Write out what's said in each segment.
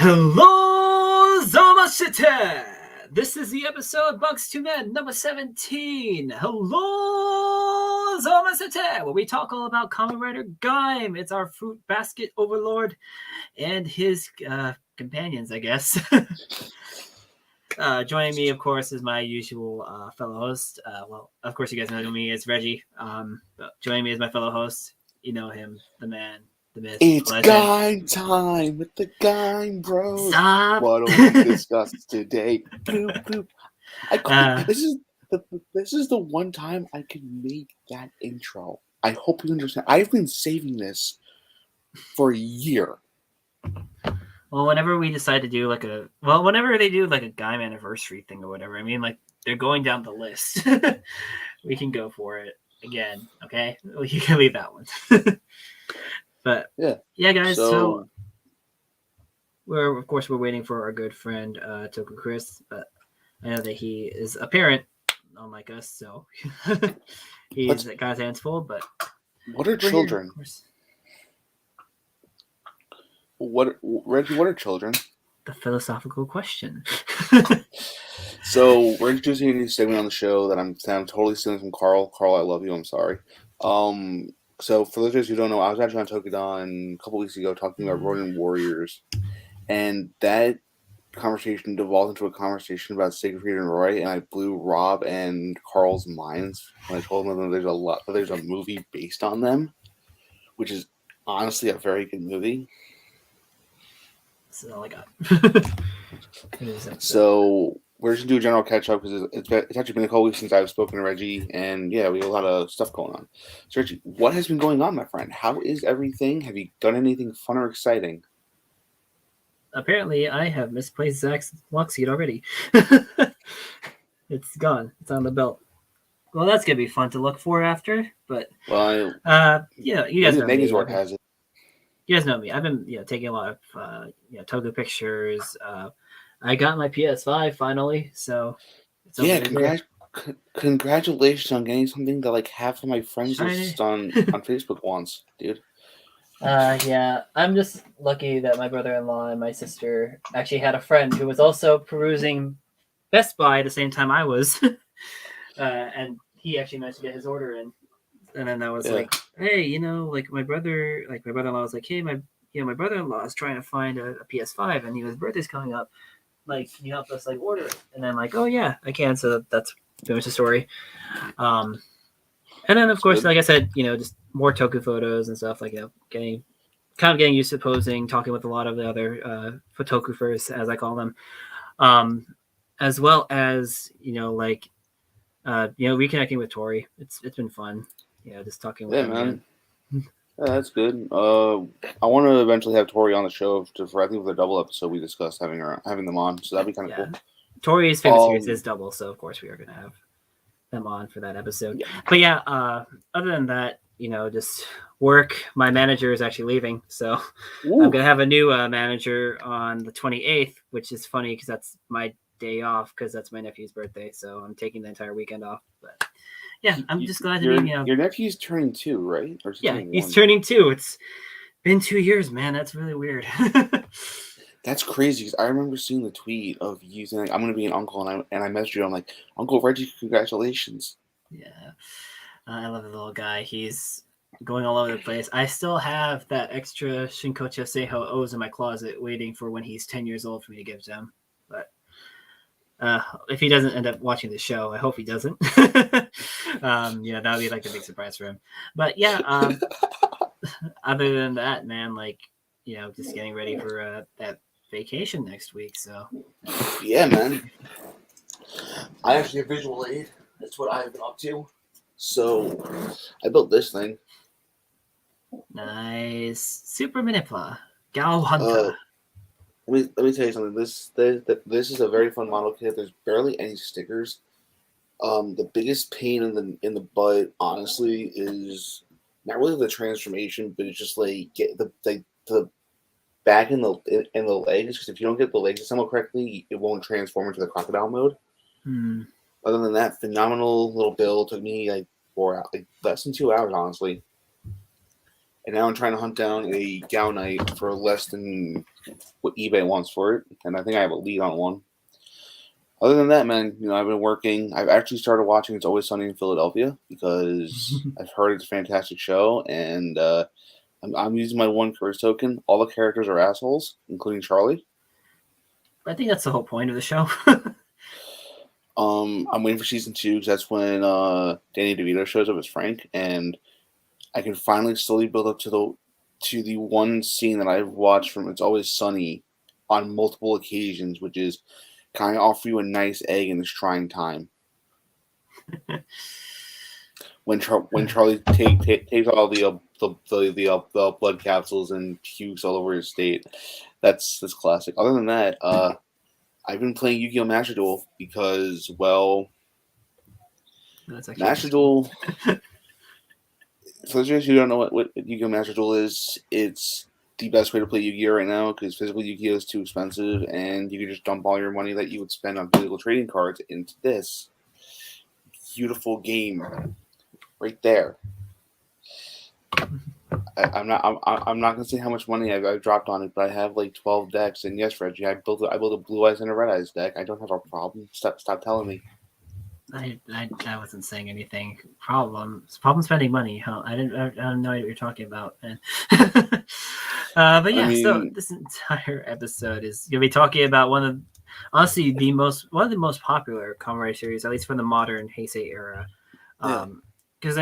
Hello, ZAWAME! This is the episode Bugz2Men number 17. Hello, ZAWAME! Where we talk all about Kamen Rider Gaim. It's our fruit basket overlord and his companions, I guess. Joining me, of course, is my usual fellow host. Well, of course, you guys know me as Reggie. But joining me is my fellow host. You know him, the man. It's Gaim time with the Gaim Bros. Stop. What do we discuss today? Boop, boop. This is the one time I can make that intro. I hope you understand. I've been saving this for a year. Well, whenever we decide to do whenever they do like a Gaim anniversary thing or whatever, I mean, like they're going down the list. We can go for it again. Okay, you can leave that one. But yeah, guys. So we're waiting for our good friend TokuChris, but I know that he is a parent, unlike us, so he's got his hands full. But what are children? What are children? The philosophical question. So we're introducing a new segment on the show that I'm totally stealing from Carl. Carl, I love you. I'm sorry. So for those who don't know, I was actually on Tokudan a couple weeks ago talking about Ronin Warriors, and that conversation devolved into a conversation about Siegfried and Roy, and I blew Rob and Carl's minds when I told them that there's a movie based on them, which is honestly a very good movie. That's all I got. So we're just gonna do a general catch up because it's actually been a couple weeks since I've spoken to Reggie, and yeah, we have a lot of stuff going on. So Reggie, what has been going on, my friend? How is everything? Have you done anything fun or exciting? Apparently, I have misplaced Zach's lock seat already. It's gone. It's on the belt. Well, that's gonna be fun to look for after. But you guys know Maggie's work has it. You guys know me. I've been taking a lot of Toku pictures. I got my PS5 finally, so it's congratulations on getting something that like half of my friends just on Facebook once, dude. I'm just lucky that my brother-in-law and my sister actually had a friend who was also perusing Best Buy at the same time I was, and he actually managed to get his order in. And then I was like, hey, like my brother-in-law was like, hey, my brother-in-law is trying to find a PS5, and his birthday's coming up. Like, can you help us like order it? And I'm like, oh yeah, I can. So that's pretty much the story. And then of course, like I said, just more Toku photos and stuff, like getting used to posing, talking with a lot of the other photographers, as I call them, as well as reconnecting with Tori. It's been fun. Just talking with him again. Yeah, that's good. I want to eventually have Tori on the show for I think with a double episode we discussed having them on, so that'd be kind of cool. Tori's favorite series is double, so of course we are going to have them on for that episode. Yeah. But other than that, just work. My manager is actually leaving, so I'm going to have a new manager on the 28th, which is funny because that's my day off because that's my nephew's birthday, so I'm taking the entire weekend off. But yeah, I'm just glad to be. Your nephew's turning 2, right? Or he's turning 2. It's been 2 years, man. That's really weird. That's crazy. Because I remember seeing the tweet of you saying, "I'm going to be an uncle," and I messaged you. I'm like, "Uncle Reggie, congratulations!" Yeah, I love the little guy. He's going all over the place. I still have that extra Shinkocha Seiho O's in my closet, waiting for when he's 10 years old for me to give to him. But if he doesn't end up watching the show, I hope he doesn't. That would be like a big surprise for him. But other than that, man, just getting ready for that vacation next week. So yeah, man. I actually have visual aid. That's what I've been up to. So I built this thing. Nice. Super Manipla. Gal Hunter. Let me tell you something. This is a very fun model kit. There's barely any stickers. The biggest pain in the butt, honestly, is not really the transformation, but it's just like get the back in the legs. Because if you don't get the legs assembled correctly, it won't transform into the crocodile mode. Other than that, phenomenal little build. Took me like 4 hours, less than 2 hours, honestly. and now I'm trying to hunt down a Gao Knight for less than what eBay wants for it, and I think I have a lead on one. Other than that, man, I've been working. I've actually started watching It's Always Sunny in Philadelphia because I've heard it's a fantastic show, and I'm using my one Chris token. All the characters are assholes, including Charlie. I think that's the whole point of the show. I'm waiting for season 2 because that's when Danny DeVito shows up as Frank, and I can finally slowly build up to the one scene that I've watched from It's Always Sunny on multiple occasions, which is kind of offer you a nice egg in this trying time. when Charlie takes all the blood capsules and pukes all over his state, that's classic. Other than that, I've been playing Yu-Gi-Oh! Master Duel because, well, Master Duel. For those of you who don't know what Yu-Gi-Oh! Master Duel is, it's the best way to play Yu-Gi-Oh! Right now because physical Yu-Gi-Oh! Is too expensive, and you can just dump all your money that you would spend on physical trading cards into this beautiful game right there. I'm not gonna say how much money I've dropped on it, but I have like 12 decks, and yes, Reggie, I built a Blue Eyes and a Red Eyes deck. I don't have a problem. Stop telling me. I wasn't saying anything. Problem spending money. Huh? I don't know what you're talking about, man. But yeah, so this entire episode is gonna be talking about one of the most popular Kamen Rider series, at least from the modern Heisei era. Because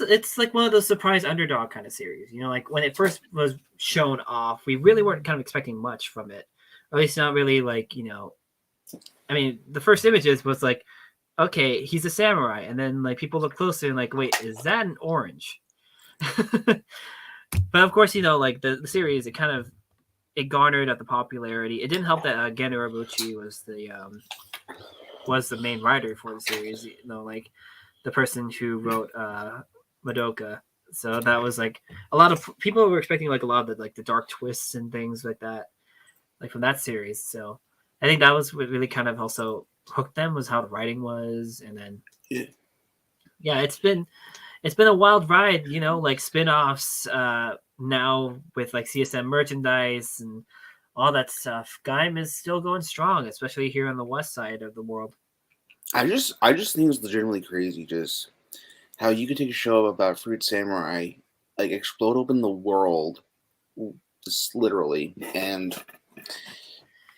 it's like one of those surprise underdog kind of series. Like when it first was shown off, we really weren't kind of expecting much from it, or at least not really like the first images was like, okay, he's a samurai, and then like people look closer and like, wait, is that an orange? But of course, like the series, it garnered at the popularity. It didn't help that Gen Urobuchi was the main writer for the series. Like the person who wrote Madoka. So that was like a lot of people were expecting like a lot of the dark twists and things like that, like from that series. So I think that was what really kind of also hooked them, was how the writing was. And then yeah, it's been a wild ride, like spin-offs now with like CSM merchandise and all that stuff. Gaim is still going strong, especially here on the west side of the world. I just think it's legitimately crazy just how you could take a show about Fruit Samurai, like explode open the world, just literally, and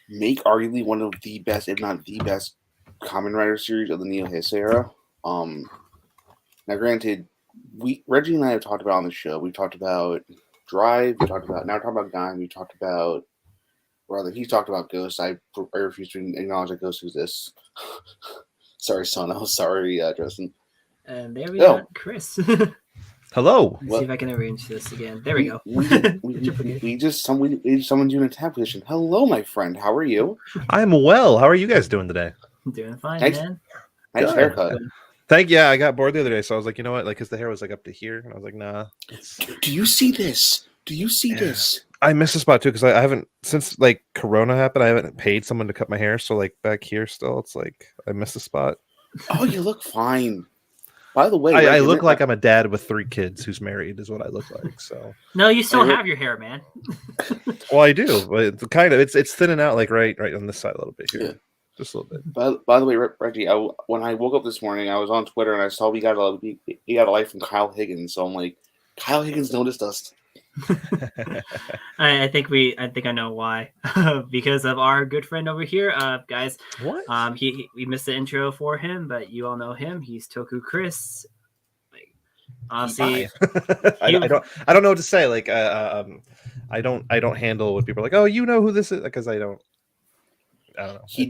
make arguably one of the best, if not the best, Kamen Rider series of the Neo Heisei era. Now, granted, Reggie and I have talked about on the show. We've talked about Drive. Now we're talking about Gaim. We talked about, rather, he's talked about Ghost. I refuse to acknowledge that Ghost exists. Sorry, Sono. Sorry, Justin. And there we go, Chris. Hello. Let's see if I can arrange this again. There we go. We just summoned you in a tab position. Hello, my friend. How are you? I'm well. How are you guys doing today? I'm doing fine, man. Nice haircut. Yeah, I got bored the other day, so I was like, you know what? Like, because the hair was like up to here, and I was like, nah. Do you see this? This? I missed the spot too because I haven't, since like Corona happened, I haven't paid someone to cut my hair. So like back here, still, it's like I missed the spot. Oh, you look fine. By the way, I look like I'm a dad with 3 kids who's married, is what I look like. So no, you still have your hair, man. Well, I do, but it's kind of it's thinning out like right on this side a little bit here. Yeah. Just a little bit. By the way, Reggie, when I woke up this morning, I was on Twitter and I saw we got a like from Kyle Higgins. So I'm like, Kyle Higgins noticed us. I think I know why. Because of our good friend over here, guys. What? We missed the intro for him, but you all know him. He's TokuChris. Like, honestly, I don't know what to say. Like, I don't handle what people are like. Oh, you know who this is? Because I don't know. He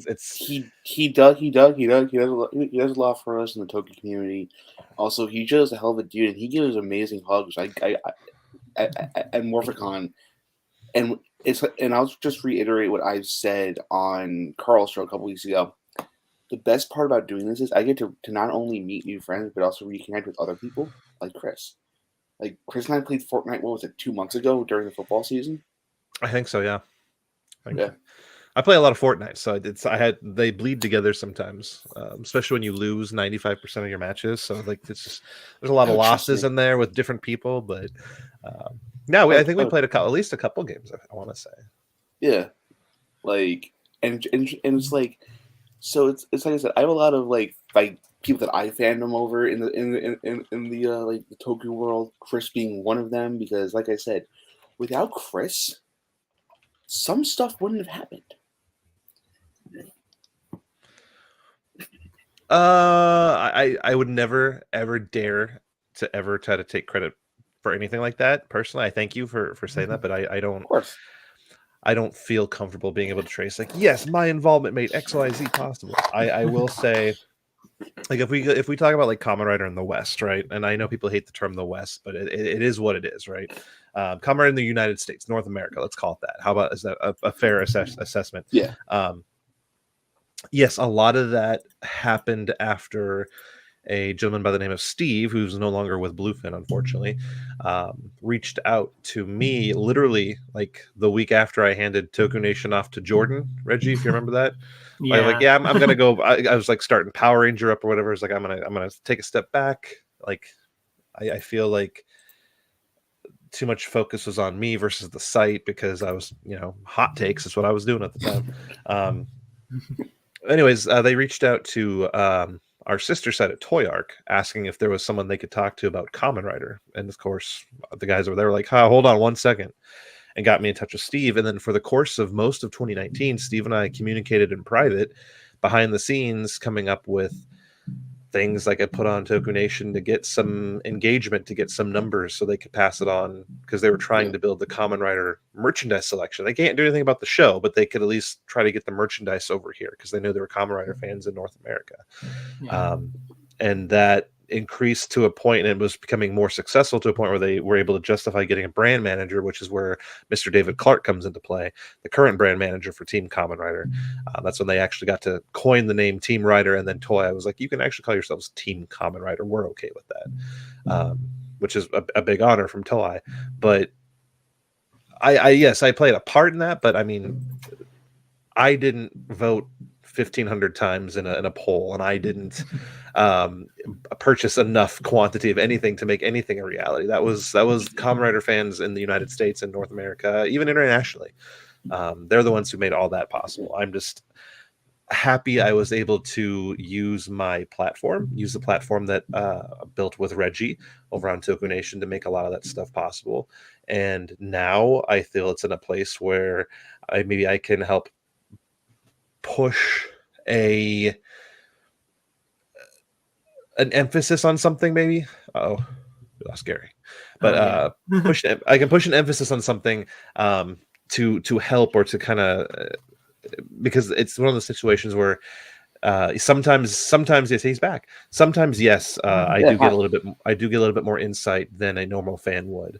does a lot for us in the Toku community. Also, he's just a hell of a dude, and he gives amazing hugs. At Morphicon, and I'll just reiterate what I've said on Carl's show a couple weeks ago. The best part about doing this is I get to not only meet new friends, but also reconnect with other people like Chris. Like Chris and I played Fortnite. What was it, 2 months ago during the football season? I think so. Yeah. I play a lot of Fortnite, so they bleed together sometimes, especially when you lose 95% of your matches. So like there's a lot of losses in there with different people, but I think we played at least a couple games. I want to say. Yeah, like and it's like, so it's like I said, I have a lot of like people that I fandom over in the like the Toku world. Chris being one of them, because like I said, without Chris, some stuff wouldn't have happened. I would never ever dare to ever try to take credit for anything like that. Personally, I thank you for saying that, but I don't. Of course. I don't feel comfortable being able to trace like, yes, my involvement made XYZ possible. I will say, like if we talk about like Kamen Rider in the West, right? And I know people hate the term the West, but it is what it is, right? Kamen Rider in the United States, North America, let's call it that. How about, is that a fair assessment? Yeah. Yes, a lot of that happened after a gentleman by the name of Steve, who's no longer with Bluefin, unfortunately, reached out to me literally like the week after I handed Tokunation off to Jordan. Reggie, if you remember that. Yeah. Like, I'm gonna go. I was like starting Power Ranger up or whatever. It's like I'm gonna take a step back. Like I feel like too much focus was on me versus the site, because I was, hot takes is what I was doing at the time. Anyways, they reached out to our sister site at Toy Arc, asking if there was someone they could talk to about Kamen Rider. And of course, the guys over there were like, hold on 1 second, and got me in touch with Steve. And then for the course of most of 2019, Steve and I communicated in private, behind the scenes, coming up with things like I put on Tokunation to get some engagement, to get some numbers so they could pass it on, because they were trying to build the Kamen Rider merchandise selection. They can't do anything about the show, but they could at least try to get the merchandise over here, because they knew there were Kamen Rider fans in North America. Yeah. And that increased to a point, and it was becoming more successful to a point where they were able to justify getting a brand manager, which is where Mr. David Clark comes into play, the current brand manager for Team Kamen Rider. That's when they actually got to coin the name Team Rider, and then Toei was like, you can actually call yourselves Team Kamen Rider. We're okay with that, which is a big honor from Toei. But I played a part in that, but I mean, I didn't vote 1,500 times in a poll, and I didn't purchase enough quantity of anything to make anything a reality. That was Kamen Rider fans in the United States and North America, even internationally. They're the ones who made all that possible. I'm just happy I was able to use the platform that built with Reggie over on Tokunation to make a lot of that stuff possible. And now I feel it's in a place where maybe I can help push an emphasis on something, maybe. We lost Gary. But I can push an emphasis on something to help, or to kind of, because it's one of those situations where sometimes yes, he's back. Sometimes yes, I do get a little bit more insight than a normal fan would.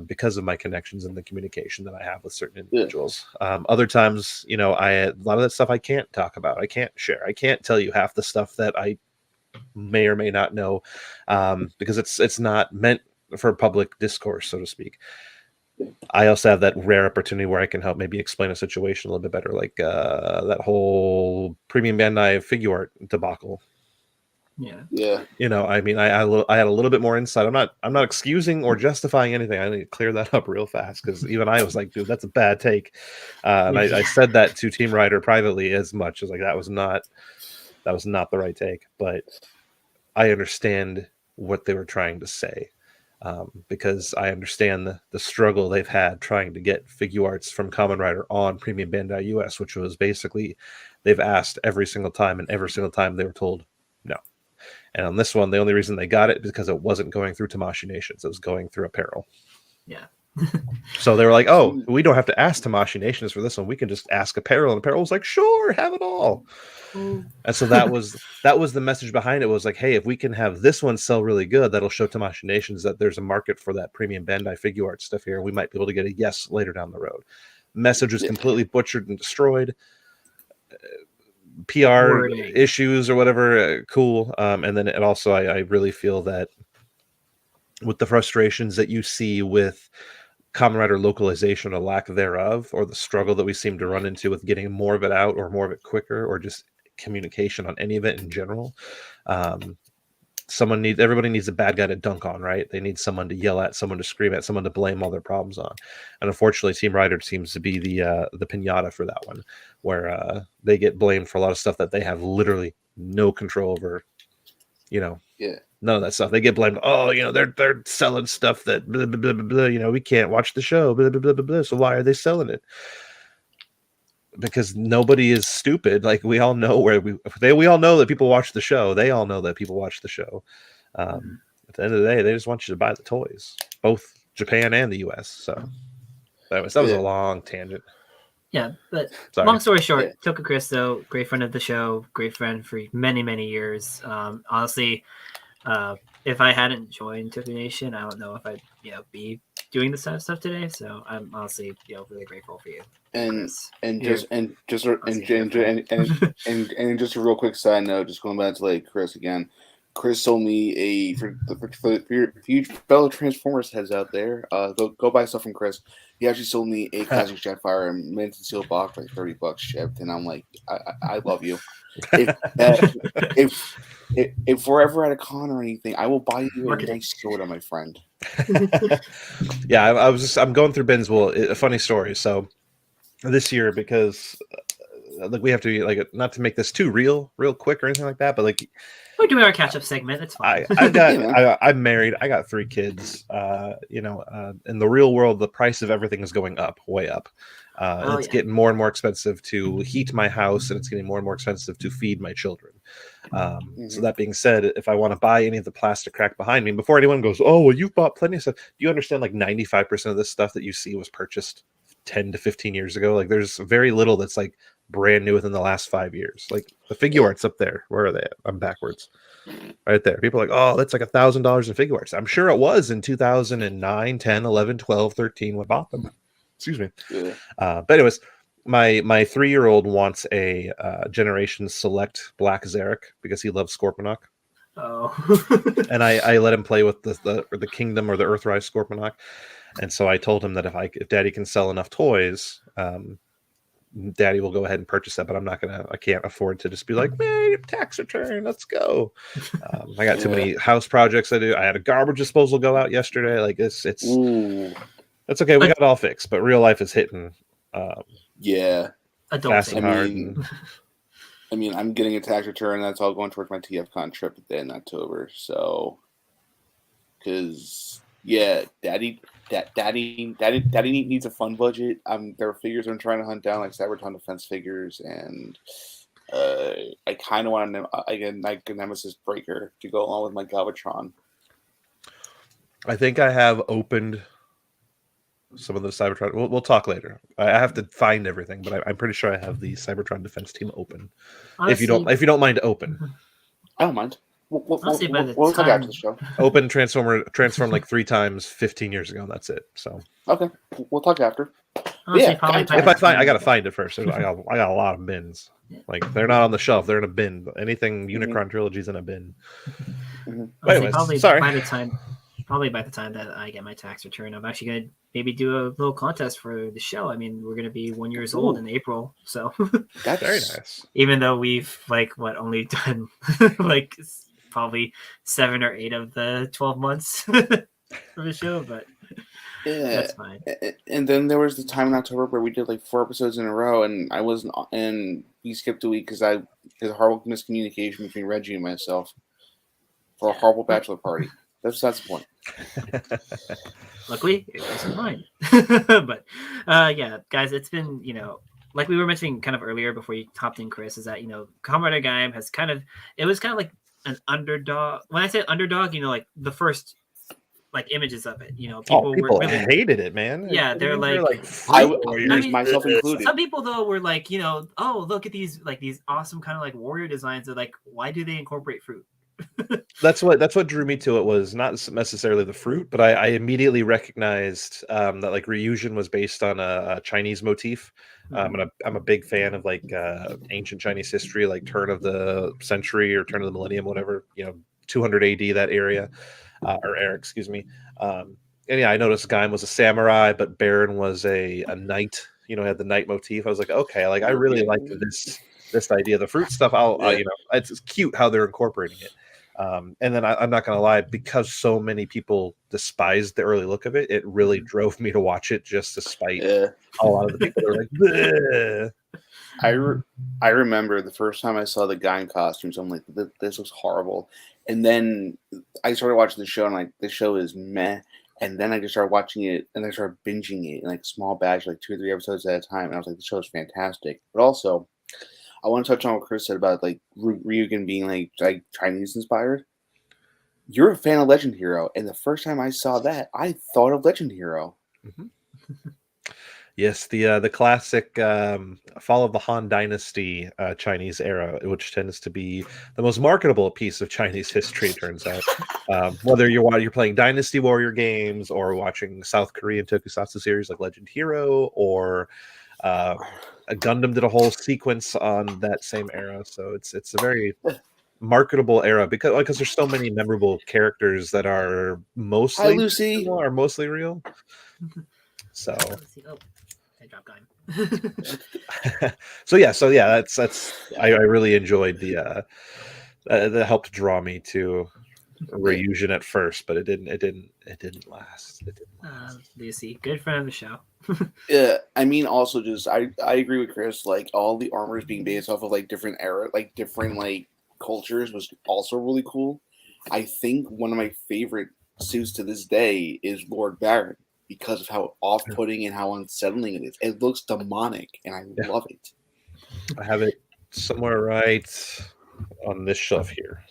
Because of my connections and the communication that I have with certain individuals. Other times, a lot of that stuff I can't talk about. I can't share. I can't tell you half the stuff that I may or may not know, because it's not meant for public discourse, so to speak. I also have that rare opportunity where I can help maybe explain a situation a little bit better, like that whole Premium Bandai figure art debacle. Yeah. I mean, I had a little bit more insight. I'm not excusing or justifying anything. I need to clear that up real fast, because even I was like, dude, that's a bad take. And I said that to Team Rider privately, as much as like that was not the right take. But I understand what they were trying to say, because I understand the struggle they've had trying to get figure arts from Kamen Rider on Premium Bandai US, which was basically they've asked every single time, and every single time they were told no. And on this one, the only reason they got it is because it wasn't going through Tamashii Nations. It was going through Apparel. Yeah. So they were like, oh, we don't have to ask Tamashii Nations for this one. We can just ask Apparel. And Apparel was like, sure, have it all. And so that was the message behind it, was like, hey, if we can have this one sell really good, that'll show Tamashii Nations that there's a market for that Premium Bandai figure art stuff here. We might be able to get a yes later down the road. Message was completely butchered and destroyed. PR issues or whatever, cool. And then it also, I really feel that with the frustrations that you see with Kamen Rider localization or lack thereof, or the struggle that we seem to run into with getting more of it out or more of it quicker, or just communication on any of it in general. Everybody needs a bad guy to dunk on, right? They need someone to yell at, someone to scream at, someone to blame all their problems on. And unfortunately, Team Rider seems to be the piñata for that one, where they get blamed for a lot of stuff that they have literally no control over. Yeah. None of that stuff. They get blamed. Oh, they're selling stuff that blah, blah, blah, blah, blah, we can't watch the show. Blah, blah, blah, blah, blah. So why are they selling it? Because nobody is stupid. Like, we all know we all know that people watch the show. They all know that people watch the show. At the end of the day, they just want you to buy the toys, both Japan and the US. So that was a long tangent. Yeah, but Sorry. Long story short, TokuChris, though, great friend of the show, great friend for many, many years. Honestly, if I hadn't joined Tokunation, I don't know if I'd be doing this kind of stuff today. So I'm honestly really grateful for you. And just a real quick side note, just going back to like Chris again. Chris told me for your fellow Transformers heads out there, go buy stuff from Chris. He actually sold me a classic Jetfire and mint and seal box for like $30 shipped, and I'm like, I love you. If we're ever at a con or anything, I will buy you a nice soda, my friend. Yeah, I'm going through bins. Well, a funny story. So this year, because we have to like, not to make this too real quick or anything like that, but like, we're doing our catch-up segment. It's fine. I'm married. I got 3 kids. In the real world, the price of everything is going up, way up. It's getting more and more expensive to heat my house, and it's getting more and more expensive to feed my children. So that being said, if I want to buy any of the plastic crap behind me, before anyone goes, oh, well, you've bought plenty of stuff. Do you understand? Like 95% of this stuff that you see was purchased 10 to 15 years ago. Like, there's very little that's like brand new within the last 5 years. Like the figure arts up there, where are they at? I'm backwards. Right there. People are like, oh, that's like $1,000 in figure arts. I'm sure it was in 2009, 10, 11, 12, 13 when I bought them. Excuse me. Yeah. But anyways, my 3-year-old wants a Generation Select Black Zarek because he loves Scorponok. Oh. And I let him play with the Kingdom or the Earthrise Scorponok. And so I told him that if Daddy can sell enough toys, Daddy will go ahead and purchase that, but I can't afford to just be like, hey, tax return, let's go. I got too many house projects I do. I had a garbage disposal go out yesterday. Like it's that's okay. We got it all fixed, but real life is hitting. Fast and hard. I mean, I'm getting a tax return. That's all going towards my TFCon trip at the end of October. So, because Daddy needs a fun budget. There are figures I'm trying to hunt down, like Cybertron Defense figures, and I kind of want a Nemesis Breaker to go along with my Galvatron. I think I have opened some of the Cybertron. We'll talk later. I have to find everything, but I'm pretty sure I have the Cybertron Defense team open. Honestly, if you don't mind, open. I don't mind. We'll talk after the show. Open transform like 3 times 15 years ago, and that's it. So okay, we'll talk after. Honestly, I gotta find it first. I got a lot of bins. Like, they're not on the shelf; they're in a bin. Anything Unicron Trilogy's in a bin. Anyways, sorry. Probably by the time that I get my tax return, I'm actually gonna maybe do a little contest for the show. I mean, we're gonna be 1 year old in April, so that's very nice. Even though we've only done like probably 7 or 8 of the 12 months of the show, but that's fine. And then there was the time in October where we did like 4 episodes in a row, and we skipped a week because there's a horrible miscommunication between Reggie and myself for a horrible bachelor party. That's the point. Luckily, it wasn't mine. But guys, it's been like we were mentioning kind of earlier before you hopped in, Chris, is that Kamen Rider Gaim has it was kind of like an underdog. When I say underdog, like the first images of it, people were really hated it, man. Yeah, they're myself included. Some people though were like, oh, look at these awesome kind of like warrior designs. They're like, why do they incorporate fruit? That's what drew me to it, was not necessarily the fruit, but I immediately recognized that like Ryujin was based on a Chinese motif. And I'm a big fan of like ancient Chinese history, like turn of the century or turn of the millennium, whatever, 200 AD, that area or era, excuse me. yeah, I noticed Gaim was a samurai, but Baron was a knight. You know, had the knight motif. I was like, okay, like I really like this idea. The fruit stuff, you know, it's cute how they're incorporating it. And then I'm not gonna lie, because so many people despised the early look of it, it really drove me to watch it just to spite a lot of the people that are like, bleh. I remember the first time I saw the Gaim costumes, I'm like, this looks horrible. And then I started watching the show, and like the show is meh. And then I just started watching it, and I started binging it in like small batch, like 2 or 3 episodes at a time. And I was like, the show is fantastic. But also, I want to touch on what Chris said about like Ryugen being like Chinese inspired. You're a fan of Legend Hero, and the first time I saw that, I thought of Legend Hero. Mm-hmm. Yes, the classic fall of the Han Dynasty Chinese era, which tends to be the most marketable piece of Chinese history, it turns out. Whether you're playing Dynasty Warrior games or watching South Korean tokusatsu series like Legend Hero, or Gundam did a whole sequence on that same era. So it's a very marketable era because there's so many memorable characters that are mostly Hi, Lucy. are mostly real. So. I dropped Gaim. so yeah, that's I really enjoyed the that helped draw me to Ryujin at first, but it didn't last. It didn't last. Lucy, good friend of the show. Yeah, I mean, also just I agree with Chris. Like all the armors being based off of like different era, like different like cultures was also really cool. I think one of my favorite suits to this day is Lord Baron, because of how off-putting and how unsettling it is. It looks demonic, and I love it. I have it somewhere right on this shelf here.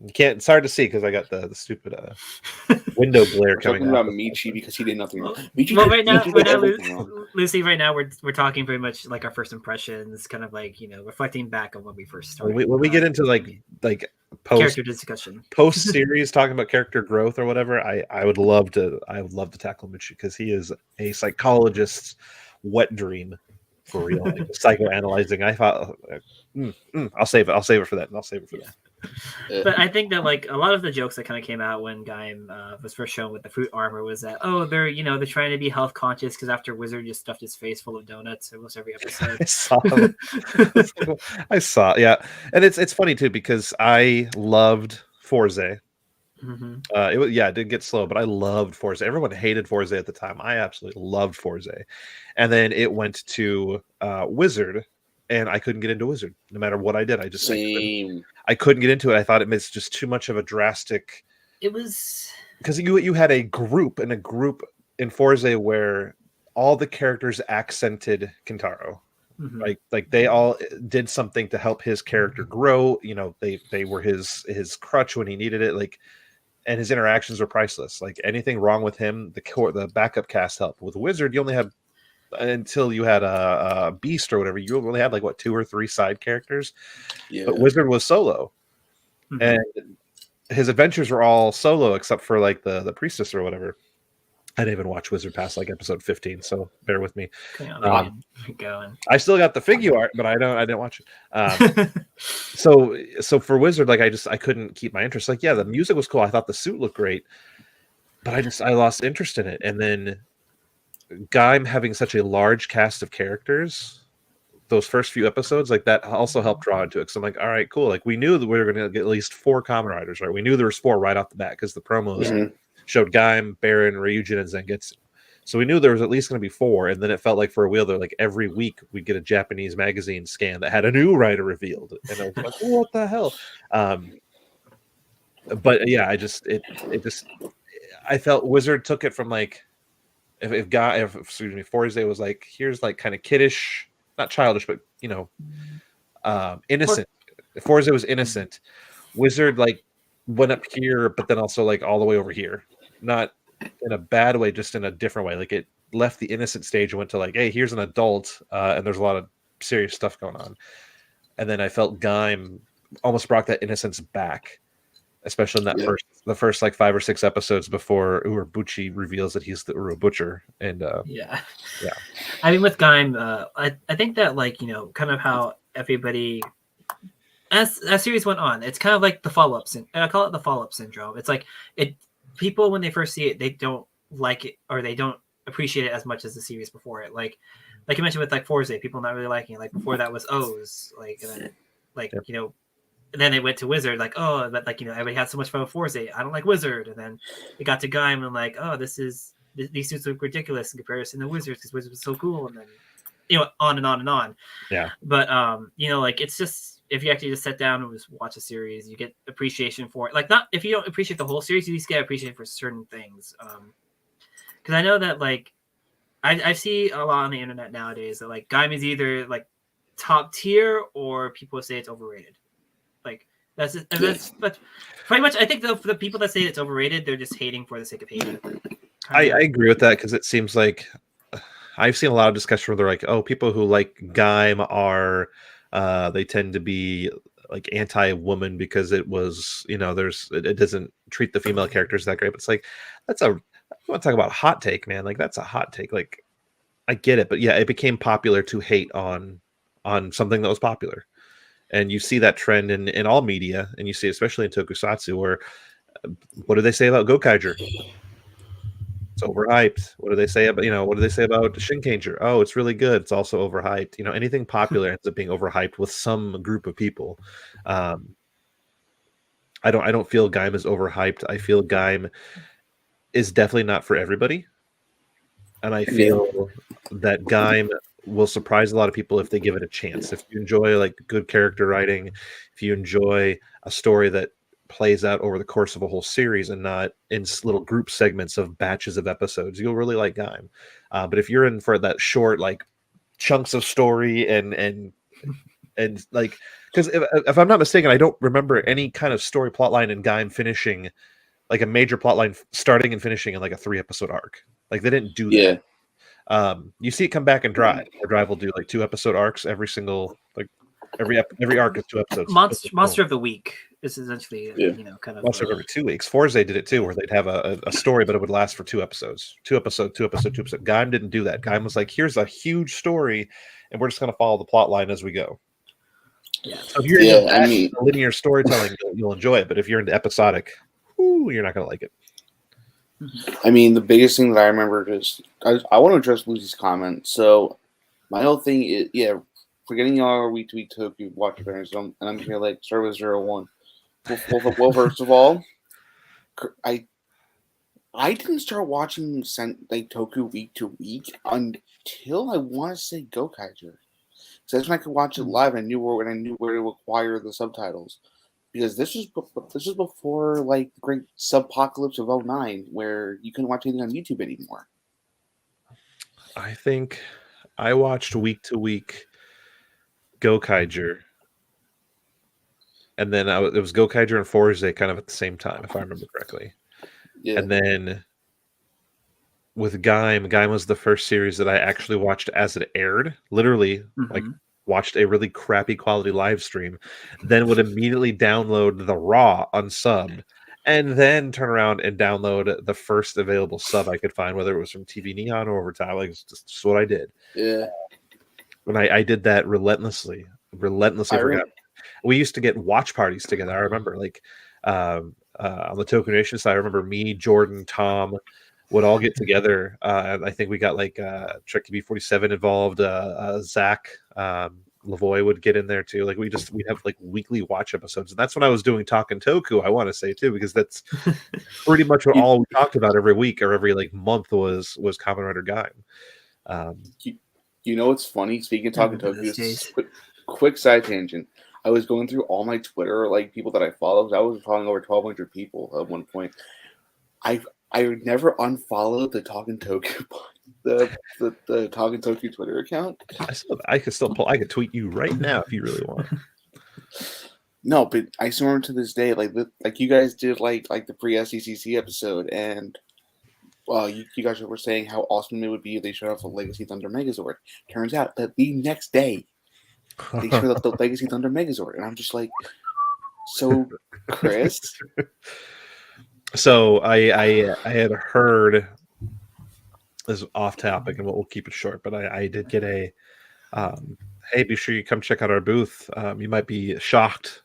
You can't. It's hard to see because I got the stupid window glare coming talking out. about Michi because he did nothing wrong. Well, right now, Lucy, right now we're talking pretty much like our first impressions, kind of like reflecting back on when we first started. When we get into like character discussion, post series, talking about character growth or whatever, I would love to tackle Michi because he is a psychologist's wet dream for real, like psychoanalyzing. I thought I'll save it for that. But I think that like a lot of the jokes that kind of came out when Gaim was first shown with the fruit armor was that they're trying to be health conscious because after Wizard just stuffed his face full of donuts almost every episode. I saw, yeah, and it's funny too because I loved Forze. Mm-hmm. It did get slow, but I loved Forze. Everyone hated Forze at the time. I absolutely loved Forze, and then it went to Wizard. And I couldn't get into Wizard no matter what I did. I couldn't get into it. I thought it was just too much of a drastic. It was because you had a group in Forze where all the characters accented Kentaro. Mm-hmm. Like they all did something to help his character grow. They were his crutch when he needed it. Like, and his interactions were priceless. Like anything wrong with him, the backup cast helped. With Wizard, you only had. Until you had a Beast or whatever, you only had like 2 or 3 side characters. Yeah. But Wizard was solo, mm-hmm. and his adventures were all solo except for like the priestess or whatever. I didn't even watch Wizard past like episode 15, so bear with me. Going. I still got the figure art, but I didn't watch it. So for Wizard, like I couldn't keep my interest. Like, yeah, the music was cool. I thought the suit looked great, but I lost interest in it, and then. Gaim having such a large cast of characters, those first few episodes, like that also helped draw into it. Because I'm like, all right, cool. Like we knew that we were going to get at least 4 Kamen Riders, right? We knew there was 4 right off the bat because the promos showed Gaim, Baron, Ryujin, and Zangetsu. So we knew there was at least going to be 4. And then it felt like for a wheel, though, like every week we'd get a Japanese magazine scan that had a new rider revealed, and I was like, what the hell? But yeah, I felt Wizard took it from like. If Forze was like, here's like kind of kiddish, not childish, but innocent. If Forze was innocent, Wizard like went up here, but then also like all the way over here, not in a bad way, just in a different way. Like it left the innocent stage and went to like, hey, here's an adult, and there's a lot of serious stuff going on. And then I felt Gaim almost brought that innocence back. Especially in that the first like 5 or 6 episodes before Urobuchi reveals that he's the Uro Butcher, and yeah. I mean, with Gaim, I think that like kind of how everybody as series went on, it's kind of like the follow-up. I call it the follow-up syndrome. It's like people when they first see it, they don't like it or they don't appreciate it as much as the series before it. Like you mentioned with like Forza, people not really liking it. Like before that was O's, like and then like Yep. you know, and then they went to Wizard, like oh, but like you know, everybody had so much fun with Forza. I don't like Wizard, and then it got to Gaim and like oh, these suits look ridiculous in comparison to Wizards because Wizards was so cool, and then you know on and on and on. Yeah. But you know, like it's just if you actually just sit down and just watch a series, you get appreciation for it. Like not if you don't appreciate the whole series, you just get appreciation for certain things. Because I know that like I see a lot on the internet nowadays that like Gaim is either like top tier or people say it's overrated. Like that's but pretty much I think the people that say it's overrated, they're just hating for the sake of hating. I agree with that because it seems like I've seen a lot of discussion where they're like, oh, people who like Gaim are they tend to be like anti-woman because it was, you know, it doesn't treat the female characters that great. But it's like you want to talk about hot take, man. Like that's a hot take. Like I get it, but yeah, it became popular to hate on something that was popular. And you see that trend in all media, and you see it especially in tokusatsu where what do they say about Gokaiger? It's overhyped. What do they say about Shinkanger? Oh, it's really good. It's also overhyped. You know, anything popular ends up being overhyped with some group of people. I don't feel Gaim is overhyped. I feel Gaim is definitely not for everybody. And I feel that Gaim will surprise a lot of people if they give it a chance. If you enjoy like good character writing, if you enjoy a story that plays out over the course of a whole series and not in little group segments of batches of episodes, you'll really like Gaim. But if you're in for that short like chunks of story and like because if I'm not mistaken, I don't remember any kind of story plotline in Gaim finishing like a major plotline starting and finishing in like a 3-episode arc. Like they didn't do that. Yeah. You see it come back in Drive. Drive will do like 2-episode arcs every single like every arc is 2 episodes. Monster of the Week is essentially you know kind of Monster every 2 weeks. Forza did it too, where they'd have a story, but it would last for 2 episodes. 2 episode. Gaim didn't do that. Gaim was like, here's a huge story, and we're just gonna follow the plot line as we go. Yeah. So if you're into linear storytelling, you'll enjoy it. But if you're into episodic, you're not gonna like it. I mean, the biggest thing that I remember is I want to address Lucy's comment. So my whole thing is, forgetting our week-to-week Toku watch parents, and I'm here like Service 01. Well, first of all, I didn't start watching like Toku week to week until I want to say Gokaiger. So that's when I could watch it live. And I knew where to acquire the subtitles. Because this was before like the great subpocalypse of 09, where you couldn't watch anything on YouTube anymore. I think I watched week to week Gokaiger, and then it was Gokaiger and Forza kind of at the same time, if I remember correctly. Yeah. And then with Gaim was the first series that I actually watched as it aired. Literally, like watched a really crappy quality live stream, then would immediately download the raw unsubbed, and then turn around and download the first available sub I could find, whether it was from TV Neon or Overtime. Like it's just what I did. Yeah. And I did that relentlessly. We used to get watch parties together. I remember like on the Tokunation side, I remember me, Jordan, Tom would all get together. I think we got like Trek B47 involved. Zach Lavoie would get in there too. Like we'd have like weekly watch episodes, and that's when I was doing Talk and Toku. I want to say too, because that's pretty much what all we talked about every week or every like month was Kamen Rider Gaim. You know what's funny? Speaking of Talk and Toku, quick side tangent. I was going through all my Twitter, like people that I follow. I was following over 1,200 people at one point. I never unfollowed the Talk and Toku, the Talk and Toku Twitter account. I could tweet you right now if you really want. No, but I still remember to this day, like you guys did, like the pre-SECC episode, and you guys were saying how awesome it would be if they showed off the Legacy Thunder Megazord. Turns out that the next day they showed up the Legacy Thunder Megazord, and I'm just like, so Chris. So I had heard, this is off topic, and we'll keep it short, but I did get a hey, be sure you come check out our booth. You might be shocked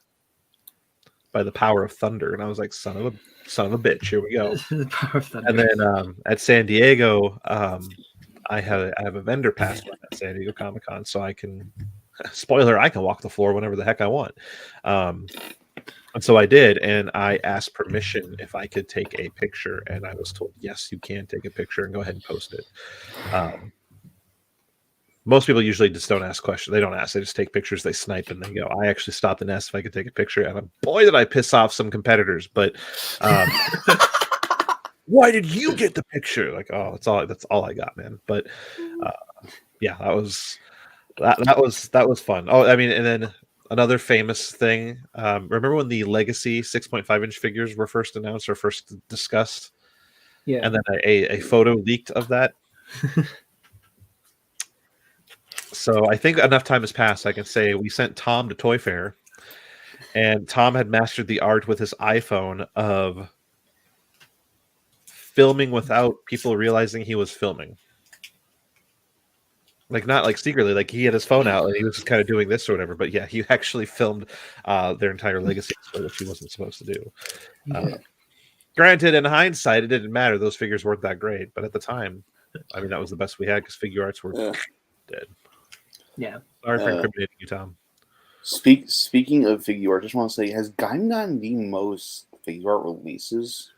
by the power of thunder, and I was like, son of a bitch, here we go. The Power of Thunder. And then at San Diego, I have a vendor pass at San Diego Comic-Con, so I can spoiler, I can walk the floor whenever the heck I want. And so I did, and I asked permission if I could take a picture, and I was told, yes, you can take a picture and go ahead and post it. Most people usually just don't ask questions. They don't ask. They just take pictures, they snipe, and they go. I actually stopped and asked if I could take a picture, and boy, did I piss off some competitors. But why did you get the picture? Like, oh, that's all I got, man. But yeah, that was fun. Oh, I mean, and then another famous thing. Remember when the Legacy 6.5-inch figures were first announced or first discussed? Yeah. And then a photo leaked of that. So I think enough time has passed. I can say we sent Tom to Toy Fair, and Tom had mastered the art with his iPhone of filming without people realizing he was filming. Like, not like secretly, like he had his phone out and he was just kind of doing this or whatever. But yeah, he actually filmed their entire Legacy display, which he wasn't supposed to do. Granted, in hindsight, it didn't matter. Those figures weren't that great. But at the time, I mean, that was the best we had because figure arts were dead. Yeah. Sorry for incriminating you, Tom. Speaking of figure art, I just want to say, has Gaim gotten the most figure art releases?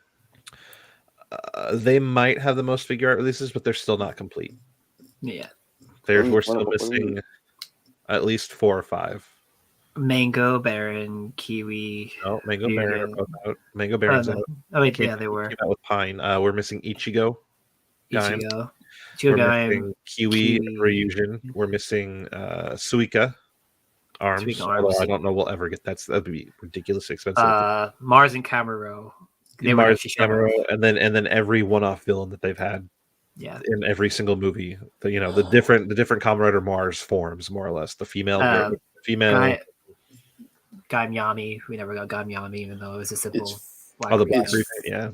They might have the most figure art releases, but they're still not complete. Yeah. We're still missing at least 4 or 5. Mango, Baron, Kiwi. Oh, Mango, Baron are both out. Mango, Baron's out. Oh, wait, yeah, they were. Came out with Pine. We're missing Ichigo. Ichigo. We're missing Kiwi and Ryujin. We're missing Suika arms. Suika Although arms. I don't know we'll ever get that. That'd be ridiculously expensive. Mars and Camaro. Mars and Camaro, and then every one-off villain that they've had. Yeah. In every single movie, the different Kamen Rider Mars forms, more or less. The female. Gaim Yami. We never got Gaim Yami, even though it was a simple. Yeah.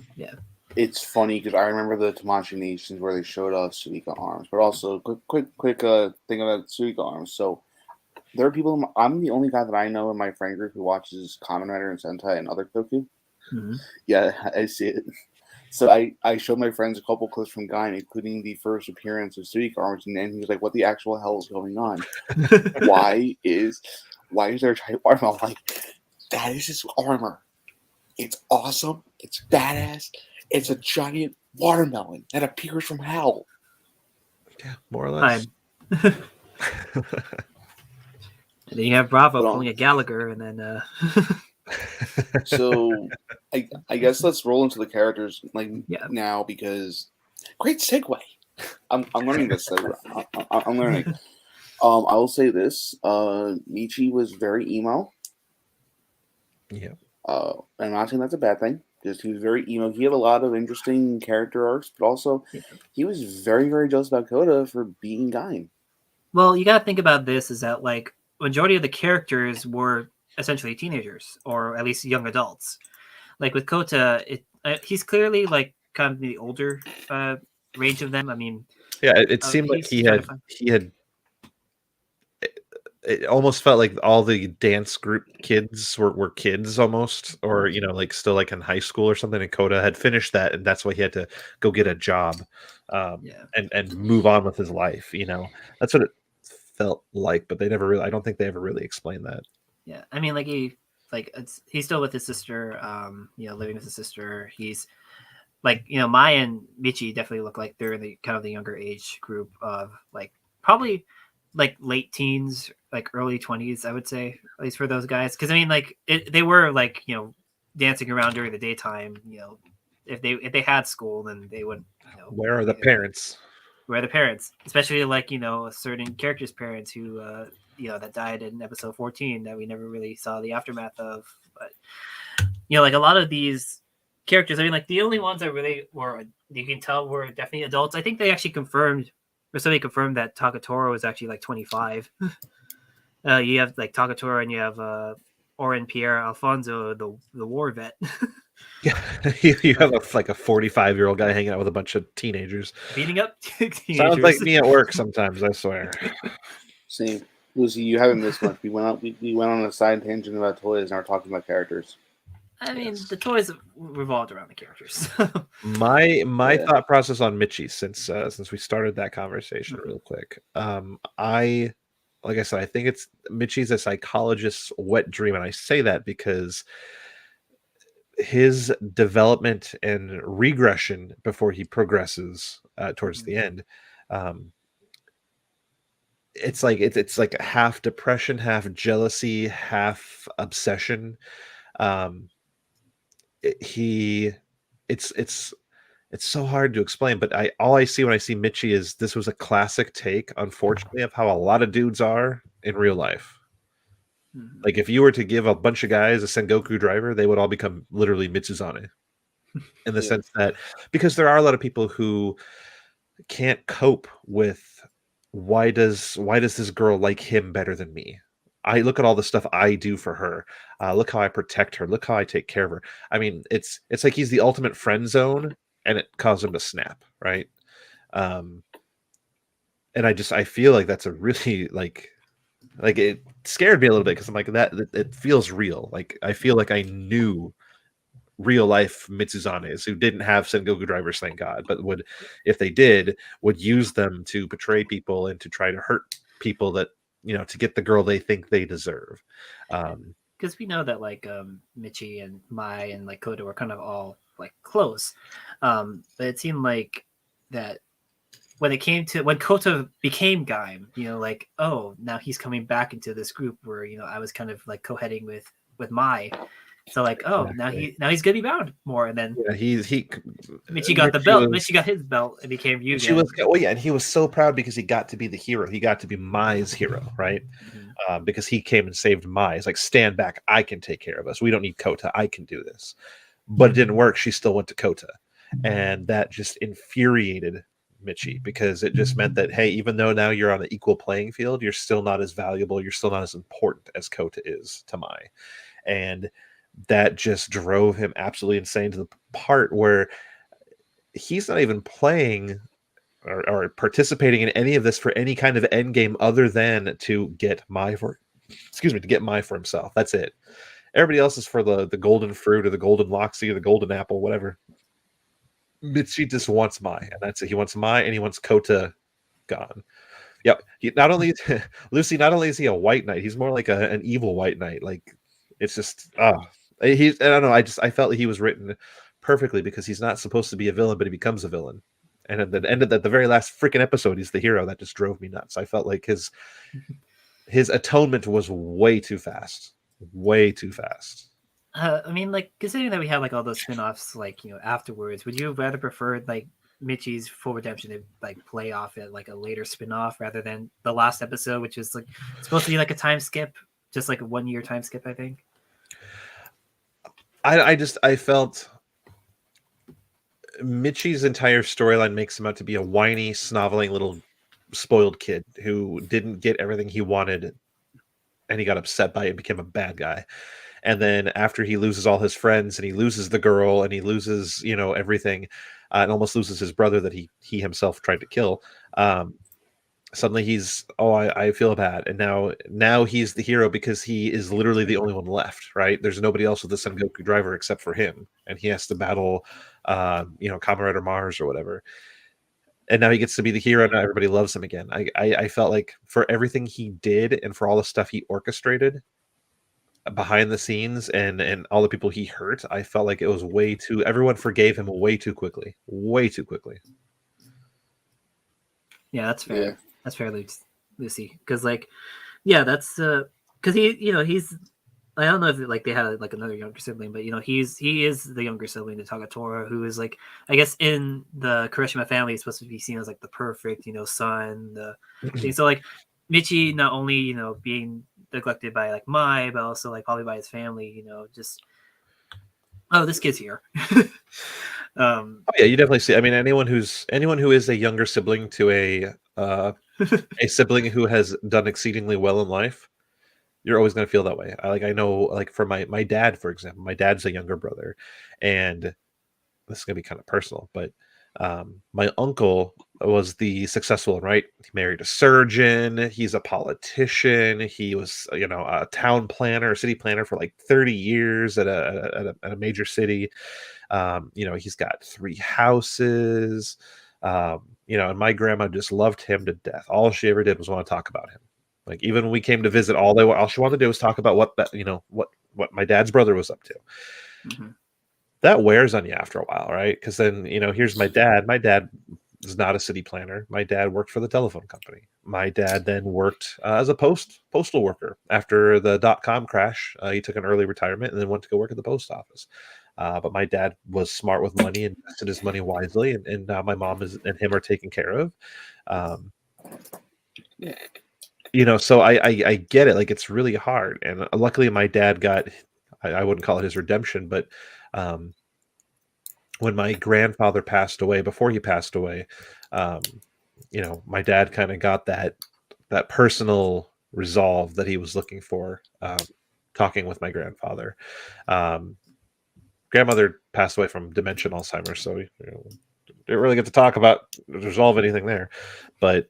It's funny because I remember the Tokunation Nations where they showed us Suika arms, but also quick thing about Suika arms. So there are people. I'm the only guy that I know in my friend group who watches Kamen Rider and Sentai and other Toku. Mm-hmm. Yeah, I see it. So I showed my friends a couple clips from Gaim, including the first appearance of Suika arms, and then he was like, "What the actual hell is going on? Why is there a giant arm?" I'm like, "That is his armor. It's awesome. It's badass. It's a giant watermelon that appears from hell." Yeah, more or less. And then you have Bravo pulling a Gallagher, and then. So I guess let's roll into the characters now, because great segue. I'm learning this. I'm learning. I will say this: Michi was very emo. Yeah. And I'm not saying that's a bad thing. Just he was very emo. He had a lot of interesting character arcs, but also he was very, very jealous about Kota for being Gaim. Well, you got to think about this: is that like majority of the characters were essentially teenagers, or at least young adults. Like with Kota, he's clearly like kind of the older range of them. I mean, yeah, it seemed like he had. It almost felt like all the dance group kids were kids almost, or like still like in high school or something. And Kota had finished that, and that's why he had to go get a job, and move on with his life. That's what it felt like. But they never really. I don't think they ever really explained that. Yeah, I mean, he's still with his sister, living with his sister. He's like, Maya and Michi definitely look like they're in the kind of the younger age group of like probably like late teens, like early 20s, I would say, at least for those guys. Because I mean, like they were like dancing around during the daytime. If they had school, then they would. Where are the parents? Where are the parents? Especially like certain characters' parents who. That died in episode 14 that we never really saw the aftermath of. But like a lot of these characters, I mean, like the only ones that really were, you can tell, were definitely adults. I think they actually confirmed that Takatoro was actually like 25. You have like Takatoro, and you have Oren Pierre Alfonso, the war vet. Yeah, you have a 45-year-old guy hanging out with a bunch of teenagers, beating up teenagers. Sounds like me at work sometimes, I swear. See, Lucy, you haven't missed much. We went on a side tangent about toys, and we're talking about characters. I mean, Yes. the toys revolved around the characters. My Yeah. thought process on Michi since we started that conversation real quick. I like I said, I think it's Michi's a psychologist's wet dream, and I say that because his development and regression before he progresses towards the end, it's like it's like half depression, half jealousy, half obsession. Um, he, it's so hard to explain, but all I see when I see Michi is this was a classic take, unfortunately, of how a lot of dudes are in real life. Like if you were to give a bunch of guys a Sengoku driver, they would all become literally Mitsuzane. In the sense that because there are a lot of people who can't cope with why does this girl like him better than me? I look at all the stuff I do for her. Look how I protect her. Look how I take care of her. I mean, it's like he's the ultimate friend zone, and it caused him to snap, right? And I feel like that's a really like it scared me a little bit because I'm like that it feels real. Like I feel like I knew real life Mitsuzanes who didn't have Sengoku drivers, thank God, but would, if they did, would use them to betray people and to try to hurt people that, to get the girl they think they deserve. Because we know that like Michi and Mai and like Kota were kind of all like close, but it seemed like that when Kota became Gaim, like, oh, now he's coming back into this group where I was kind of like co-heading with Mai. So like, oh, Exactly. now he's gonna be bound more, and then he Michi got the belt. Michi got his belt and became Yugen. She was, and he was so proud because he got to be the hero. He got to be Mai's hero, right? Because he came and saved Mai. He's like, stand back, I can take care of us. We don't need Kota. I can do this. But it didn't work. She still went to Kota, and that just infuriated Michi because it just meant that, hey, even though now you're on an equal playing field, you're still not as valuable. You're still not as important as Kota is to Mai, and that just drove him absolutely insane to the part where he's not even playing or participating in any of this for any kind of end game other than to get Mai for himself. That's it. Everybody else is for the golden fruit or the golden loxy or the golden apple, whatever. Michi just wants Mai, and that's it. He wants Mai and he wants Kota gone. Yep. Lucy, not only is he a white knight, he's more like an evil white knight. Like it's just I don't know. I felt like he was written perfectly because he's not supposed to be a villain, but he becomes a villain. And at the very last freaking episode, he's the hero. That just drove me nuts. I felt like his atonement was way too fast. Way too fast. I mean, like, considering that we have like all those spin-offs, like, afterwards, would you have rather preferred like Michi's full redemption to like play off at like a later spin-off rather than the last episode, which is like supposed to be like a time skip, just like a 1 year time skip, I think? I felt Michi's entire storyline makes him out to be a whiny, snoveling little spoiled kid who didn't get everything he wanted, and he got upset by it and became a bad guy. And then after he loses all his friends and he loses the girl and he loses, everything, and almost loses his brother that he himself tried to kill, suddenly he's, I feel bad. And now he's the hero because he is literally the only one left, right? There's nobody else with the Sengoku driver except for him. And he has to battle, Kamen Rider Mars or whatever. And now he gets to be the hero. And now everybody loves him again. I felt like for everything he did and for all the stuff he orchestrated behind the scenes and all the people he hurt, I felt like it was everyone forgave him way too quickly. Way too quickly. Yeah, that's fair. Yeah. That's fair, Lucy. Because that's because he's, I don't know if like they had like another younger sibling, but he is the younger sibling to Takatora, who is like, I guess in the Kirishima family is supposed to be seen as like the perfect son. So like Michi not only being neglected by like Mai, but also like probably by his family. Just, oh, this kid's here. Yeah, you definitely see. I mean, anyone who is a younger sibling to a sibling who has done exceedingly well in life, you're always going to feel that way. I know, like for my dad, for example, my dad's a younger brother, and this is going to be kind of personal, but My uncle was the successful one, right? He married a surgeon. He's a politician. He was, a town planner, a city planner for like 30 years at a major city. He's got 3 houses. And my grandma just loved him to death. All she ever did was want to talk about him. Like even when we came to visit, all she wanted to do was talk about what my dad's brother was up to. Mm-hmm. That wears on you after a while, right? Because then, here's my dad. My dad is not a city planner. My dad worked for the telephone company. My dad then worked as a postal worker. After the .com crash, he took an early retirement and then went to go work at the post office. But my dad was smart with money and invested his money wisely, and now my mom and him are taken care of. So I get it. Like it's really hard, and luckily my dad got. I wouldn't call it his redemption, but when my grandfather passed away, before he passed away, my dad kind of got that personal resolve that he was looking for. Talking with my grandfather. Grandmother passed away from dementia and Alzheimer's, so we didn't really get to resolve anything there. But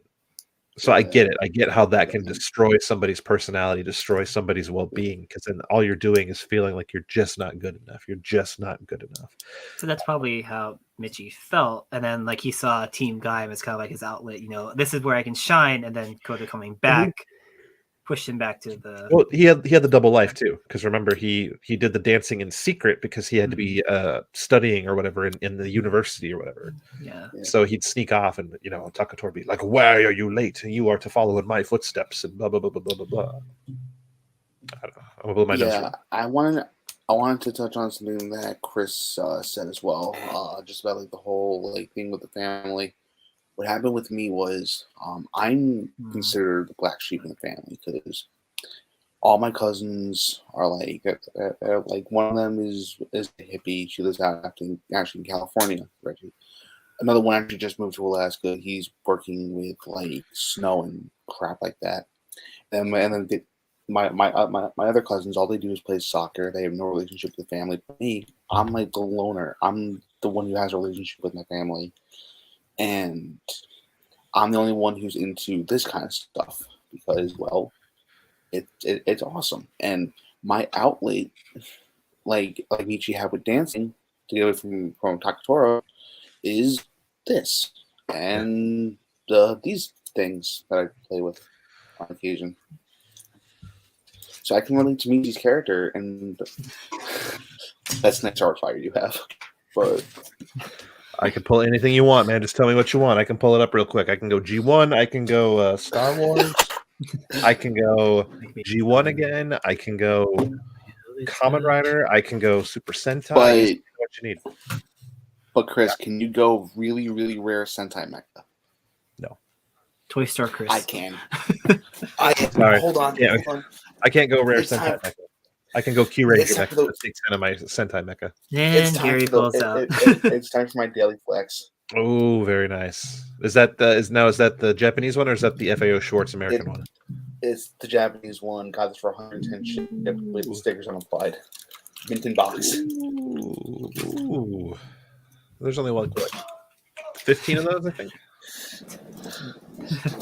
so I get it. I get how that can destroy somebody's personality, destroy somebody's well-being, because then all you're doing is feeling like you're just not good enough. You're just not good enough. So that's probably how Mitchie felt. And then like he saw Team Gaim as kind of like his outlet, this is where I can shine, and then Kota coming back. Pushed him back to the. Well, he had the double life too, because remember he did the dancing in secret because he had to be studying or whatever in the university or whatever. Yeah. So he'd sneak off, and Takator would be like, "Why are you late? You are to follow in my footsteps," and blah blah blah blah blah blah blah. I don't know. I'm gonna blow my nose. I wanted to touch on something that Chris said as well, just about like the whole thing with the family. What happened with me was I'm considered the black sheep in the family because all my cousins are like one of them is a hippie. She lives actually in California. Reggie. Another one actually just moved to Alaska. He's working with like snow and crap like that. And then my other cousins, all they do is play soccer. They have no relationship with the family. But me, I'm like the loner. I'm the one who has a relationship with my family. And I'm the only one who's into this kind of stuff because, well, it's awesome. And my outlet, like Michi had with dancing, to get away from Takatoro, is this and these things that I play with on occasion. So I can relate to Michi's character, and that's next art fire you have, but. I can pull anything you want, man. Just tell me what you want. I can pull it up real quick. I can go G1. I can go Star Wars. I can go G1 again. I can go Kamen Rider. I can go Super Sentai. But what you need. But Chris, can you go really, really rare Sentai mecha? No. Toy Star Chris. I can. Sorry. Hold on. Yeah. Hold on. I can't go rare It's Sentai time. mecha. I can go Q Ranger It's time mecha. for the- That's the extent of my Sentai mecha. And Gary pulls out. It's time for my daily flex. Oh, very nice. Is that the Japanese one or is that the FAO Schwartz American one? It's the Japanese one. Got this for 110 ship with stickers unapplied. Mint in box. Ooh. There's only like 15 of those, I think.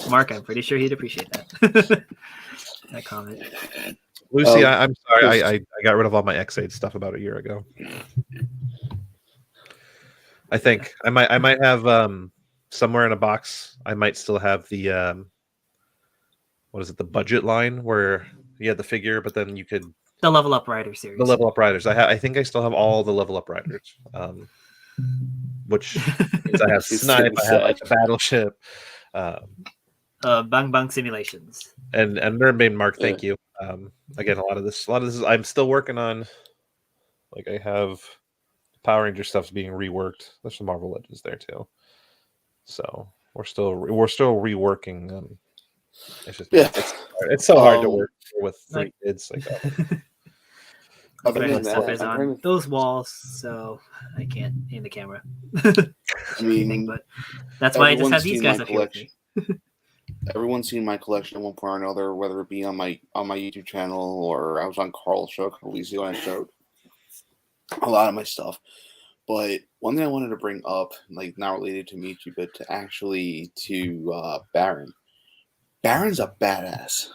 Mark, I'm pretty sure he'd appreciate that. That comment. Lucy, I'm sorry. I got rid of all my X8 stuff about a year ago. I think I might have somewhere in a box. I might still have the what is it? The budget line where you had the figure, but then you could the Level Up Rider series. The Level Up Riders. I think I still have all the Level Up Riders. Which means I have Snipe, I have like a Battleship. Bang Bang Simulations. And Nerdbane Mark, thank you. Again, a lot of this is I'm still working on. Like I have Power Ranger stuff's being reworked. There's some Marvel Legends there too. So we're still reworking. It's just it's so hard to work with 3 kids like that. Stuff is on those walls, so I can't aim the camera. I mean, but that's why I just have these guys up here with me. Everyone's seen my collection at one point or another, whether it be on my YouTube channel or I was on Carl's show a couple weeks ago and I showed a lot of my stuff. But one thing I wanted to bring up, like not related to Michi, but to Baron. Baron's a badass.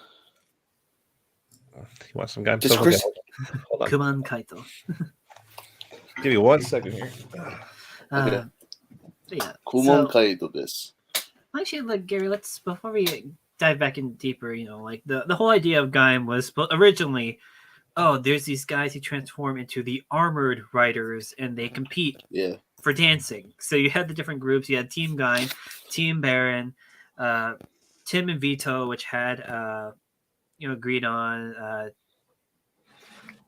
You want some Gaim Does stuff? Chris- Okay, hold on. Kuman Kaito. Give me 1 second here. Okay. Yeah. Kumon So, Kaido this. actually, like Gary, let's before we dive back in deeper, like the whole idea of Gaim was originally, there's these guys who transform into the armored riders and they compete Yeah. for dancing. So you had the different groups. You had Team Gaim, Team Baron, Tim and Vito, which had agreed on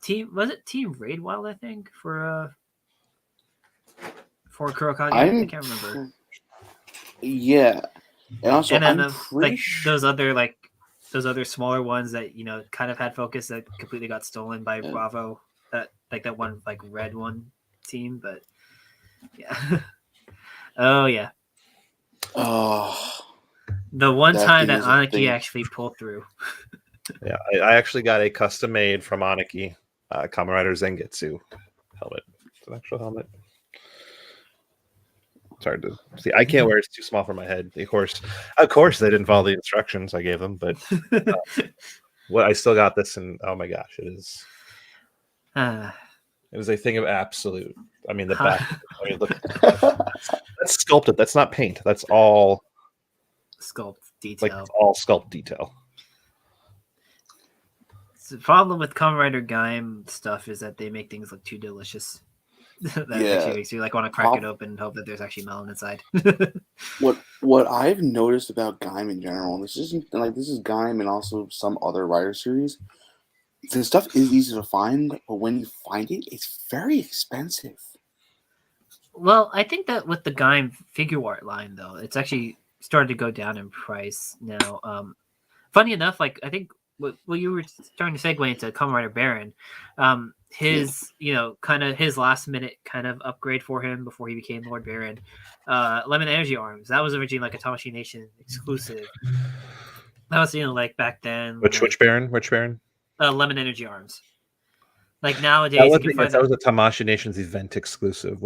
Team Raid Wild, I think, for Kurokage. I can't remember. Yeah. And also, And then I'm pretty those other smaller ones that kind of had focus that completely got stolen by Bravo. That one red one team, but yeah. Oh yeah. Oh. The one That time thing that is a Aniki thing. actually pulled through. Yeah, I actually got a custom made from Aniki Kamen Rider Zangetsu helmet. It's an actual helmet. It's hard to see. I can't wear it; it's too small for my head. Of course, they didn't follow the instructions I gave them. But I still got this, and oh my gosh, it is. It was a thing of absolute. I mean, the back. I mean, look, that's sculpted. That's not paint. That's all sculpt detail. Like all sculpt detail. The problem with Kamen Rider Gaim stuff is that they make things look too delicious. That actually makes you want to crack it open and hope that there's actually melon inside. What I've noticed about Gaim in general, and this is Gaim and also some other Rider series, the stuff is easy to find, but when you find it, it's very expensive. Well, I think that with the Gaim figure art line, though, it's actually started to go down in price now. Funny enough, I think you were starting to segue into Kamen Rider Baron. His kind of his last minute kind of upgrade for him before he became Lord Baron, Lemon Energy Arms. That was originally a Tokunation exclusive. That was back then. Which Baron? Which Baron? Lemon Energy Arms. Nowadays, that was a Tamashii Nations event exclusive.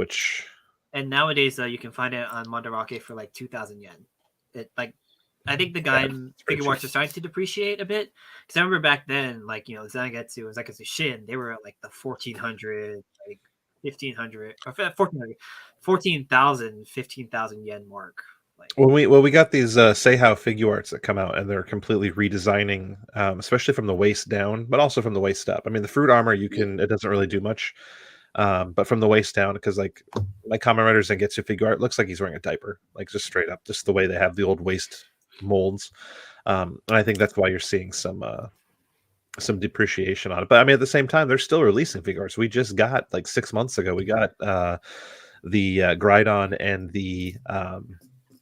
And nowadays, you can find it on Mandarake for 2,000 yen. I think the Gaim figure arts are starting to depreciate a bit. Because I remember back then, Zangetsu and Zakatsu Shin, they were at the 1,400, 1,500, or 1,400, 14,000, 15,000 yen mark. We got these Seihao figure arts that come out, and they're completely redesigning, especially from the waist down, but also from the waist up. I mean, the fruit armor it doesn't really do much, but from the waist down, because my Kamen Rider Zangetsu figure art looks like he's wearing a diaper, just straight up, just the way they have the old waist molds, and I think that's why you're seeing some depreciation on it. But I mean, at the same time, they're still releasing figure arts. We just got 6 months ago, we got the Grydon and the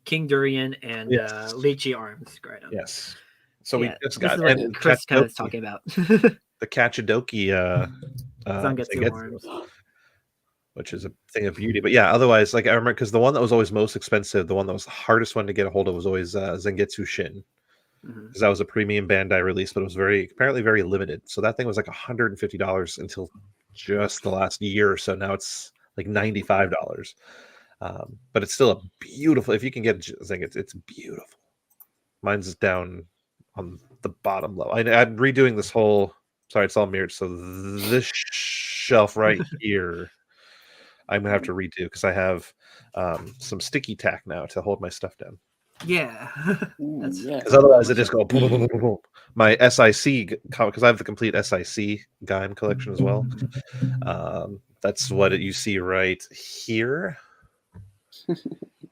King Durian and Lychee Arms. Grydon. Yes. So we just got what Chris kind of talking about the Kachidoki Zangetsu Arms, which is a thing of beauty. But yeah, otherwise, I remember, because the one that was always most expensive, the one that was the hardest one to get a hold of, was always Zangetsu Shin, because that was a premium Bandai release, but it was apparently very limited. So that thing was $150 until just the last year or so. Now it's $95. But it's still a beautiful. If you can get Zangetsu, it's beautiful. Mine's down on the bottom level. I'm redoing this whole. Sorry, it's all mirrored. So this shelf right here, I'm gonna have to redo, because I have some sticky tack now to hold my stuff down. Yeah, because otherwise it just go boom, boom, boom, boom. My SIC, because I have the complete SIC Gaim collection as well. That's what you see right here.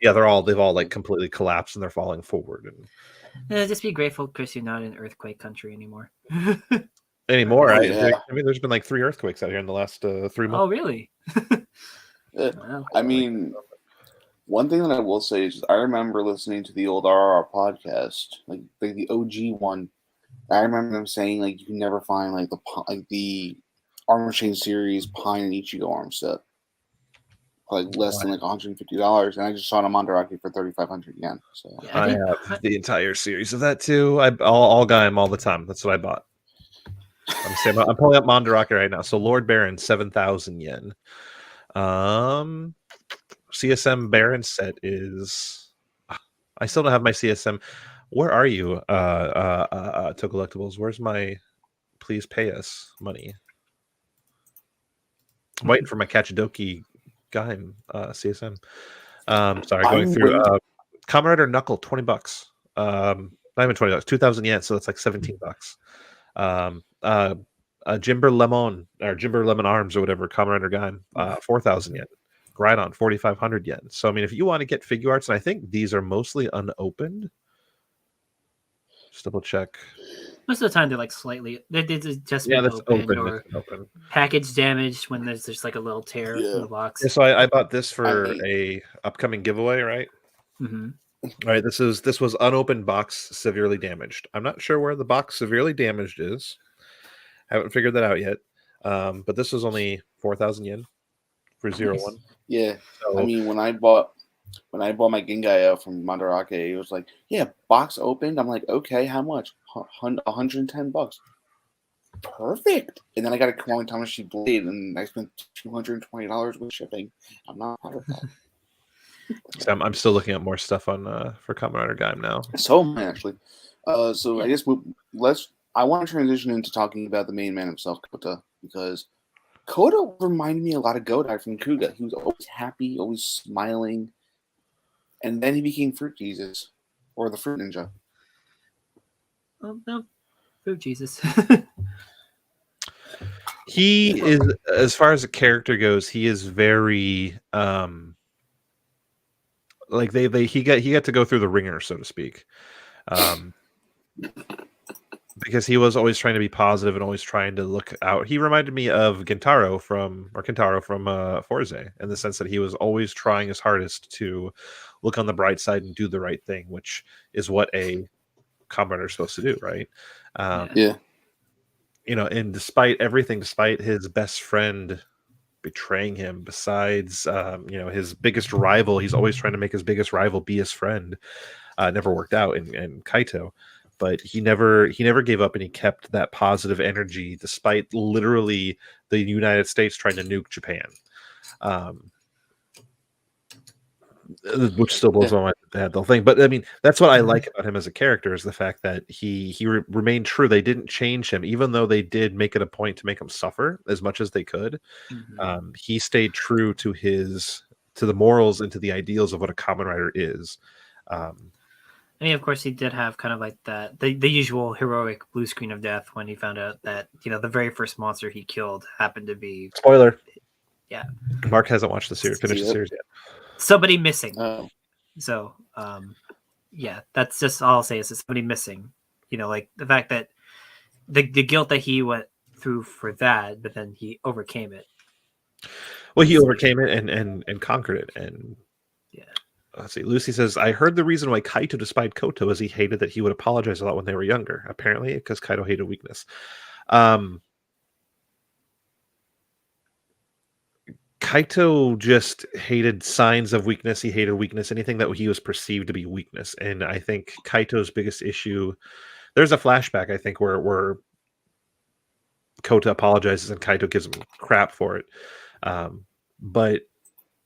Yeah, they've all completely collapsed and they're falling forward. And just be grateful, Chris, you're not in earthquake country anymore. Anymore, I mean, there's been 3 earthquakes out here in the last 3 months. Oh, really? Wow. I mean, one thing that I will say is I remember listening to the old RR podcast, the OG one. I remember them saying you can never find the Armor Chain series Pine and Ichigo arm set less than $150, and I just saw it on Mandarake for 3,500 yen. So I have the entire series of that too. All Gaim all the time. That's what I bought. I'm pulling up Mandarake right now. So Lord Baron, 7,000 yen. CSM Baron set is. I still don't have my CSM. Where are you, TokuCollectibles? Where's my please pay us money? I'm waiting for my Kachidoki Gaim CSM. Sorry, going through Kamen Rider Knuckle, $20. Not even $20, 2,000 yen, so that's like $17. Jimber Lemon or Jimber Lemon Arms or whatever, Kamen Rider Gaim, 4,000 yen. Grindon, 4,500 yen. So I mean, if you want to get figure arts, and I think these are mostly unopened. Just double check. Most of the time, they're like slightly. They just Yeah, been that's opened open. or That's open. package damaged when there's just like a little tear in the box. Yeah, so I bought this for a upcoming giveaway, right? Mm-hmm. All right, this was unopened box severely damaged. I'm not sure where the box severely damaged is. Haven't figured that out yet. But this was only 4,000 yen for 01. Yeah, so, I mean when I bought my Gengai from Mandarake, it was like, yeah, box opened. I'm like, okay, how much? $110. Perfect. And then I got a Kawan Tamashi blade, and I spent $220 with shipping. I'm not proud of that. So I'm still looking at more stuff on for Kamen Rider Gaim now. So am I, actually. So I guess I want to transition into talking about the main man himself, Kota, because Kota reminded me a lot of Godai from Kuga. He was always happy, always smiling, and then he became Fruit Jesus, or the Fruit Ninja. Oh no, Fruit Jesus. He is, as far as the character goes, he is very like he got to go through the ringer, so to speak, because he was always trying to be positive and always trying to look out. He reminded me of Kentaro from Forze, in the sense that he was always trying his hardest to look on the bright side and do the right thing, which is what a Kamen Rider is supposed to do, right? Yeah. You know, and despite everything, despite his best friend betraying him, besides you know, his biggest rival, he's always trying to make his biggest rival be his friend. Never worked out in Kaito, but he never gave up, and he kept that positive energy despite literally the United States trying to nuke Japan. Which still blows my mind that they had the whole thing. But I mean, that's what I like about him as a character, is the fact that he remained true. They didn't change him, even though they did make it a point to make him suffer as much as they could. He stayed true to the morals and to the ideals of what a Kamen Rider is. I mean, of course, he did have kind of like that the usual heroic blue screen of death when he found out that, you know, the very first monster he killed happened to be, spoiler. Yeah, Mark hasn't watched the series, finished the series yet. Somebody missing. So, yeah, that's just all I'll say, is somebody missing. You know, like the fact that the guilt that he went through for that, but then he overcame it. Well, he overcame it and conquered it. And yeah. Let's see. Lucy says, I heard the reason why Kaito despised Koto is he hated that he would apologize a lot when they were younger. Apparently, because Kaito hated weakness. Kaito just hated signs of weakness. He hated weakness, anything that he was perceived to be weakness. And I think Kaito's biggest issue, there's a flashback, I think, where Kota apologizes and Kaito gives him crap for it. But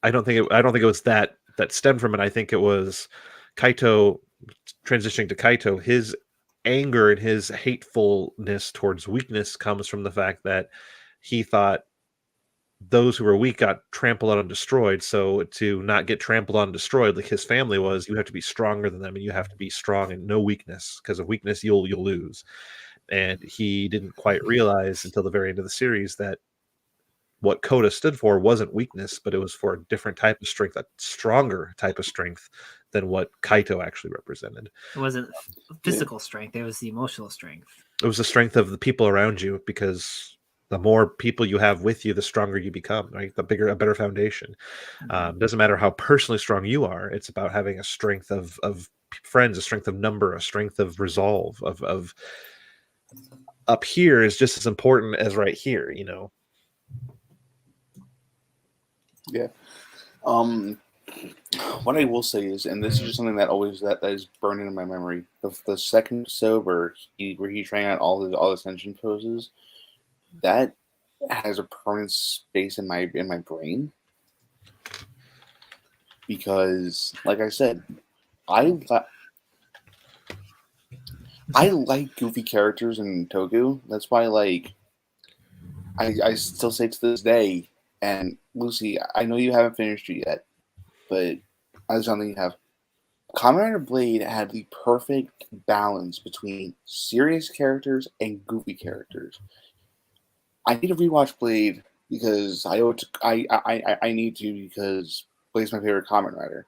I don't think it was that stemmed from it. I think it was Kaito transitioning to Kaito. His anger and his hatefulness towards weakness comes from the fact that he thought those who were weak got trampled on and destroyed. So to not get trampled on and destroyed like his family was, you have to be stronger than them, and you have to be strong and no weakness, because of weakness you'll lose. And he didn't quite realize until the very end of the series that what Kota stood for wasn't weakness, but it was for a different type of strength, a stronger type of strength than what Kaito actually represented. It wasn't physical strength, it was the emotional strength. It was the strength of the people around you, because the more people you have with you, the stronger you become, right? A better foundation. Doesn't matter how personally strong you are. It's about having a strength of friends, a strength of number, a strength of resolve, of up here is just as important as right here, you know? Yeah. What I will say is, and this is just something that is burned into my memory. The second episode where he trying out all the ascension poses, that has a permanent space in my brain, Because, like I said, I like goofy characters in Toku. That's why, like, I still say to this day, and Lucy, I know you haven't finished it yet, but I just don't think you have. Kamen Rider Blade had the perfect balance between serious characters and goofy characters. I need to rewatch Blade because I owe it to, I need to because Blade's my favorite Kamen Rider.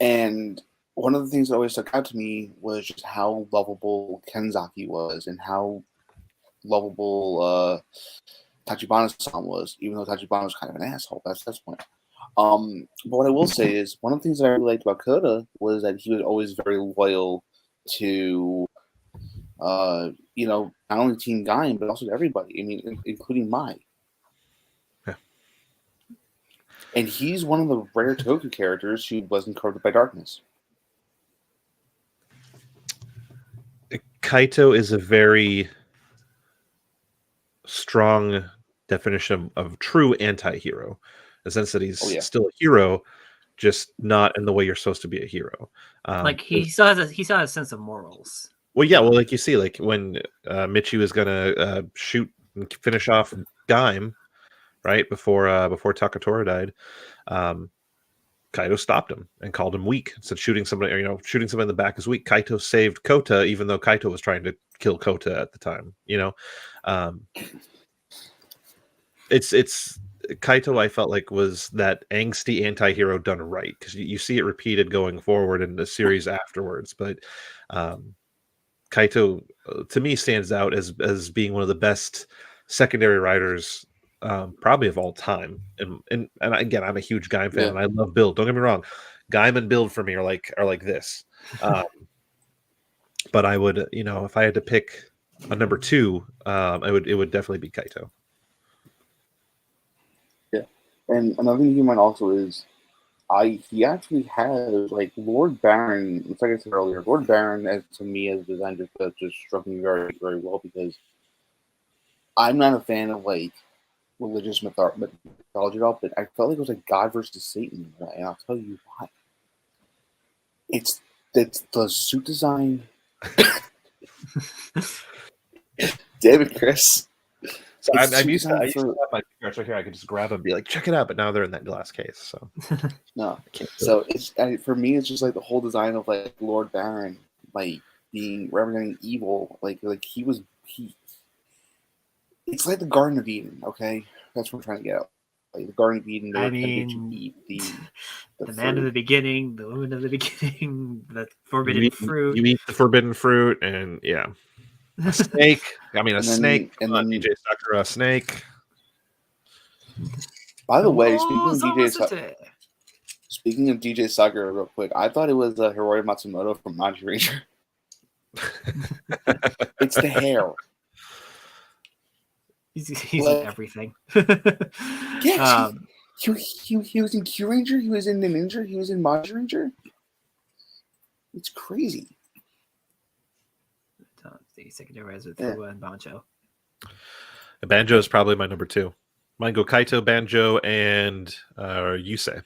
And one of the things that always stuck out to me was just how lovable Kenzaki was and how lovable Tachibana-san was, even though Tachibana was kind of an asshole. That's the point. But what I will say is one of the things that I really liked about Kota was that he was always very loyal to, not only Team Gaim, but also to everybody. I mean, including Mai. Yeah. And he's one of the rare Toku characters who wasn't corrupted by darkness. Kaito is a very strong definition of true anti-hero, in the sense that he's still a hero, just not in the way you're supposed to be a hero. Like he still has a sense of morals. Well, yeah, well, like you see, like when Michi was gonna shoot and finish off Gaim, right before Takatora died, Kaito stopped him and called him weak. Said shooting somebody, shooting somebody in the back is weak. Kaito saved Kota, even though Kaito was trying to kill Kota at the time. It's Kaito. I felt like was that angsty anti-hero done right, because you see it repeated going forward in the series afterwards. But Kaito, to me, stands out as being one of the best secondary writers, probably of all time. And again, I'm a huge Gaim fan, and I love Build. Don't get me wrong, Gaim and Build for me are like this. But I would, if I had to pick a number two, it would definitely be Kaito. Yeah, and another thing you might also is, he actually has, like, Lord Baron. It's like I said earlier, Lord Baron, as to me as a design, just struck me very, very well, because I'm not a fan of, like, religious mythology at all, but I felt like it was like God versus Satan, and I'll tell you why. It's the suit design. David, Chris. So I'm used to have my figures right here. I could just grab them and be like, check it out, but now they're in that glass case. So no. So it's for me, it's just like the whole design of, like, Lord Baron, like, being representing evil, like he. It's like the Garden of Eden, okay? That's what I'm trying to get out. Like the Garden of Eden, I mean, eat the man of the beginning, the woman of the beginning, the forbidden fruit. You eat the forbidden fruit, and a snake. I mean, snake. And then DJ Sakura, a snake. By the way, speaking of DJ Sakura, real quick, I thought it was Hiroya Matsumoto from Magic Ranger. It's the hair. He's in everything. Yeah, he was in Q Ranger. He was in the Ninja. He was in Magic Ranger. It's crazy. The secondary rise with Fuwa and Banjo. Banjo is probably my number two. Mine go Kaito, Banjo, and Yusei.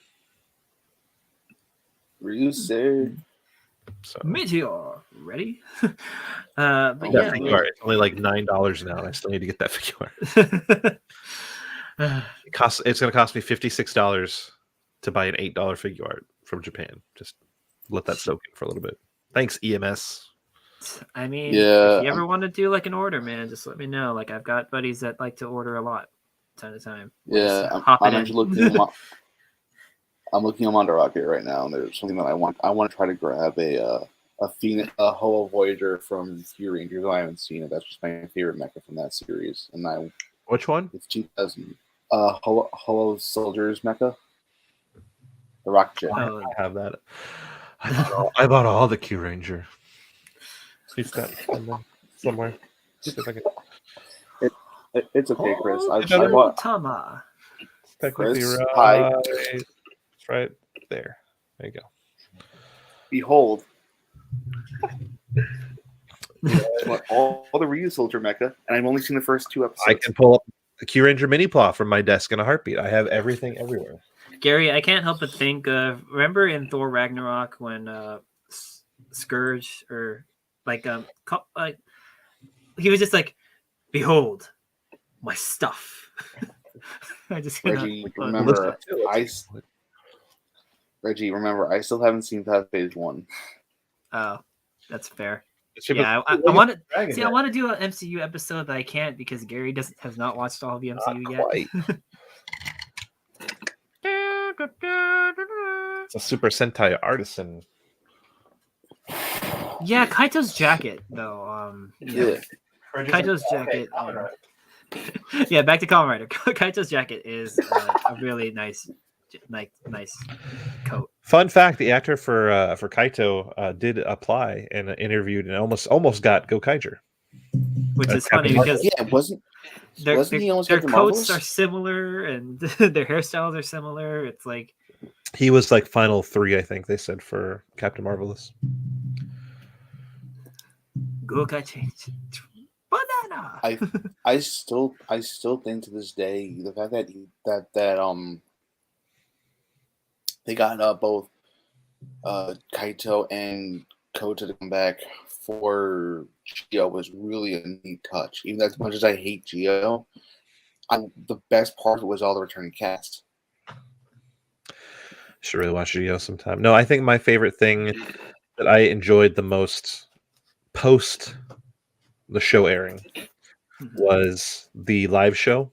Ryusei. So. Meteor, ready? But figure it's only like $9 now, and I still need to get that figure. It's going to cost me $56 to buy an $8 figure art from Japan. Just let that soak in for a little bit. Thanks, EMS. I mean, if you ever want to do like an order, man, just let me know. Like, I've got buddies that like to order a lot, time to time. Yeah, I'm actually looking. I'm looking on Mondo Rocket right now, and there's something that I want. I want to try to grab a Phoenix, a HELLOOOO Voyager from Q Rangers. I haven't seen it. That's just my favorite mecha from that series. And which one? It's 2000. HELLOOOO Soldiers mecha. The rocket ship. I have that. I bought all the Q Ranger. He's got somewhere. See if I can. It's okay, Chris. I bought Tama. Technically Chris, it's right there. There you go. Behold. All the Ryu Soldier mecha, and I've only seen the first 2 episodes. I can pull up the Q Ranger mini plot from my desk in a heartbeat. I have everything everywhere. Gary, I can't help but think of, remember in Thor Ragnarok when Scourge or like he was just like, behold my stuff. I just Reggie, remember I still haven't seen past phase 1. Oh, that's fair. Yeah, I want to see. I want to do an MCU episode, but I can't because Gary has not watched all of the MCU yet. It's a Super Sentai artisan. Yeah, Kaito's jacket though. Yeah. Kaito's jacket. Yeah, back to Kamen Rider. Kaito's jacket is a really nice coat. Fun fact: the actor for Kaito did apply and interviewed and almost got Gokaiger. Which is funny because their coats are similar and their hairstyles are similar. It's like he was like final 3, I think they said, for Captain Marvelous. Gokaiger. Banana. I still think to this day the fact that they got both Kaito and Kota to come back for Geo was really a neat touch. Even as much as I hate Geo, the best part was all the returning cast. Should really watch Geo sometime. No, I think my favorite thing that I enjoyed the most post the show airing was the live show,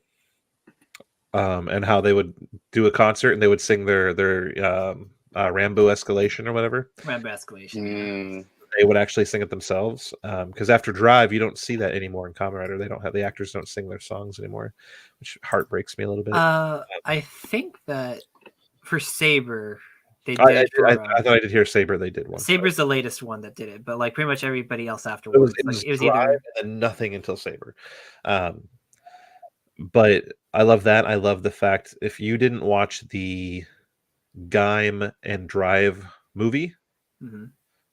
and how they would do a concert and they would sing their Rambo Escalation or whatever. Rambo Escalation. They would actually sing it themselves, because after Drive, you don't see that anymore in Kamen Rider. They don't have the actors don't sing their songs anymore, which heartbreaks me a little bit. I think that for Saber. I thought I did hear Saber. They did one. Saber's the latest one that did it, but like pretty much everybody else afterwards. It was either and nothing until Saber. But I love that. I love the fact if you didn't watch the Gaim and Drive movie,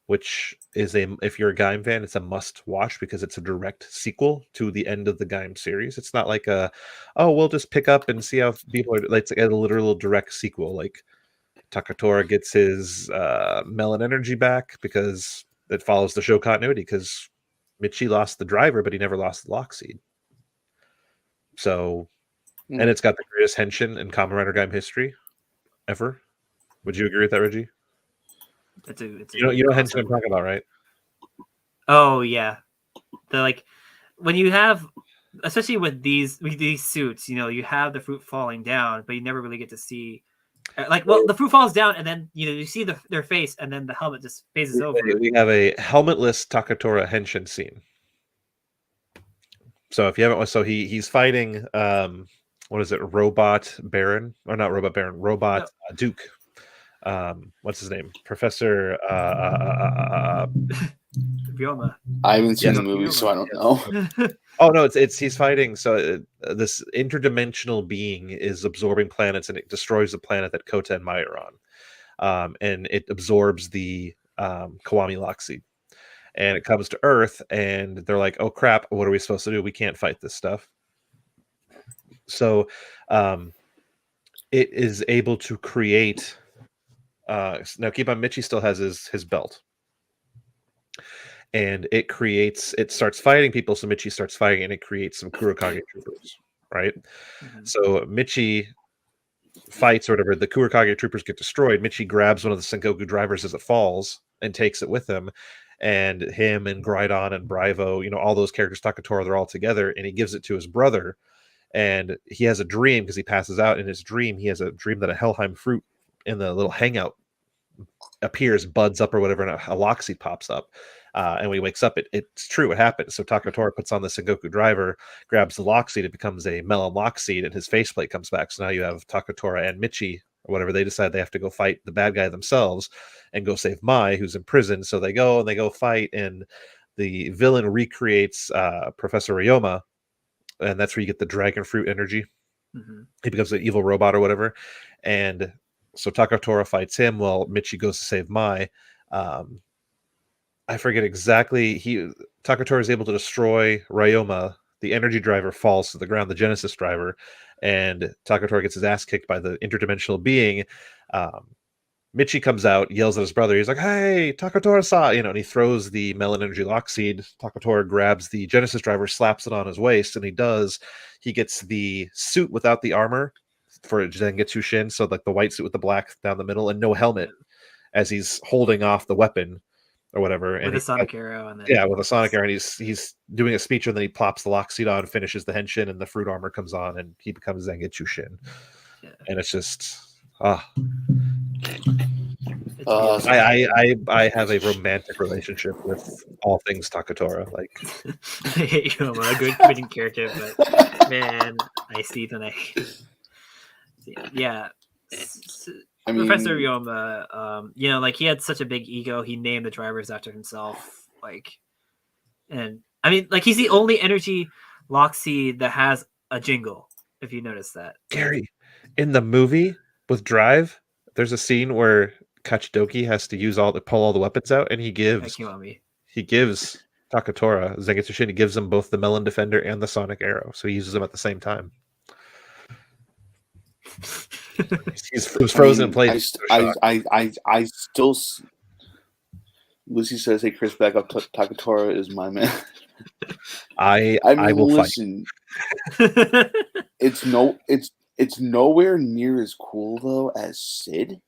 which is if you're a Gaim fan, it's a must watch because it's a direct sequel to the end of the Gaim series. It's not like we'll just pick up and see how people are. It's like a literal direct sequel. Like Takatora gets his melon energy back because it follows the show continuity because Michi lost the driver, but he never lost the Lockseed. So, and it's got the greatest henshin in Kamen Rider Gaim history ever. Would you agree with that, Reggie? You know henshin I'm talking about, right? Oh yeah, when you have, especially with these suits, you have the fruit falling down, but you never really get to see. The fruit falls down, and then you see their face, and then the helmet just phases over. We have a helmetless Takatora henshin scene. So if you haven't, he's fighting what is it, Robot Baron or not Robot Baron, Robot Duke. What's his name? Professor Ryoma. I haven't seen the movie, so I don't know. Oh no, he's fighting. So this interdimensional being is absorbing planets, and it destroys the planet that Kota and Mai are on, and it absorbs the Kiwami Lockseed, and it comes to Earth, and they're like, "Oh crap! What are we supposed to do? We can't fight this stuff." So, it is able to create. Now, keep on. Michi still has his belt. And it starts fighting people, so Michi starts fighting, and it creates some Kurokage troopers, right? So Michi fights or whatever, the Kurokage troopers get destroyed. Michi grabs one of the Sengoku drivers as it falls and takes it with him, and him and Groudon and Bravo, all those characters, Takatora, they're all together, and he gives it to his brother, and he has a dream because he passes out. In his dream, he has a dream that a Helheim fruit in the little hangout appears, buds up or whatever, and a Lockseed pops up. And when he wakes up, it's true, it happens. So Takatora puts on the Sengoku driver, grabs the Lockseed, it becomes a melon Lockseed, and his faceplate comes back. So now you have Takatora and Michi, or whatever, they decide they have to go fight the bad guy themselves and go save Mai, who's in prison. So they go fight, and the villain recreates Professor Ryoma, and that's where you get the dragon fruit energy. He becomes an evil robot or whatever. And so Takatora fights him while Michi goes to save Mai. I forget exactly. Takatora is able to destroy Ryoma the energy driver falls to the ground, the Genesis driver, and Takatora gets his ass kicked by the interdimensional being. Michi comes out, yells at his brother. He's like, "Hey, Takatora-sa!" And he throws the Melon Energy Lock Seed. Takatora grabs the Genesis driver, slaps it on his waist, and he gets the suit without the armor for Zangetsu Shin, so like the white suit with the black down the middle, and no helmet, as he's holding off the weapon or whatever. With And a sonic arrow, and then with a sonic arrow, and he's doing a speech, and then he plops the lock seat on, finishes the henshin, and the fruit armor comes on, and he becomes Zangetsu Shin. Yeah. And it's just I have a romantic relationship with all things Takatora. Like, I hate Yoma, a good quitting character, but man, I see the yeah. I mean, Professor Yoma, like he had such a big ego. He named the drivers after himself. And I mean, like he's the only energy lock seed that has a jingle. If you notice that, Gary, in the movie with Drive, there's a scene where Kachidoki has to pull all the weapons out, and he gives Takatora Zangetsu Shin. He gives them both the Melon Defender and the Sonic Arrow, so he uses them at the same time. He was frozen in place. I still. Lucy says, "Hey, Chris, back up. Takatora is my man." I will listen. It's nowhere near as cool though as Sid,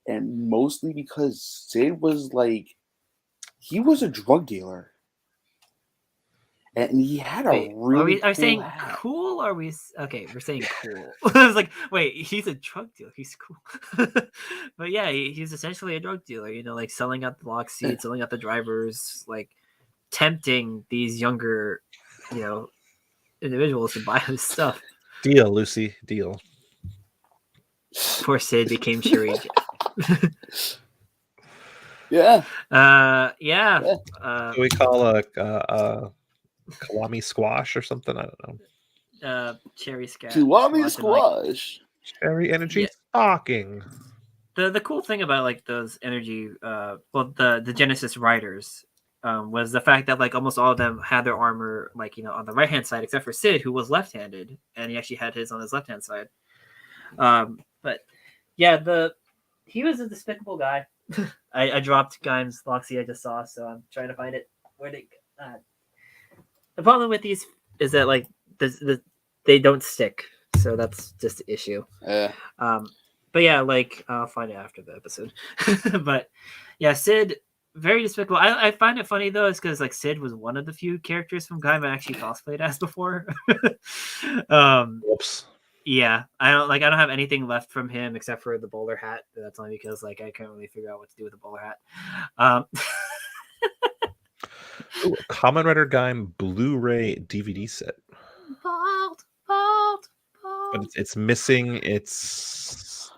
and mostly because Sid was he was a drug dealer. And he had a really are we saying hat. Cool? Or are we okay? We're saying cool. I was like, wait, he's a drug dealer. He's cool. But yeah, he's essentially a drug dealer. Like selling out the lock seat, selling out the drivers, like tempting these younger, individuals to buy his stuff. Deal, Lucy. Deal. Poor Sid became Shuri. Yeah. Yeah. What do we call a Kiwami squash or something? I don't know. Cherry scat. Kiwami squash. Cherry energy stocking. The cool thing about like those energy, the Genesis riders, was the fact that like almost all of them had their armor on the right hand side, except for Sid, who was left handed, and he actually had his on his left hand side. But yeah, he was a despicable guy. I dropped Gaim's Loxy I just saw, so I'm trying to find it. The problem with these is that like they don't stick, so that's just the issue. Yeah. But yeah, I'll find it after the episode. But yeah, Sid, very despicable. I find it funny though, is because like Sid was one of the few characters from Gaim I actually cosplayed as before. Whoops. Yeah, I don't have anything left from him except for the bowler hat. That's only because I can't really figure out what to do with the bowler hat. Ooh, Kamen Rider Gaim Blu-ray DVD set. Bald. But it's missing its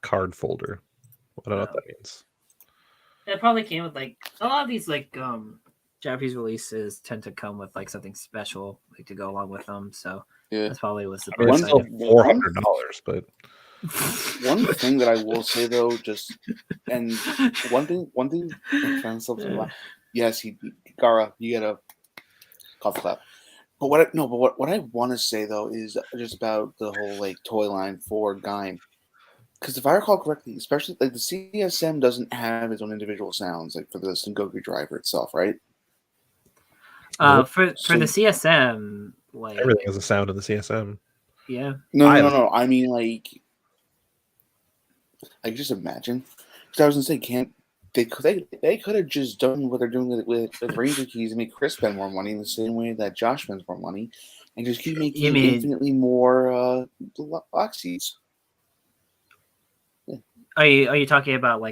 card folder. I don't know what that means. It probably came with a lot of these Japanese releases tend to come with something special to go along with them. So yeah, that's probably was the $400, but one thing that I will say though, one thing yes, Gara, you get a cough clap. But what I want to say though is just about the whole toy line for Gaim. Because if I recall correctly, especially the CSM doesn't have its own individual sounds for the Sengoku driver itself, right? For the CSM, everything has a sound in the CSM. Yeah. No. I mean, just imagine. Because I was gonna say, they could have just done what they're doing with Ranger Keys and make Chris spend more money in the same way that Josh spends more money, and just keep making infinitely more lock seats. Yeah. Are you talking about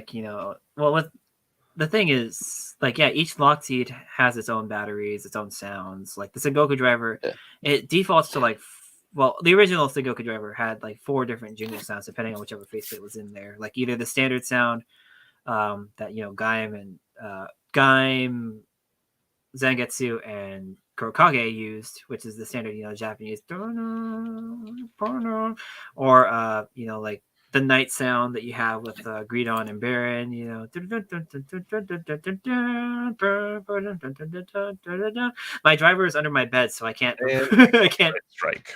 the thing is each lock seed has its own batteries, its own sounds. Like the Sengoku driver, it defaults to the original Sengoku driver had 4 different jingle sounds depending on whichever faceplate was in there. Either the standard sound that Gaim and Gaim, Zangetsu, and Kurokage used, which is the standard Japanese, or the night sound that you have with Gridon and Baron, My driver is under my bed, so I can't And I can't strike.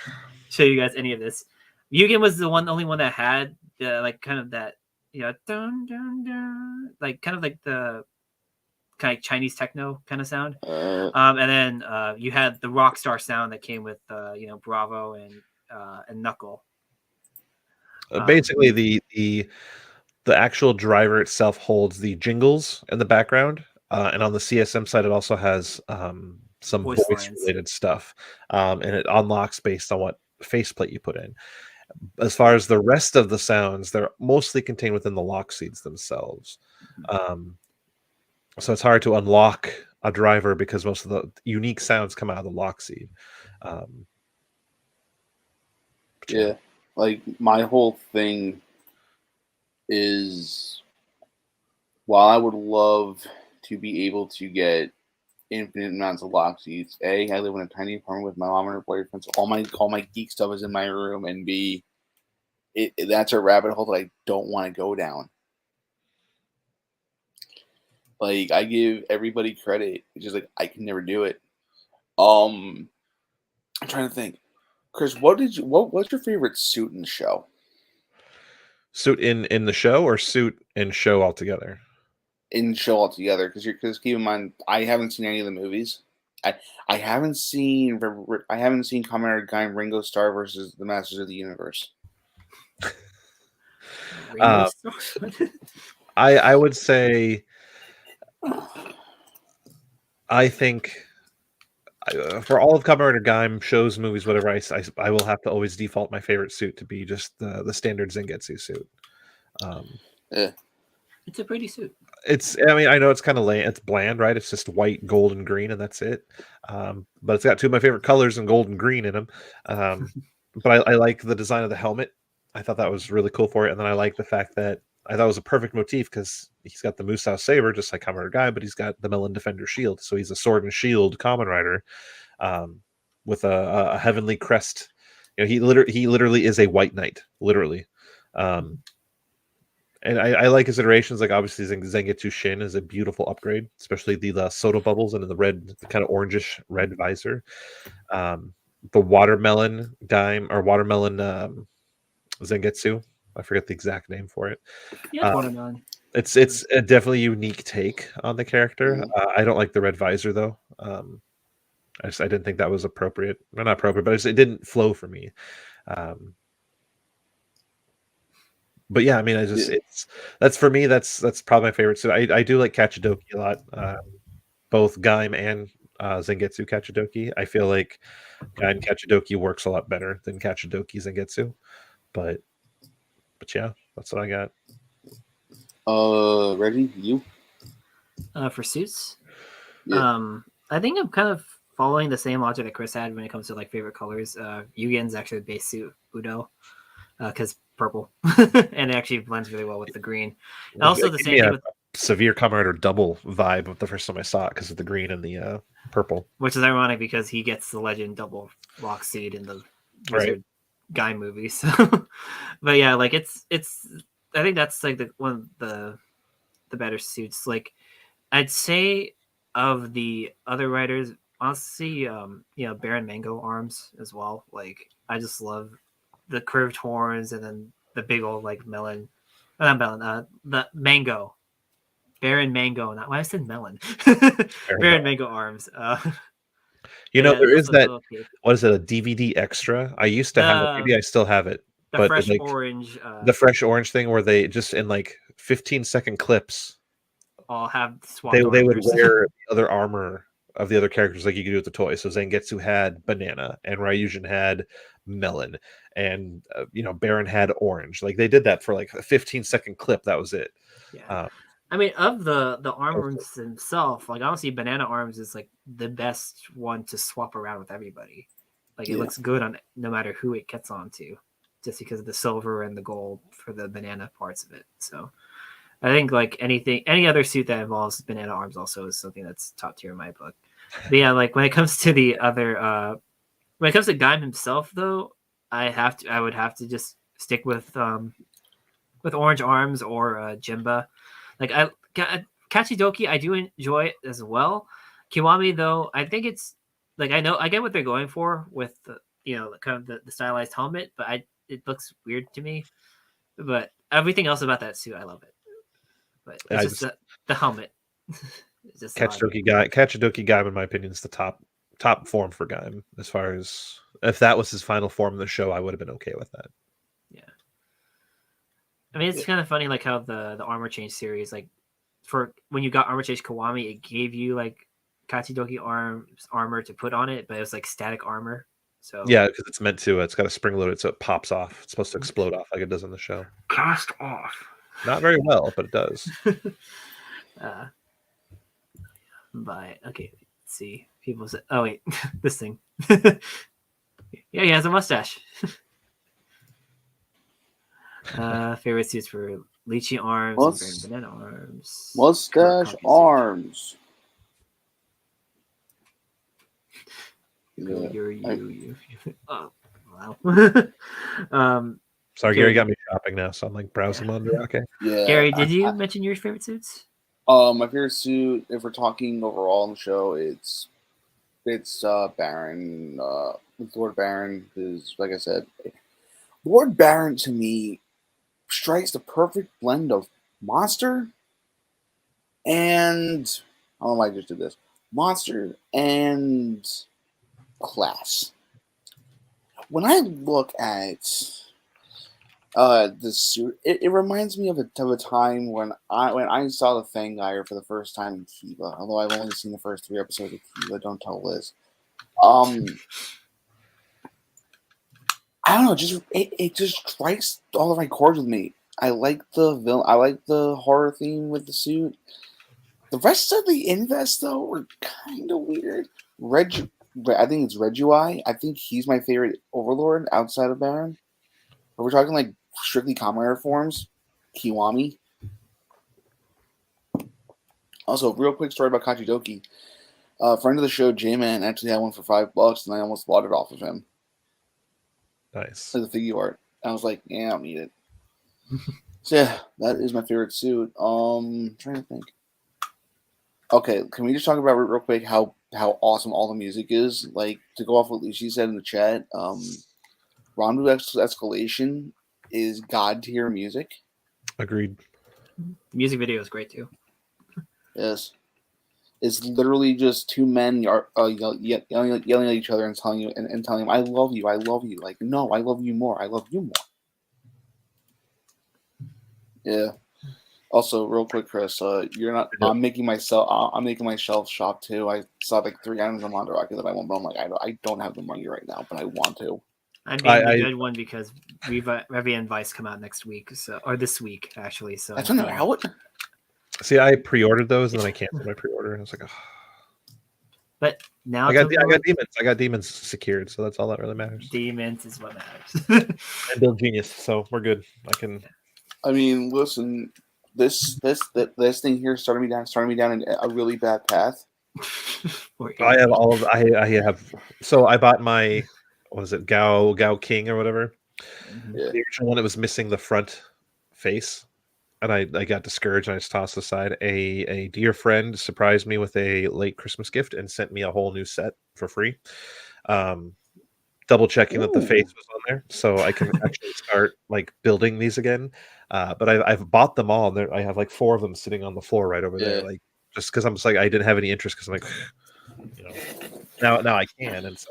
show you guys any of this. Yugen was the only one that had like kind of that dun, dun, dun, like kind of like the kind of Chinese techno kind of sound. And then you had the rock star sound that came with Bravo and Knuckle. Basically, the actual driver itself holds the jingles in the background, and on the CSM side, it also has some Voice voice lines. related stuff, and it unlocks based on what faceplate you put in. As far as the rest of the sounds, they're mostly contained within the lock seeds themselves. So it's hard to unlock a driver because most of the unique sounds come out of the lock seed. Yeah, like my whole thing is, while I would love to be able to get infinite amounts of lock seeds, A, I live in a tiny apartment with my mom and her boyfriend, so all my geek stuff is in my room, and B, that's a rabbit hole that I don't want to go down. Like, I give everybody credit. It's just like I can never do it. I'm trying to think. Chris, what's your favorite suit in the show? Suit in the show or suit in show altogether? In show altogether, because keep in mind, I haven't seen any of the movies. I haven't seen Kamen Rider Gaim Ringo Starr versus the Masters of the Universe. I would say I think for all of Kamen Rider Gaim shows, movies, whatever, I will have to always default my favorite suit to be just the standard Zangetsu suit. Yeah. It's a pretty suit. I mean, I know it's kind of lame. It's bland, right? It's just white, gold, and green, and that's it. But it's got two of my favorite colors in gold and green in them. But I like the design of the helmet. I thought that was really cool for it. And then I like the fact that I thought it was a perfect motif because he's got the Musou saber, just like Kamen Rider Gaim, but he's got the Melon Defender shield. So he's a sword and shield Kamen Rider with a heavenly crest. He literally is a white knight, literally. And I like his iterations. Like, obviously, Zangetsu Shin is a beautiful upgrade, especially the soda bubbles and the red, kind of orangish red visor. The watermelon Gaim or watermelon Zangetsu. I forget the exact name for it. Yeah, watermelon. It's a definitely unique take on the character. Mm-hmm. I don't like the red visor though. I didn't think that was appropriate. Well, not appropriate, but it didn't flow for me. But yeah, I mean, that's for me. That's probably my favorite. So I do like Kachidoki a lot. Both Gaim and Zangetsu Kachidoki. I feel like Gaim Kachidoki works a lot better than Kachidoki Zangetsu. But yeah, that's what I got. Reggie, you? For suits? Yeah. I think I'm kind of following the same logic that Chris had when it comes to like favorite colors. Yugen's actually the base suit, Udo, because purple, and it actually blends really well with the green. And also the same thing with severe Kamen Rider double vibe the first time I saw it because of the green and the purple, which is ironic because he gets the legend double lock seed in the Wizard Guy movie. So, but yeah, like it's I think that's like one of the better suits. Like, I'd say of the other writers, honestly, Baron Mango arms as well. Like, I just love the curved horns and then the big old like melon, not melon, the mango, Baron Mango. Not why I said melon. Baron Mango arms. There is that. What is it? A DVD extra? I used to have it. Maybe I still have it. The fresh orange. The fresh orange thing where they just in like 15-second clips. All have they would wear the other armor of the other characters like you could do with the toy. So Zangetsu had banana and Ryujin had melon and Baron had orange. Like, they did that for like a 15-second clip. That was it. Yeah. I mean, of the arms themselves, like, honestly, banana arms is like the best one to swap around with everybody. Like, it looks good on no matter who it gets onto, just because of the silver and the gold for the banana parts of it. So I think like any other suit that involves banana arms also is something that's top tier in my book. But yeah, like when it comes to the other, when it comes to Gaim himself, though, I would have to just stick with orange arms or Jimba. Like, Kachidoki, I do enjoy as well. Kiwami, though, I think it's like I get what they're going for with the kind of the stylized helmet, but it looks weird to me. But everything else about that suit, I love it. But it's just the helmet. It's just Kachidoki Gaim, in my opinion, is the top form for Gaim. As far as if that was his final form in the show, I would have been okay with that. Yeah. I mean, it's kind of funny, like how the armor change series, like for when you got armor change Kiwami, it gave you like Kachidoki armor to put on it, but it was like static armor. So yeah, because it's meant to. It's got a spring loaded, so it pops off. It's supposed to explode off like it does in the show. Cast off. Not very well, but it does. But okay, let's see. People say, "Oh wait, this thing." Yeah, he has a mustache. Favorite suits for lychee arms and banana arms. Mustache arms. You. Oh, wow. Sorry, Gary got me shopping now, so I'm like browsing them under. Okay. Yeah. Gary, did you mention your favorite suits? My favorite suit, if we're talking overall on the show, it's Baron, Lord Baron, because like I said, Lord Baron to me strikes the perfect blend of monster and I don't know why I just did this. Monster and class. When I look at this suit, it reminds me of a time when I saw the Fangire for the first time in Kiva. Although I've only seen the first 3 episodes of Kiva, don't tell Liz. I don't know, it just strikes all the right chords with me. I like the villain. I like the horror theme with the suit. The rest of the invest though were kind of weird. I think it's Regui. I think he's my favorite Overlord outside of Baron. But we're talking like strictly Kamen Rider forms. Kiwami. Also, real quick story about Kachidoki. Friend of the show, J-Man, actually had one for $5, and I almost bought it off of him. Nice. For the figure art. I was like, yeah, I don't need it. So yeah, that is my favorite suit. I'm trying to think. Okay, can we just talk about real quick how awesome all the music is? Like, to go off what she said in the chat, Rendezvous Escalation is god tier music. Agreed. The music video is great too. Yes. It's literally just 2 men yelling at each other and telling you and telling them, I love you, I love you. Like, no, I love you more. I love you more. Yeah. Also, real quick, Chris, you're not. I'm making my shelf shop too. I saw like 3 items on Mandarake that I want, but I'm like, I don't have the money right now, but I want to. I'm being the good one because Revy and Vice come out next week, or this week actually. So that's not out. See, I pre-ordered those and then I canceled my pre-order, and I was like, oh. But now I got demons. I got demons secured, so that's all that really matters. Demons is what matters. I build genius, so we're good. I mean, listen, this thing here started me down in a really bad path. I have all of. I have. So I bought my, what is it, Gao King or whatever. Yeah. The original one, it was missing the front face. And I got discouraged and I just tossed aside. A dear friend surprised me with a late Christmas gift and sent me a whole new set for free. Double checking that the face was on there, so I can actually start like building these again. But I've bought them all. I have like 4 of them sitting on the floor right over there. Like, just because I'm just like, I didn't have any interest because I'm like, now I can. And it's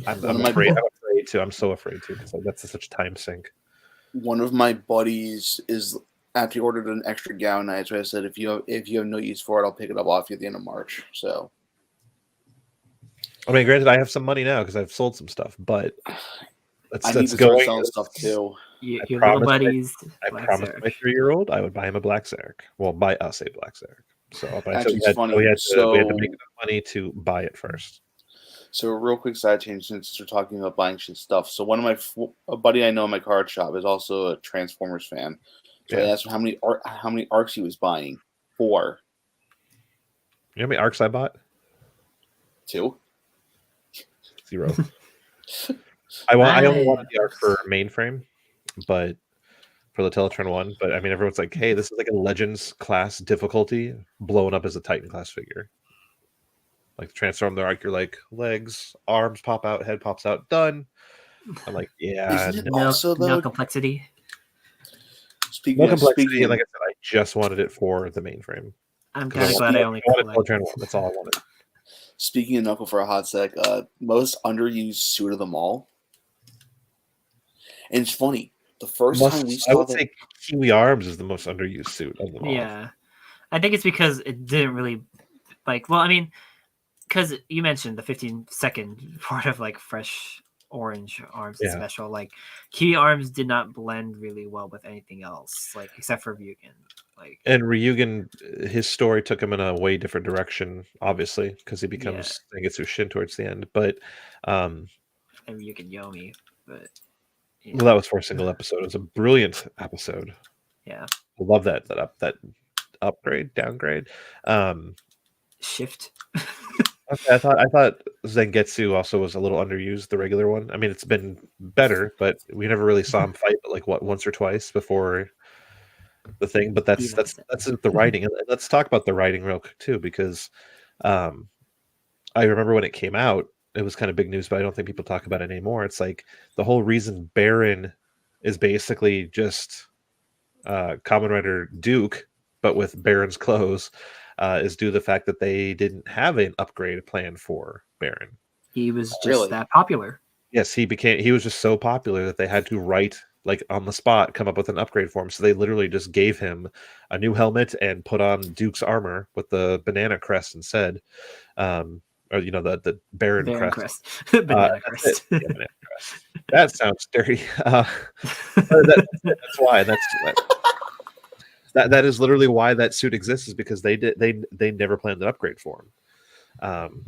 like I'm afraid. I'm afraid to. I'm so afraid to because like, that's such a time sink. One of my buddies is after he ordered an extra gown night, so I said, if you have no use for it, I'll pick it up off you at the end of March. So, I mean, granted, I have some money now because I've sold some stuff, but I need to start selling stuff too. Your little buddies. I promised my 3-year-old I would buy him a Black Zarek. Well, buy us a Black Zarek. So, but actually, we had to make enough money to buy it first. So, a real quick side change since we're talking about buying shit stuff. So, a buddy I know in my card shop is also a Transformers fan. So I asked him how many arcs he was buying. 4. You know how many arcs I bought? 2. 0. I only wanted the arc for mainframe, but for the Teletran 1, but I mean, everyone's like, hey, this is like a Legends class difficulty blown up as a Titan class figure. Like the transform, they're like, you're like, legs, arms pop out, head pops out, done. I'm like, yeah, Isn't it no, also No though? complexity. Speaking complexity. speaking, And like I said, I just wanted it for the mainframe. I'm 'Cause kind of glad I only I wanted collect. Teletran 1. That's all I wanted. speaking of Knuckle for a hot sec, most underused suit of them all. And it's funny. The first time we I saw would that, say Kiwi Arms is the most underused suit of them all. Yeah, I think it's because it didn't really like. Well, I mean, because you mentioned the 15-second part of like fresh orange arms and Yeah. special. Like Kiwi arms did not blend really well with anything else, like except for Ryugen. Like And Ryugen, his story took him in a way different direction, obviously, because he yeah, becomes Sengetsu Shin towards the end. But and Ryugen Yomi, but yeah, well, that was for a single episode. It was a brilliant episode. yeah. I love that upgrade, downgrade. Shift. Okay, I thought Zangetsu also was a little underused, the regular one. I mean, it's been better, but we never really saw him fight, but like what, once or twice before the thing. But that's the writing. And let's talk about the writing real quick too, because I remember when it came out, it was kind of big news, but I don't think people talk about it anymore. It's like the whole reason Baron is basically just Kamen Rider Duke, but with Baron's clothes, is due to the fact that they didn't have an upgrade plan for Baron. He was just Really? that popular. Yes, he was just so popular that they had to write, like on the spot, come up with an upgrade for him. So they literally just gave him a new helmet and put on Duke's armor with the banana crest instead. Or the Baron crest. Banana crest. Yeah, banana crest. That sounds dirty. That's why. That is literally why that suit exists, is because they never planned an upgrade for him.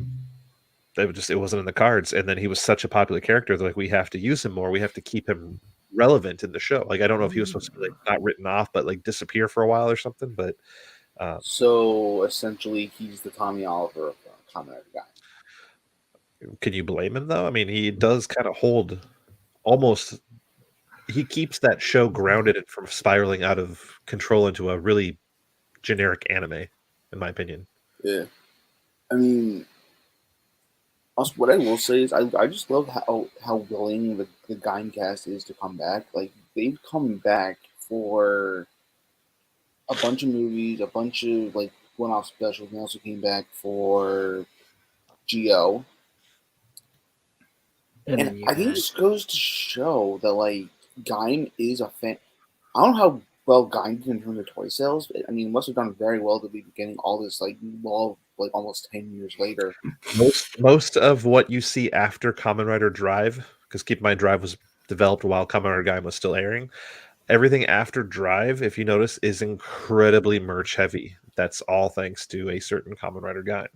It wasn't in the cards, and then he was such a popular character. They're like, we have to use him more. We have to keep him relevant in the show. Like, I don't know if he was supposed to be like not written off, but like disappear for a while or something. But so essentially, he's the Tommy Oliver of Kamen Rider Gaim. can you blame him though? I mean, he does kind of hold almost. He keeps that show grounded and from spiraling out of control into a really generic anime, in my opinion. Yeah, I mean, also, what I will say is I just love how willing the Gaim cast is to come back. Like, they've come back for a bunch of movies, a bunch of like one-off specials. They also came back for Geo, and I think it just goes to show that like Gaim is a fan. I don't know how well Gaim did in terms of toy sales. But, I mean, it must have done very well to be getting all this like love like almost 10 years later. Most of what you see after Kamen Rider Drive, because keep in mind Drive was developed while Kamen Rider Gaim was still airing. Everything after Drive, if you notice, is incredibly merch heavy. That's all thanks to a certain Kamen Rider Gaim.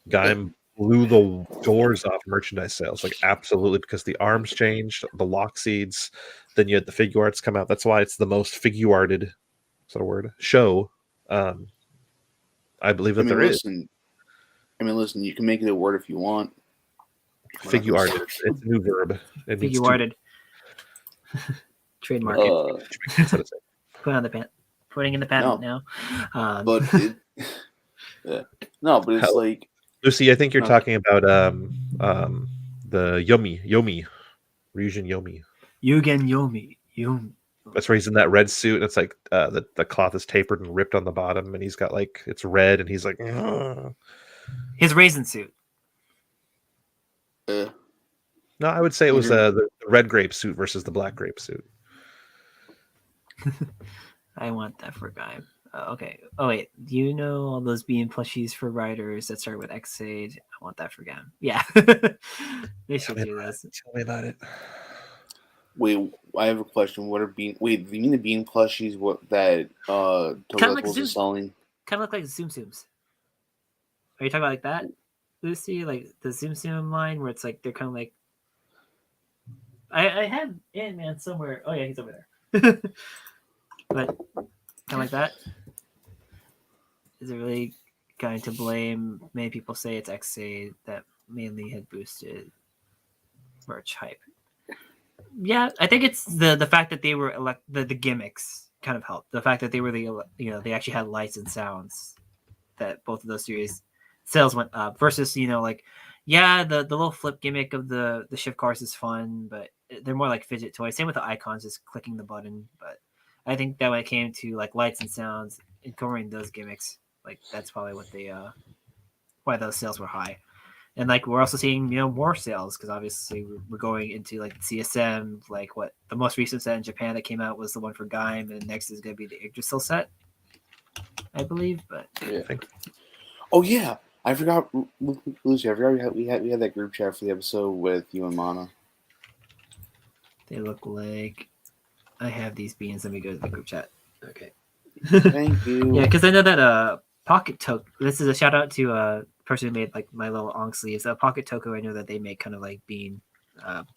Gaim blew the doors off merchandise sales, like absolutely, because the arms changed, the lock seeds, then you had the figure arts come out. That's why it's the most figure arted, is that a word, show. I believe that there is. I mean, listen, you can make it a word if you want. Figure arted. It's a new verb. Figure arted. Trademark it. Put on the pant. Putting in the patent now. But yeah. No, but it's like Lucy, I think you're talking about the Yomi. Ryujin Yomi. Yugen Yomi. That's where he's in that red suit, and it's like the cloth is tapered and ripped on the bottom, and he's got like it's red, and he's like his raisin suit. No, I would say it was the red grape suit versus the black grape suit. I want that for Gaim. Okay. Oh wait, do you know all those bean plushies for riders that start with Xaid? I want that for Gaim. Yeah, they should do this. Tell me about it. Wait, I have a question. What are bean? Wait, do you mean the bean plushies? What that TokuChris was selling? Kind of look like Zoom Zooms. Are you talking about like that, Lucy? Like the Zoom Zoom line, where it's like they're kind of like. I had Ant-Man somewhere. Oh yeah, he's over there. But kind of like that. Is it really going to blame? Many people say it's Xaid that mainly had boosted merch hype. Yeah, I think it's the fact that they were the gimmicks kind of helped. The fact that they were they actually had lights and sounds, that both of those series sales went up versus like the little flip gimmick of the shift cars is fun, but they're more like fidget toys. Same with the icons, just clicking the button. But I think that when it came to like lights and sounds, incorporating those gimmicks, like that's probably what they why those sales were high. And like we're also seeing more sales because obviously we're going into like CSM. Like what the most recent set in Japan that came out was the one for Gaim, and next is going to be the Yggdrasil set, I believe. But yeah. Oh yeah, I forgot, Lucy. I forgot we had that group chat for the episode with you and Mana. they look like I have these beans. Let me go to the group chat. Okay. Thank you. Yeah, because I know that Pocket Toku. This is a shout out to a person who made like my little Ong sleeves. Pocket Toku. I know that they make kind of like bean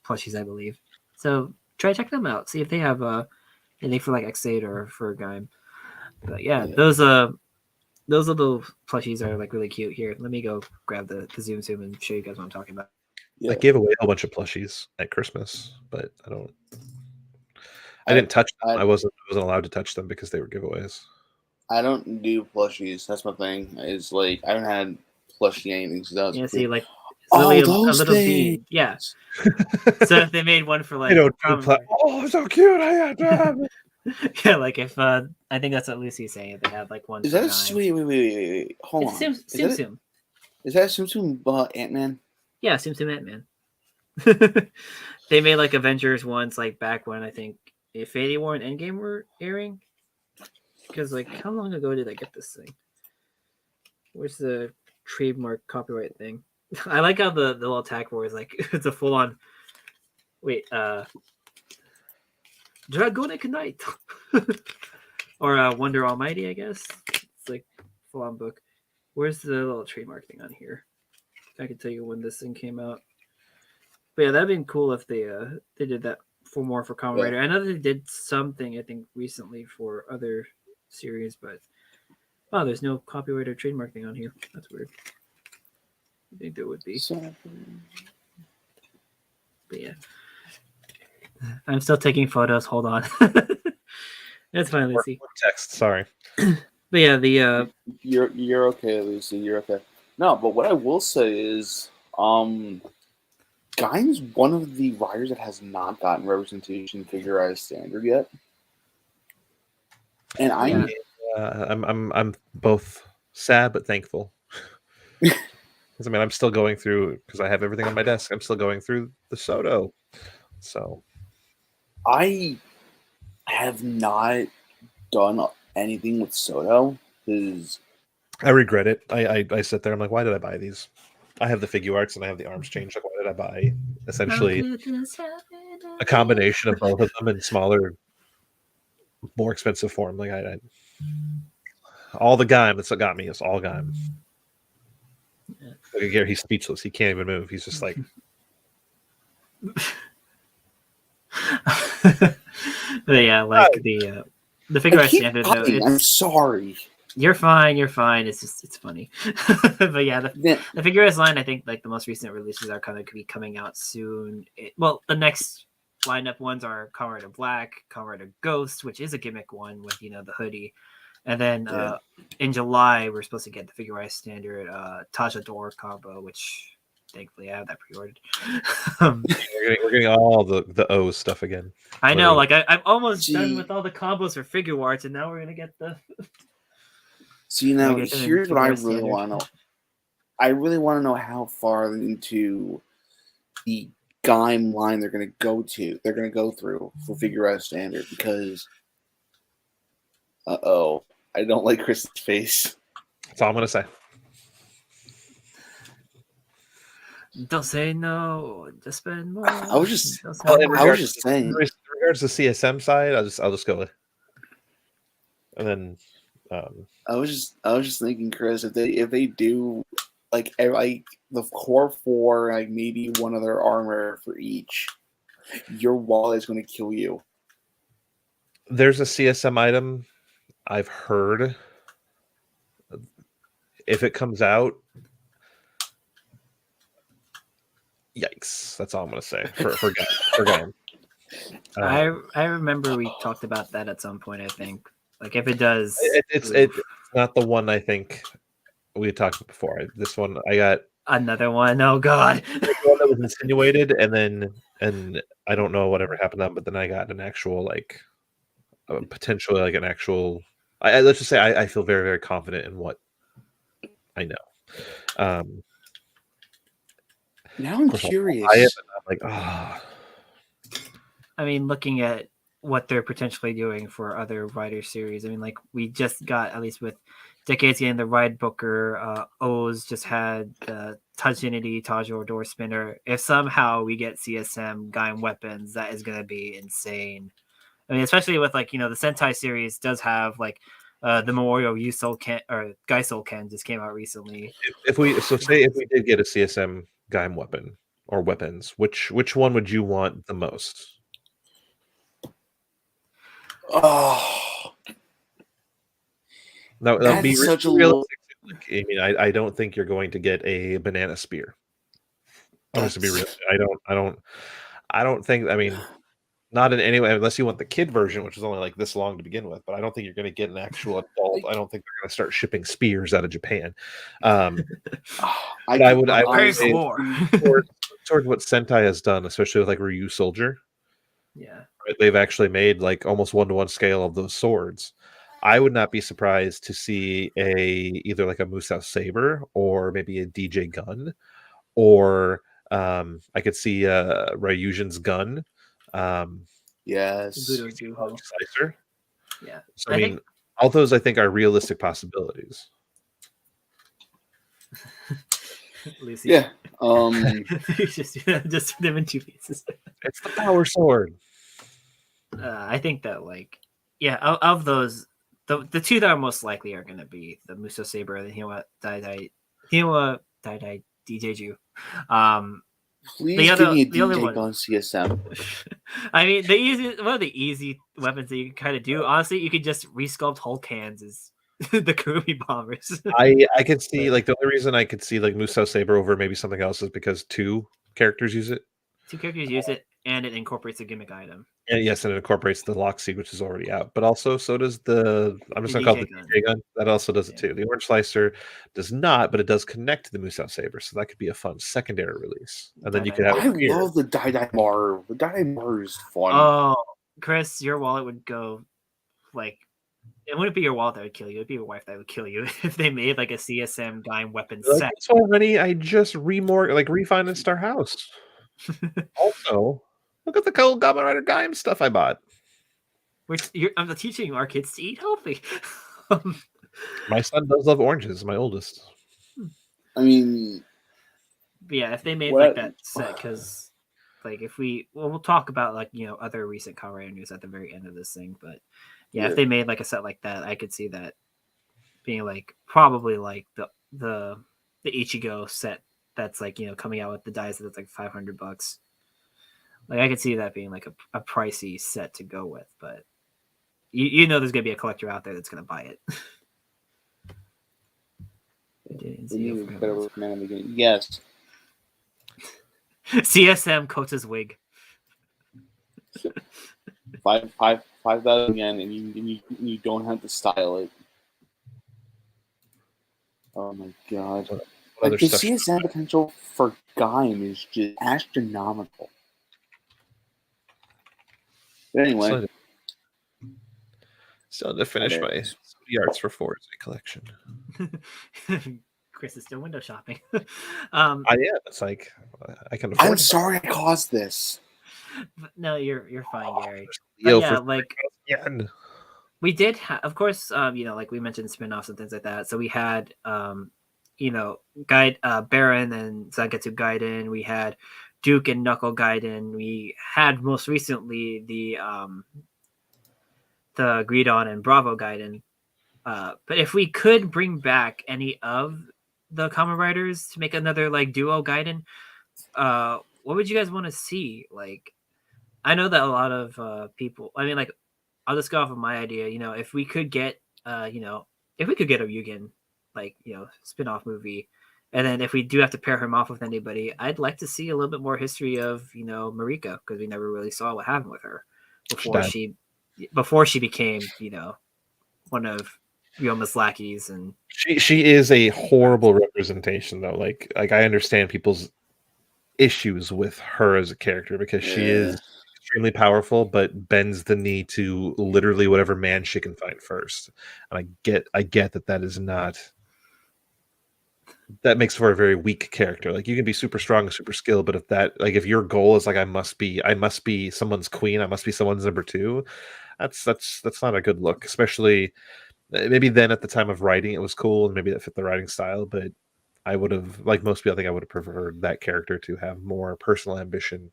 plushies, I believe. So try to check them out. See if they have anything for like X8 or for Gaim. But yeah, those little plushies are like really cute. Here, let me go grab the zoom and show you guys what I'm talking about. Yeah. I gave away a whole bunch of plushies at Christmas, but I didn't touch them. I wasn't allowed to touch them because they were giveaways. I don't do plushies. That's my thing. Is like I haven't had plushie anything since I was Yeah, a see, kid. like those a little things. bean. Yeah. So if they made one for like, I don't do oh, so cute! I had to have it. Yeah, like if I think that's what Lucy's saying. If they had like one. Is that a sweet? Wait. Hold on. It's Tsum. Is that Tsum Ant-Man? Yeah, Tsum Ant-Man. They made like Avengers ones like back when I think Infinity War and Endgame were airing. Because like how long ago did I get this thing? Where's the trademark copyright thing? I like how the little attack war is like it's a full on. Wait, Dragonic Knight or Wonder Almighty, I guess. It's like full on book. Where's the little trademark thing on here? I can tell you when this thing came out. But yeah, that'd been cool if they did that for Kamen Rider. I know they did something I think recently for other series, but oh, there's no copyright or trademark thing on here. That's weird. I think there would be. But yeah. I'm still taking photos. Hold on. That's fine, Lucy. Text, sorry. But yeah, the You're okay, Lucy. You're okay. No, but what I will say is, Gaim is one of the riders that has not gotten representation figurized standard yet, and I'm both sad but thankful. Because I'm still going through because I have everything on my desk. I'm still going through the Soto, so I have not done anything with Soto because I regret it. I sit there. I'm like, why did I buy these? I have the figure arts and I have the arms changed. Like, why did I buy essentially a combination of both of them in smaller, more expensive form? Like I all the Gaim that's what got me is all Gaim. Like again, he's speechless. He can't even move. He's just like. But yeah, like the figure art standard though. I'm sorry. You're fine. It's funny. But yeah, the figure arts line, I think like the most recent releases are kind of be coming out soon. The next lineup ones are Kamen Rider Black, Kamen Rider Ghost, which is a gimmick one with the hoodie, and then in July we're supposed to get the figure arts standard Taja Door combo, which thankfully I have that pre-ordered. We're getting all the O stuff again. I know, like I'm almost done with all the combos for figure arts, and now we're gonna get the. See, now here's what I really want to know. I really want to know how far into the Gaim line they're going to go to. They're going to go through for figure out standard because, I don't like Chris's face. That's all I'm going to say. Don't say no. Just spend more. I was just saying. In regards to CSM side, I'll just go with. And then. I was just thinking, Chris, if they do like the core 4, like maybe one other armor for each, your wallet is going to kill you. There's a CSM item I've heard. If it comes out, yikes! That's all I'm going to say for Gaim. I remember we talked about that at some point. I think like if it does, It's oof. not the one I think we had talked about before. This one I got Another one. Oh God. the one that was insinuated, and I don't know whatever happened to them, but then I got an actual like potentially like an actual. Let's just say I feel very very confident in what I know. Now I'm curious. I'm like, oh. I mean, looking at what they're potentially doing for other Rider series, I mean, like we just got at least with Decades getting the Ride Booker, O's just had the Tajinity, Tajo Door Spinner. If somehow we get CSM Gaim weapons, that is going to be insane. I mean, especially with like the Sentai series does have like the Memorial Yusol Ken or Gaisol Ken just came out recently. If we did get a CSM Gaim weapon or weapons, which one would you want the most? Oh, That would be such a realistic. I mean, I don't think you're going to get a banana spear. Just to be real, I don't think. I mean, not in any way, unless you want the kid version, which is only like this long to begin with. But I don't think you're going to get an actual adult. I don't think they're going to start shipping spears out of Japan. I would say towards what Sentai has done, especially with like Ryu Soldier. Yeah, right? They've actually made like almost 1-to-1 scale of those swords. I would not be surprised to see either like a Musou Saber or maybe a DJ gun, or I could see Ryujin's gun. Yes. Slicer. Yeah. So I mean, all those I think are realistic possibilities. Lucy. Yeah. just them in two pieces. It's the power sword. I think that of those, the two that are most likely are going to be the Musou Saber and the Hiwa Dai DJju. Please give me a DJ gun CSM. I mean, one of the easy weapons that you can kind of do. Honestly, you could just resculpt Hulk hands as the Kirby bombers. I could see like the only reason I could see like Musou Saber over maybe something else is because 2 characters use it. 2 characters use it, and it incorporates a gimmick item. And yes, and it incorporates the lock seed, which is already out. But also, so does I'm just going to call it the DJ gun. That also does it too. The Orange Slicer does not, but it does connect to the Musou Saber, so that could be a fun secondary release. And then you could have. I love the Dai Mar. The Dai Mar is fun. Oh, Chris, your wallet would go like. It wouldn't be your wallet that would kill you. It'd be your wife that would kill you if they made like a CSM Gaim weapon set. That's already. I just refinanced our house. Also. Look at the cool Kamen Rider Gaim stuff I bought. I'm teaching our kids to eat healthy. My son does love oranges, my oldest. I mean... But yeah, if they made like that set, because like if we'll talk about like, other recent Kamen Rider news at the very end of this thing, but yeah, if they made like a set like that, I could see that being like probably like the Ichigo set that's like, coming out with the dies that's like $500. Like I could see that being like a pricey set to go with, but there's gonna be a collector out there that's gonna buy it. Yes. CSM Kota's wig. 5,000 yen, and you don't have to style it. Oh my god! Like the CSM potential for Gaim is just astronomical. But anyway, still to finish my Sony Arts for Forza collection. Chris is still window shopping. It's like I can afford. I'm sorry I caused this. No, you're fine, Gary. Yeah, like we did, of course. Like we mentioned spin-offs and things like that. So we had, Baron and Zangetsu Gaiden. We had Duke and Knuckle Gaiden. We had most recently the Gridon and Bravo Gaiden. But if we could bring back any of the Kamen Riders to make another like duo Gaiden, what would you guys want to see? Like, I know that a lot of people. I mean, like, I'll just go off of my idea. If we could get, if we could get a Yugen, like, spin-off movie, And then if we do have to pair him off with anybody, I'd like to see a little bit more history of Marika, because we never really saw what happened with her before she became one of Ryoma's lackeys. And she is a horrible representation though. Like I understand people's issues with her as a character because she is extremely powerful, but bends the knee to literally whatever man she can find first. And I get that is not. That makes for a very weak character. Like you can be super strong and super skilled, but if your goal is like I must be someone's queen, I must be someone's number two, that's not a good look. Especially maybe then at the time of writing it was cool and maybe that fit the writing style, but I would have, like most people, I think I would have preferred that character to have more personal ambition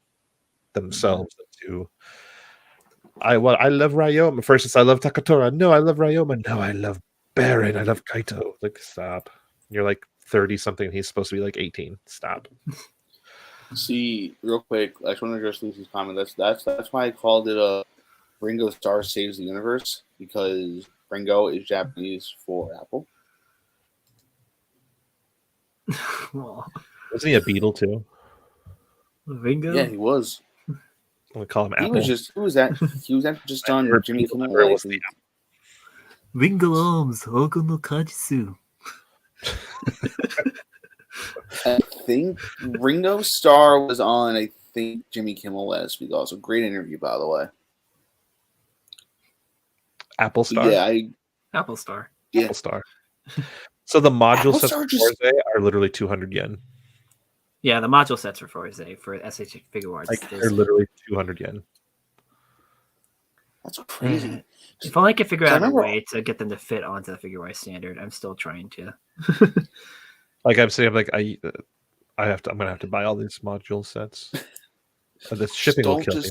themselves. I love Ryoma. First it's I love Takatora. No, I love Ryoma. No, I love Baron. I love Kaito. Like stop. You're like 30 something. He's supposed to be like 18. Stop. See, real quick, I just want to address Lucy's comment. That's why I called it Ringo Starr Saves the Universe, because Ringo is Japanese for apple. Well, wasn't he a Beatle too? Ringo? Yeah, he was. I'm gonna call him Apple. He was actually just on Jimmy Kimmel. Ringo Arms, Hogo no Kajisu. I think Ringo Starr was on, Jimmy Kimmel last week also. Great interview, by the way. Apple Star? Yeah, Apple Star. Yeah. Apple Star. So the module sets for just... Forze are literally 200 yen. Yeah, the module sets for Forze for SH Figure Arts. Like, they're literally 200 yen. That's crazy. If only I could figure out a way to get them to fit onto the Figure Arts standard. I'm still trying to. Like I'm saying, I'm gonna have to buy all these module sets. But the shipping will kill me.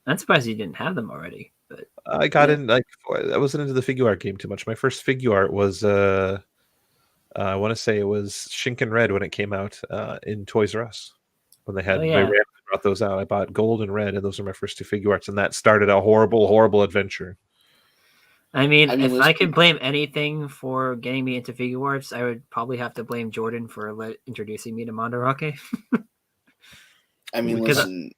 I'm surprised you didn't have them already. But I got in I wasn't into the figure art game too much. My first figure art was I want to say it was Shinken Red when it came out in Toys R Us. When they brought those out. I bought gold and red, and those are my first two figure arts, and that started a horrible, horrible adventure. I mean, if I could blame anything for getting me into figure arts, I would probably have to blame Jordan for introducing me to Mandarake. I mean, listen,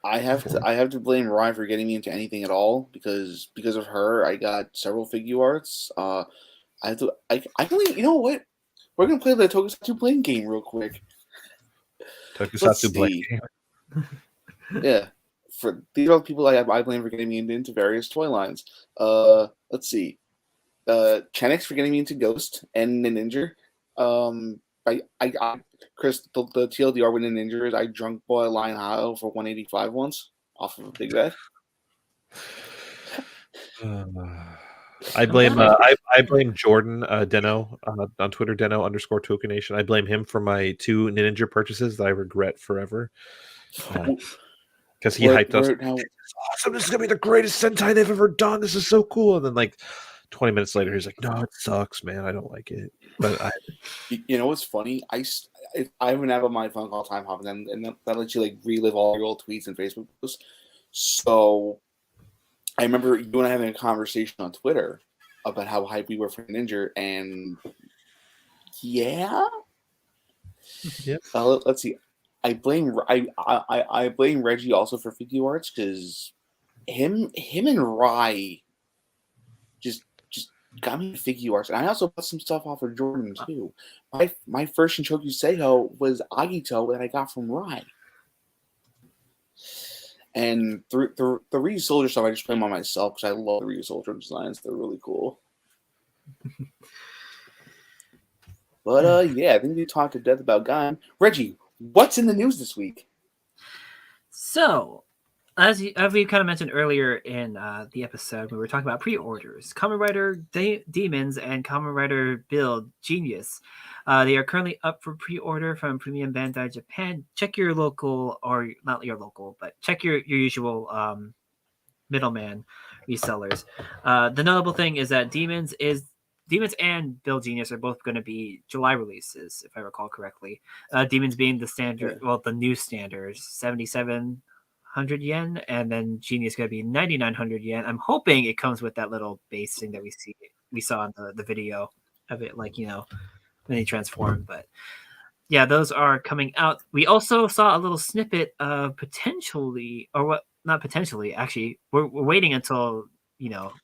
I have to blame Ryan for getting me into anything at all because of her. I got several figure arts. I can leave, you know what? We're gonna play the Tokusatsu playing game real quick. Tokusatsu playing game. Yeah. These are the people I blame for getting me into various toy lines. Let's see. Chenix for getting me into Ghost and Ninja. Chris, the TLDR with Ninja is I drunk boy Lion Hao for 185 once off of a big bet. I blame Jordan Deno on Twitter, Deno_Tokunation. I blame him for my 2 Ninja purchases that I regret forever. Because he hyped us. It's awesome. This is gonna be the greatest Sentai they've ever done. This is so cool. And then like 20 minutes later, he's like, "No, it sucks, man. I don't like it." But you know what's funny? I have an app on my phone called Time Hop, and that lets you like relive all your old tweets and Facebook posts. So I remember you and I having a conversation on Twitter about how hyped we were for Ninja, and yeah. Let's see. I blame Reggie also for figure arts because him and Rai just got me figure arts, and I also bought some stuff off of Jordan too. My first Shinchoku Seiho was Agito that I got from Rai, and the Ryu Soldier stuff I just play them on myself because I love the Ryu Soldier designs; they're really cool. But yeah, I think we talked to death about Gaim. Reggie, what's in the news this week? So, as we kind of mentioned earlier in the episode, we were talking about pre-orders. Kamen Rider Demons and Kamen Rider Build Genius. They are currently up for pre-order from Premium Bandai Japan. Check your local, or not your local, but check your usual middleman resellers. The notable thing is that Demons and Build Genius are both going to be July releases, if I recall correctly. Demons being the standard, the new standard, 7,700 yen, and then Genius going to be 9,900 yen. I'm hoping it comes with that little base thing that we saw in the video of it, when they transform. But yeah, those are coming out. We also saw a little snippet of potentially, or what? Not potentially. Actually, we're waiting until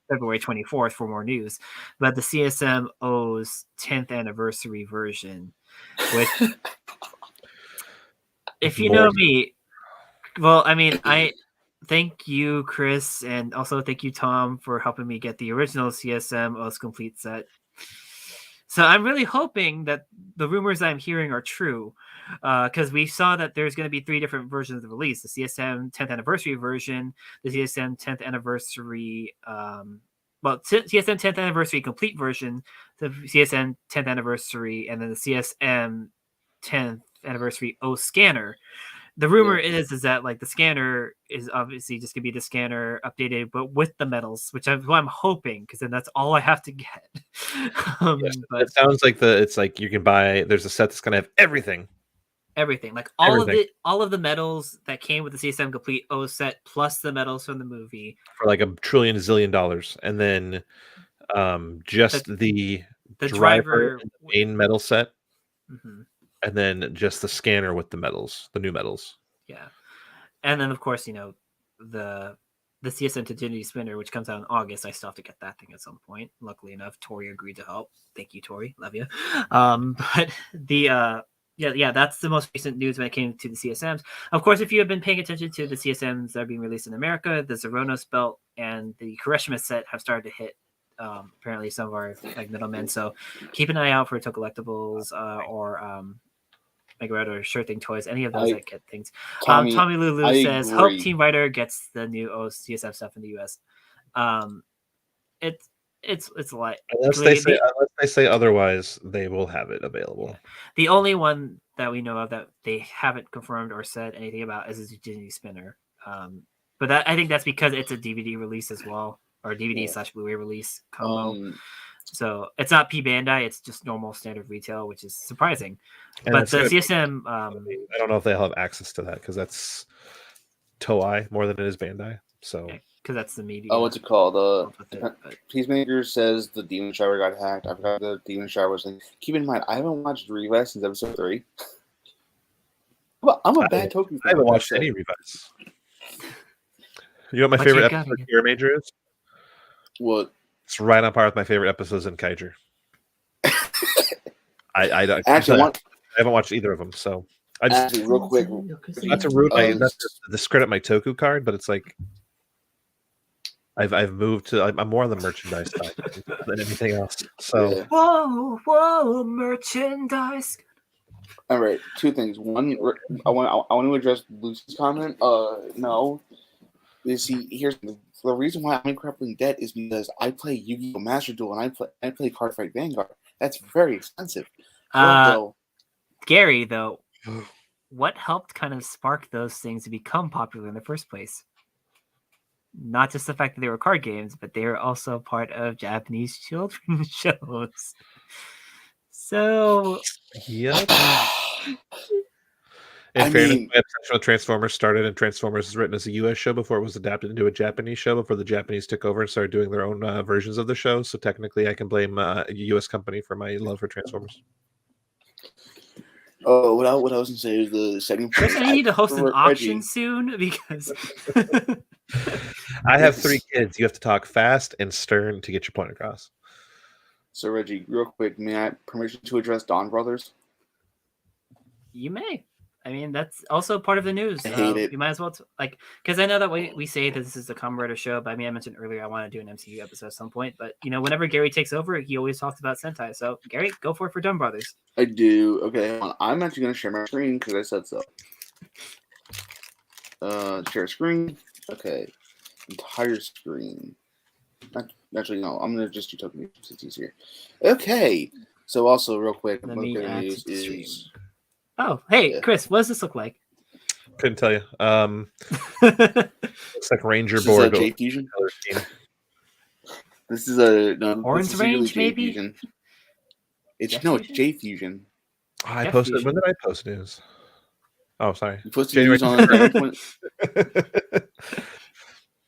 February 24th for more news. But the CSMO's 10th anniversary version, which, if you know me, well, I mean, I thank you, Chris, and also thank you, Tom, for helping me get the original CSMO's complete set. So I'm really hoping that the rumors I'm hearing are true, because we saw that there's going to be 3 different versions of the release: the CSM 10th anniversary version, the CSM 10th anniversary, CSM 10th anniversary complete version, the CSM 10th anniversary, and then the CSM 10th anniversary O scanner. The rumor is that like the scanner is obviously just gonna be the scanner updated, but with the medals, which I'm hoping, because then that's all I have to get. But it sounds like it's like you can buy. There's a set that's gonna have everything, like all of the medals that came with the CSM Complete O set, plus the medals from the movie for like $1 trillion zillion, and then just the driver and the main medal set. Mm-hmm. And then just the scanner with the medals, the new medals. Yeah. And then, of course, the CSM Divinity Spinner, which comes out in August. I still have to get that thing at some point. Luckily enough, Tori agreed to help. Thank you, Tori. Love you. But the that's the most recent news when it came to the CSMs. Of course, if you have been paying attention to the CSMs that are being released in America, the Zoronos belt and the Kirishima set have started to hit apparently some of our middlemen. So keep an eye out for Tokollectibles or Mega Red or Sure Thing Toys, any of those that get things. Tommy Lulu says, hope Team Rider gets the new CSF stuff in the US. It's like unless they say otherwise, they will have it available. Yeah. The only one that we know of that they haven't confirmed or said anything about is the Disney Spinner. But I think that's because it's a DVD release as well, or DVD / Blu-ray release combo. So it's not P Bandai; it's just normal standard retail, which is surprising. And but the CSM, I don't know if they'll have access to that because that's Toei more than it is Bandai. So because that's the media. Oh, what's it called? Peacemaker says the Demon Shower got hacked. I forgot the Demon Shower was thing. Keep in mind, I haven't watched Revice since episode 3. Well, I'm a bad Toku fan. I haven't watched any Revice. You know what my favorite episode of Gear Major is? What? It's right on par with my favorite episodes in Kaiju. I haven't watched either of them, so I just real quick. Not to root not to discredit my Toku card, but it's like I've moved to I'm more on the merchandise side than anything else. So whoa, merchandise. All right, 2 things. One, I want to address Lucy's comment. No, you see, here's the reason why I'm Crippling Debt is because I play Yu-Gi-Oh! Master Duel and I play Card Fight Vanguard. That's very expensive. Gary, though, what helped kind of spark those things to become popular in the first place? Not just the fact that they were card games, but they were also part of Japanese children's shows. So, yep. In fairness, my obsession with Transformers started, and Transformers was written as a U.S. show before it was adapted into a Japanese show, before the Japanese took over and started doing their own versions of the show. So technically, I can blame a U.S. company for my love for Transformers. Oh, what I was going to say is the second. Chris, I need to host an auction soon because I have 3 kids. You have to talk fast and stern to get your point across. So Reggie, real quick, may I have permission to address Don Brothers? You may. I mean, that's also part of the news. I hate it. You might as well, because I know that we say that this is the Kamen Rider show, but I mean, I mentioned earlier I want to do an MCU episode at some point. But, whenever Gary takes over, he always talks about Sentai. So, Gary, go for it for Dumb Brothers. I do. Okay, I'm actually going to share my screen because I said so. Share screen. Okay. Entire screen. Actually, no. I'm going to just do Tokunation since it's easier. Okay. So, also, real quick, what news is... Oh, hey, yeah. Chris, what does this look like? Couldn't tell you. Looks like Ranger board. J Fusion. This is a Orange Range, maybe. Fusion. It's J Fusion. Oh, I posted. Fusion. When did I post news? Oh, sorry. You posted news on.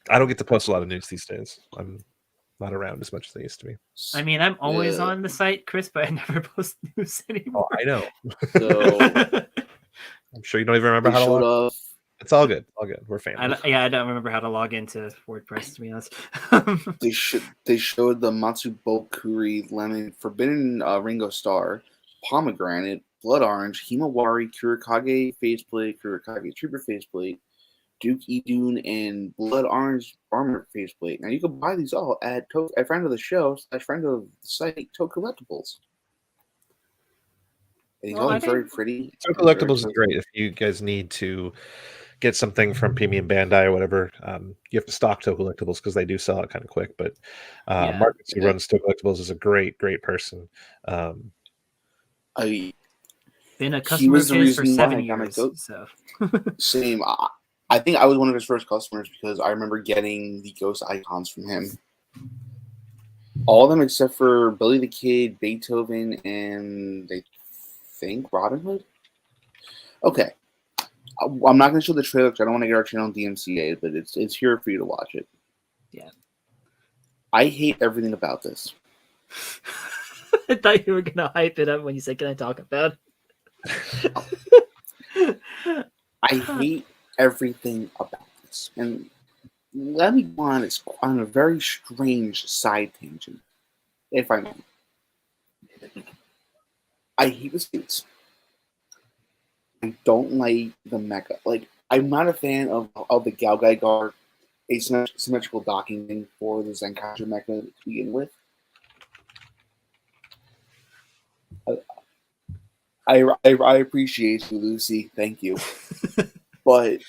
I don't get to post a lot of news these days. I'm not around as much as they used to be. I mean, I'm always Yeah. on the site, Chris, but I never post news Oh, anymore. I know. So I'm sure you don't even remember they how to showed log. off. It's all good. All good. We're family. I don't remember how to log into WordPress, to be honest. They showed the Matsubokuri Lemon Forbidden Ringo Star, Pomegranate, Blood Orange, Himawari, Kurikage Faceplate, Kurikage Trooper Faceplate, Duke Idun, and Blood Orange Armor Faceplate. Now you can buy these all at a friend of the show, / friend of the site, TokuCollectibles. And these Well, all I look very think- pretty. So collectibles is great. If you guys need to get something from Premium Bandai or whatever, you have to stock Toku Collectibles because they do sell it kind of quick. But Yeah. Marcus, who runs Toku Collectibles, is a great person. I Been a He customer was of the his for reason why 7 I got my years. goat. So same. I think I was one of his first customers because I remember getting the ghost icons from him. All of them except for Billy the Kid, Beethoven, and I think Robin Hood. Okay. I'm not going to show the trailer because I don't want to get our channel DMCA, but it's here for you to watch it. Yeah. I hate everything about this. I thought you were gonna hype it up when you said, "Can I talk about it?" I hate everything about this. And let me go on a very strange side tangent, if I may. I hate the suits. I don't like the mecha. Like, I'm not a fan of the Galgai Guard asymmetrical docking thing for the Zenkaiser mecha to begin with. I appreciate you, Lucy. Thank you. But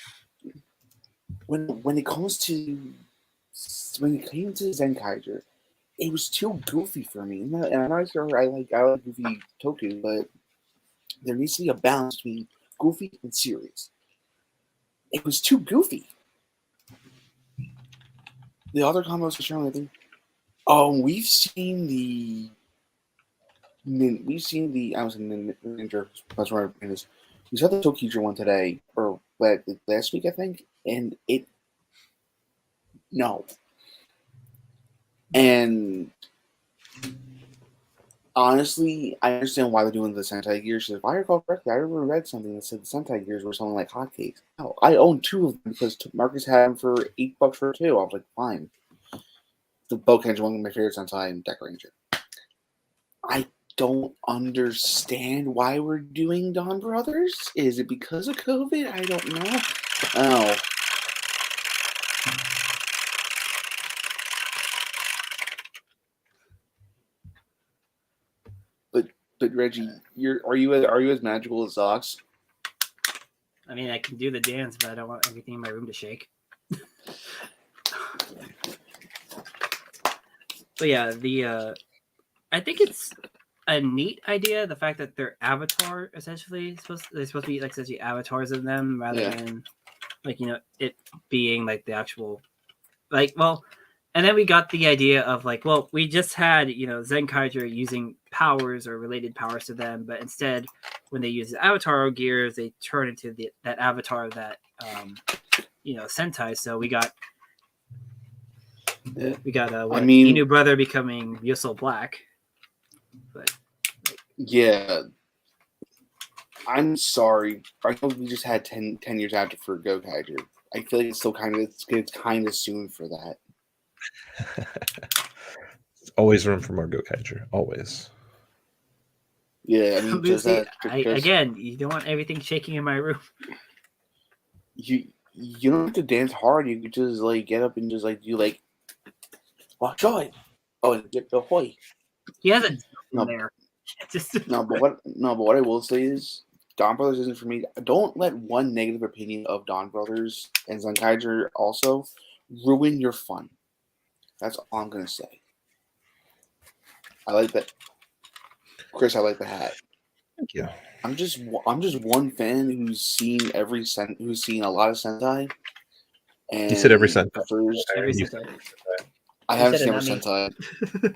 when it came to Zenkaiser, it was too goofy for me. And I'm not sure I like goofy Toku, but there needs to be a balance between goofy and serious. It was too goofy. The other combos are showing, I think. We've seen the I was in the Ninja. That's where my brain is. We saw the TokuChris one today, or last week, I think, and no. And honestly, I understand why they're doing the Sentai gears. If I recall correctly, I ever read something that said the Sentai gears were selling like hotcakes. No, I own 2 of them because Marcus had them for $8 for 2. I was like, fine. The Boken's one of my favorite Sentai and Deck Ranger. I don't understand why we're doing Dawn Brothers. Is it because of COVID? I don't know. Oh. But Reggie, are you as magical as Zox? I mean, I can do the dance, but I don't want everything in my room to shake. But yeah, I think it's a neat idea. The fact that their avatar essentially they're supposed to be like essentially avatars of them rather than like it being like the actual and then we got the idea of like, well, we just had Zenkaiser using powers or related powers to them, but instead when they use the avatar gears, they turn into that avatar that Sentai. So we got Inu brother becoming Yuso Black. But yeah, I'm sorry. I know we just had 10 years after for Gokaiger. I feel like it's still it's kind of soon for that. Always room for more Gokaiger. Always. Yeah, I mean, Lucy, again, you don't want everything shaking in my room. You don't have to dance hard. You could just like get up and just like do like, watch joy. Oh, get the hoy. He has a no there. But what I will say is, Dawn Brothers isn't for me. Don't let one negative opinion of Dawn Brothers and Zenkaiser also ruin your fun. That's all I'm gonna say. I like that, Chris. I like the hat. Thank you. I'm just one fan who's seen a lot of Sentai. And you said every Sentai. Every Sentai. I haven't seen every Sentai.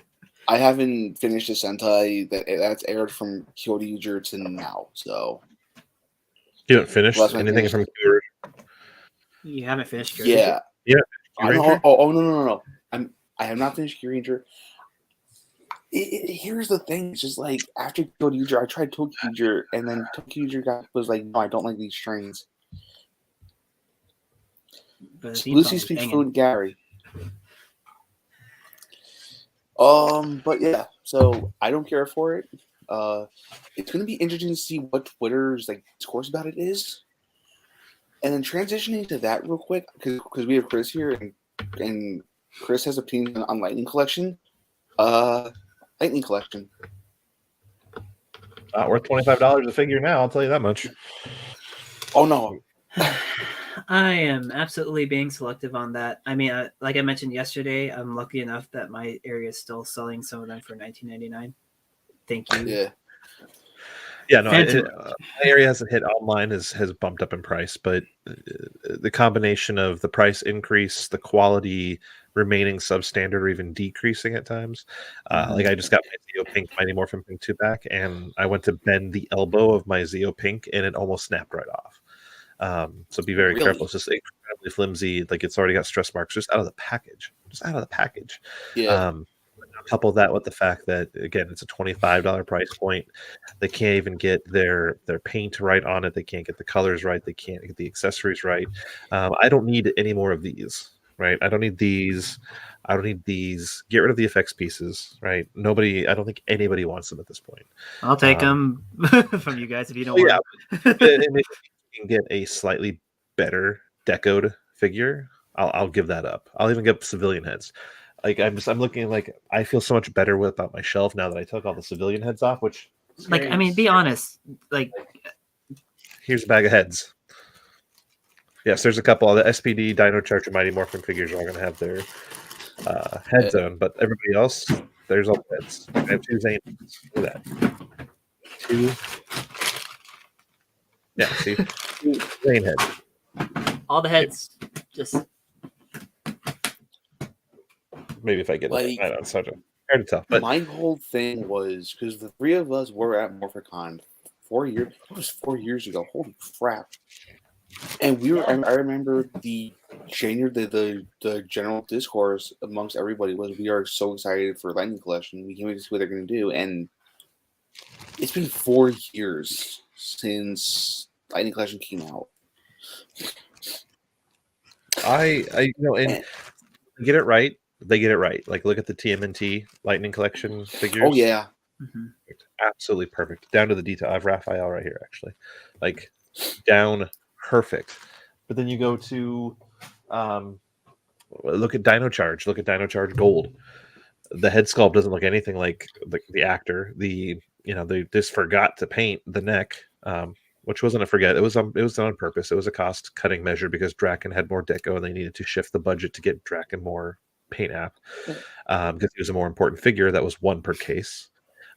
I haven't finished a Sentai that's aired from Kyoryuger to now. So you haven't finished anything from Kyoryuger? You haven't finished Kyoryuger? Yeah. Yeah. No. I have not finished Key Ranger. Here's the thing. It's just like after Kyuger, I tried TokuChris, and then TokuChris was like, no, I don't like these trains. Lucy speaks fluent Gary. But yeah, so I don't care for it. It's going to be interesting to see what Twitter's like discourse about it is, and then transitioning to that real quick because we have Chris here, and Chris has opinion on Lightning Collection. Lightning Collection. Not worth $25 a figure now. I'll tell you that much. Oh no. I am absolutely being selective on that. I mean, like I mentioned yesterday, I'm lucky enough that my area is still selling some of them for $19.99. Thank you. Yeah. Yeah, no, my area hasn't hit online has bumped up in price, but the combination of the price increase, the quality remaining substandard or even decreasing at times. Like I just got my Zeo Pink Mighty Morphin Pink 2 back, and I went to bend the elbow of my Zeo Pink, and it almost snapped right off. So be very careful. It's just incredibly flimsy. Like it's already got stress marks just out of the package. Yeah. Couple that with the fact that again it's a $25 price point. They can't even get their paint right on it. They can't get the colors right. They can't get the accessories right. I don't need any more of these. Right? I don't need these. Get rid of the effects pieces. Right? I don't think anybody wants them at this point. I'll take them from you guys if you don't want. And if you can get a slightly better decoed figure, I'll give that up. I'll even give civilian heads. Like I'm looking like I feel so much better about my shelf now that I took all the civilian heads off. Which, like, I mean, be honest. Like, here's a bag of heads. Yes, there's a couple of the SPD, Dino Charge, and Mighty Morphin figures are all going to have their head zone, but everybody else, there's all heads. I have 2 Zane heads. Look at that. 2. Yeah, see, 2 Zane heads. All the heads, just. Maybe if I get like, it. I don't know, it's hard to tell. But my whole thing was because the 3 of us were at Morphicon 4 years. It was 4 years ago. Holy crap! And we were. I remember the general discourse amongst everybody was, "We are so excited for Lightning Collection. We can't wait to see what they're going to do." And it's been 4 years since Lightning Collection came out. I and get it right. They get it right. Like, look at the TMNT Lightning Collection figures. Oh, yeah. Mm-hmm. Absolutely perfect. Down to the detail. I have Raphael right here, actually. Like, down perfect. But then you go to, look at Dino Charge. Look at Dino Charge Gold. The head sculpt doesn't look anything like the actor. They just forgot to paint the neck, which wasn't a forget. It was done on purpose. It was a cost-cutting measure because Draken had more deco, and they needed to shift the budget to get Draken more paint app because he was a more important figure. That was 1 per case.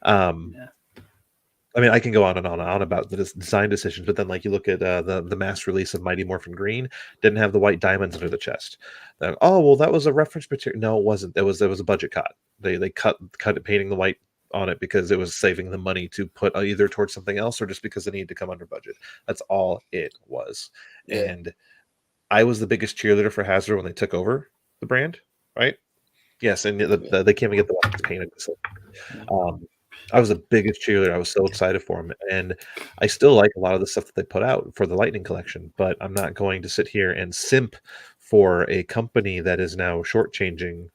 I mean, I can go on and on about the design decisions, but then like you look at the mass release of Mighty Morphin Green, didn't have the white diamonds under the chest. Oh well, that was a reference material. No, it wasn't. There was a budget cut. They cut it painting the white on it because it was saving the money to put either towards something else or just because it needed to come under budget. That's all it was. Yeah. And I was the biggest cheerleader for Hasbro when they took over the brand. Right? Yes, and they can't even get the ones painted. So, I was the biggest cheerleader. I was so excited for them, and I still like a lot of the stuff that they put out for the Lightning Collection. But I'm not going to sit here and simp for a company that is now shortchanging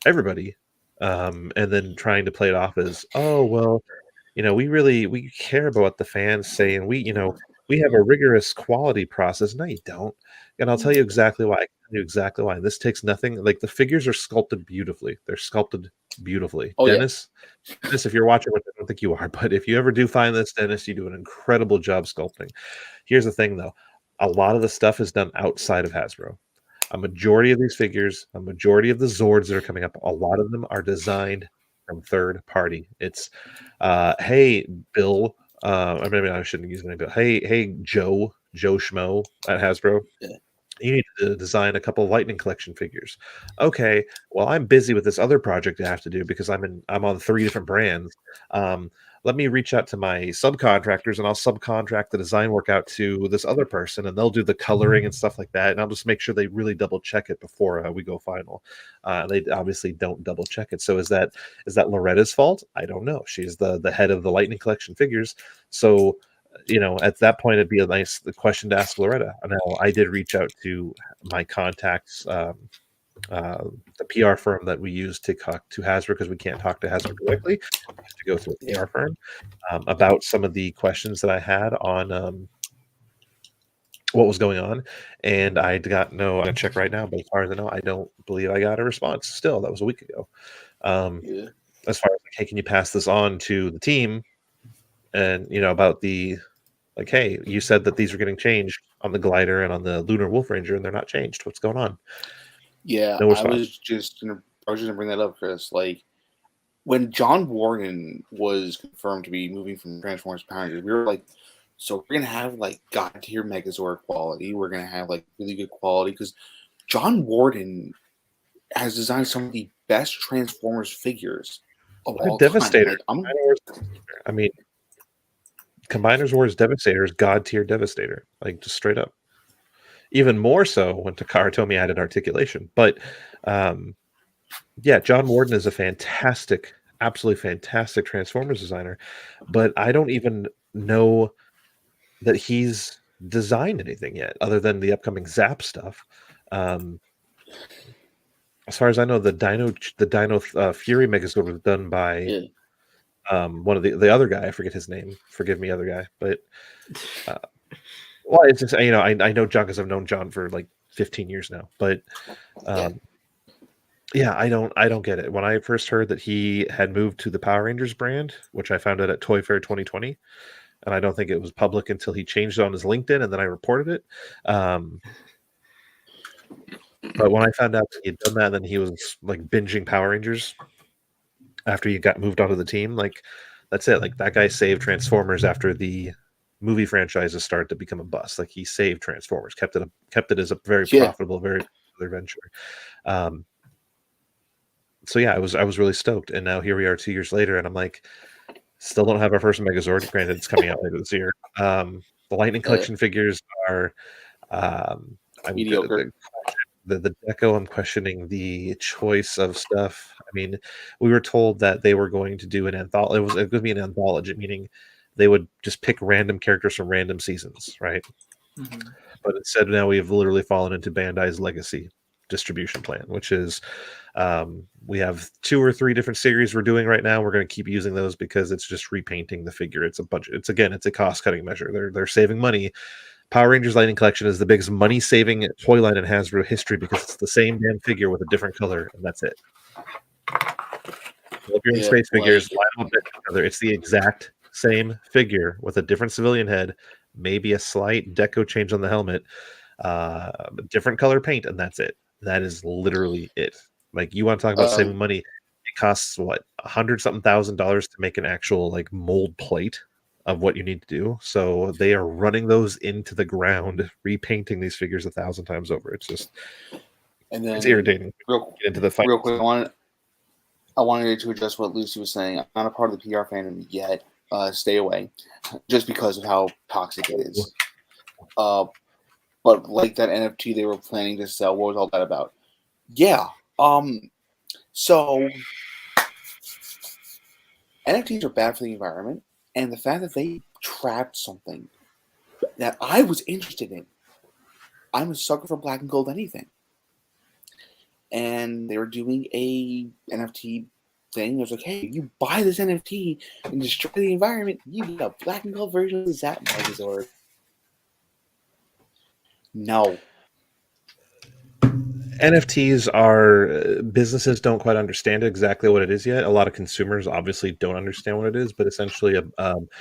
everybody, and then trying to play it off as, oh well, we care about what the fans say, and we have a rigorous quality process. No, you don't. And I'll tell you exactly why. I can tell you exactly why. This takes nothing. Like the figures are sculpted beautifully. They're sculpted beautifully. Oh, Dennis, yeah. Dennis, if you're watching, which I don't think you are, but if you ever do find this, Dennis, you do an incredible job sculpting. Here's the thing, though. A lot of the stuff is done outside of Hasbro. A majority of these figures, a majority of the Zords that are coming up, a lot of them are designed from third party. It's, hey, Bill. Maybe I shouldn't use my name, but hey, Joe Schmo at Hasbro. Yeah. You need to design a couple of Lightning Collection figures. Okay, well, I'm busy with this other project I have to do because I'm on 3 different brands. let me reach out to my subcontractors and I'll subcontract the design work out to this other person and they'll do the coloring and stuff like that. And I'll just make sure they really double check it before we go final. They obviously don't double check it. So is that Loretta's fault? I don't know. She's the head of the Lightning Collection figures. So, at that point, it'd be a nice question to ask Loretta. Now, I did reach out to my contacts, the PR firm that we use to talk to Hasbro, because we can't talk to Hasbro directly. We have to go through a PR firm about some of the questions that I had on what was going on, and I got I'm gonna check right now, but as far as I know, I don't believe I got a response. Still, that was a week ago. As far as hey, can you pass this on to the team, and about the hey, you said that these are getting changed on the glider and on the Lunar Wolf Ranger, and they're not changed. What's going on? Yeah, No I was just gonna bring that up, Chris. Like when John Warden was confirmed to be moving from Transformers to Power Rangers, we were like, so we're gonna have like god tier Megazord quality. We're gonna have like really good quality because John Warden has designed some of the best Transformers figures of all Devastator. time. Like, Combiners Wars Devastator is god tier Devastator, like just straight up. Even more so when Takara Tomy added articulation. But John Warden is a fantastic, absolutely fantastic Transformers designer. But I don't even know that he's designed anything yet, other than the upcoming Zap stuff. As far as I know, the Dino Fury Megazord was done by one of the other guy. I forget his name. Forgive me, other guy. But well, it's just I know John because I've known John for like 15 years now. But I don't get it. When I first heard that he had moved to the Power Rangers brand, which I found out at Toy Fair 2020, and I don't think it was public until he changed it on his LinkedIn, and then I reported it. But when I found out that he had done that, then he was like binging Power Rangers after he got moved onto the team. Like that's it. Like that guy saved Transformers after the movie franchises started to become a bust. Like he saved Transformers, kept it as a very profitable, very popular venture. So I was really stoked, and now here we are 2 years later, and I'm like, still don't have our first Megazord. Granted, it's coming out later this year. The Lightning Collection figures are mediocre. The deco, I'm questioning the choice of stuff. I mean, we were told that they were going to do an anthology. It was going to be an anthology, meaning they would just pick random characters from random seasons, right? Mm-hmm. But instead, now we have literally fallen into Bandai's legacy distribution plan, which is we have 2 or 3 different series we're doing right now. We're going to keep using those because it's just repainting the figure. It's a budget. It's a cost-cutting measure. They're saving money. Power Rangers Lightning Collection is the biggest money-saving toy line in Hasbro history because it's the same damn figure with a different color, and that's it. So if you're in space figures, line up together. It's the exact same figure with a different civilian head, maybe a slight deco change on the helmet, different color paint, and that's it. That is literally it. Like, you want to talk about saving money? It costs what, $100-something thousand to make an actual like mold plate of what you need to do. So they are running those into the ground, repainting these figures 1,000 times over. It's just, it's irritating. Real quick, I wanted to address what Lucy was saying. I'm not a part of the PR fandom yet. Stay away, just because of how toxic it is. But like that NFT they were planning to sell, what was all that about? So NFTs are bad for the environment. And the fact that they trapped something that I was interested in. I'm a sucker for black and gold anything. And they were doing a NFT thing. It was like, hey, you buy this NFT and destroy the environment, you get a black and gold version of the Zap Megazord. No. NFTs are businesses don't quite understand exactly what it is yet. A lot of consumers obviously don't understand what it is, but essentially NFTs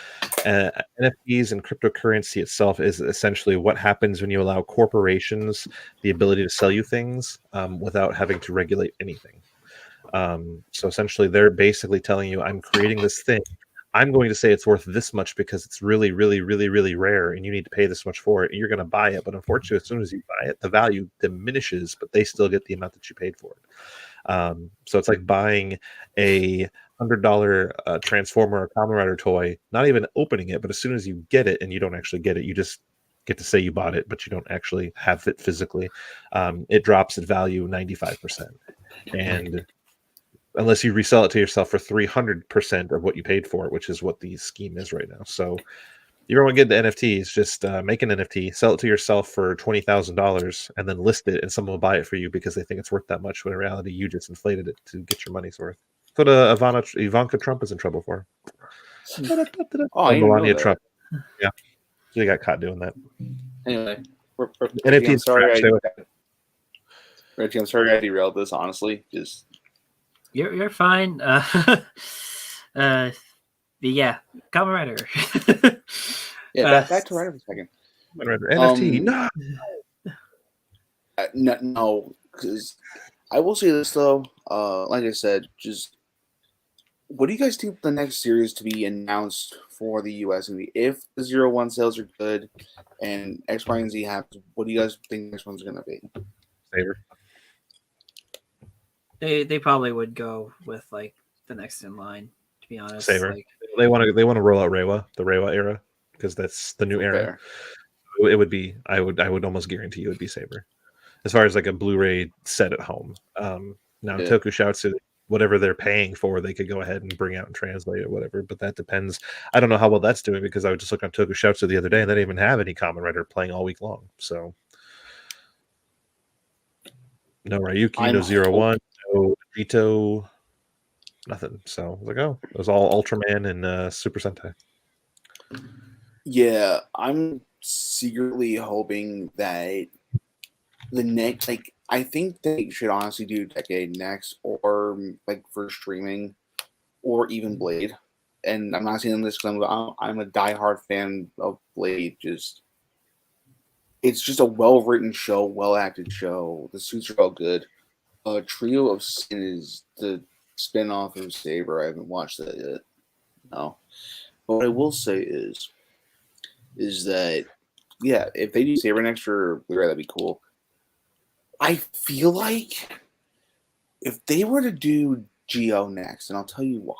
and cryptocurrency itself is essentially what happens when you allow corporations the ability to sell you things without having to regulate anything. So essentially they're basically telling you, I'm creating this thing. I'm going to say it's worth this much because it's really, really, really, really rare and you need to pay this much for it. And you're going to buy it. But unfortunately, as soon as you buy it, the value diminishes, but they still get the amount that you paid for it. So it's like buying a $100 Transformer or Kamen Rider toy, not even opening it, but as soon as you get it, and you don't actually get it, you just get to say you bought it, but you don't actually have it physically. It drops in value 95%, and unless you resell it to yourself for 300% of what you paid for it, which is what the scheme is right now. So you don't want to get the NFTs, just make an NFT, sell it to yourself for $20,000, and then list it, and someone will buy it for you because they think it's worth that much, when in reality you just inflated it to get your money's worth. That's what Ivanka Trump is in trouble for. Oh, I didn't know Melania that. Trump. Yeah, she got caught doing that. Anyway, NFT. I'm sorry. Reggie, I'm sorry I derailed this. Honestly, just You're fine. But yeah, Kamen Rider. yeah. Back to Rider for a second. NFT. No. No, because I will say this though. Like I said, just what do you guys think the next series to be announced for the US? And if the 01 sales are good and X, Y, and Z happens, what do you guys think the next one's going to be? Saber. They probably would go with like the next in line. To be honest, Saber. like, They want to roll out the Reiwa era, because that's the new era. Fair. It would be. I would almost guarantee it would be Saber, as far as like a Blu-ray set at home. Now Yeah. Tokushoutsu, whatever they're paying for, they could go ahead and bring out and translate it, whatever. But that depends. I don't know how well that's doing, because I was just looking on Tokushoutsu the other day, and they didn't even have any Kamen Rider playing all week long. So no Ryuki, no 01, no Vito, nothing. So I was like, oh, it was all Ultraman and Super Sentai. Yeah, I'm secretly hoping that the next, like, I think they should honestly do Decade next, or like for streaming, or even Blade. And I'm not saying this because I'm a diehard fan of Blade. It's just a well-written show, well-acted show. The suits are all good. Trio of Sin is the spin-off of Saber. I haven't watched that yet. No. But what I will say is that, yeah, if they do Saber next for Blu-ray, that'd be cool. I feel like if they were to do Geo next, and I'll tell you why,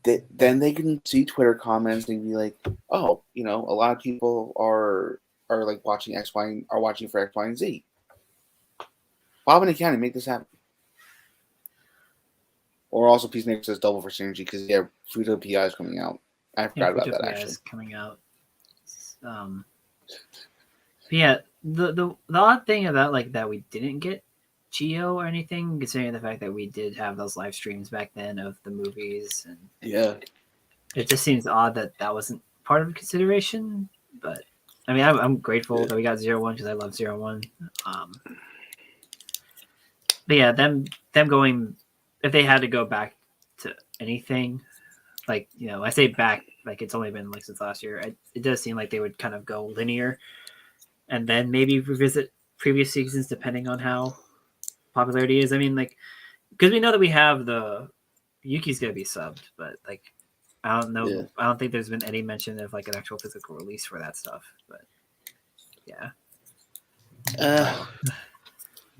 then they can see Twitter comments and be like, oh, a lot of people are like watching X, Y, are watching for X, Y, and Z. Bob and County, make this happen. Or also Peacemaker says double for synergy, because yeah, Futo PI is coming out. I forgot about that actually. Is coming out. But yeah, the odd thing about like that we didn't get Geo or anything, considering the fact that we did have those live streams back then of the movies, and yeah, it just seems odd that wasn't part of the consideration. But I mean, I'm grateful that we got 01, because I love 01. But yeah, them going, if they had to go back to anything, like, I say back, like it's only been like since last year. It does seem like they would kind of go linear, and then maybe revisit previous seasons depending on how popularity is. I mean, like, because we know that we have the Yuki's gonna be subbed, but like, I don't know. Yeah. I don't think there's been any mention of like an actual physical release for that stuff. But yeah.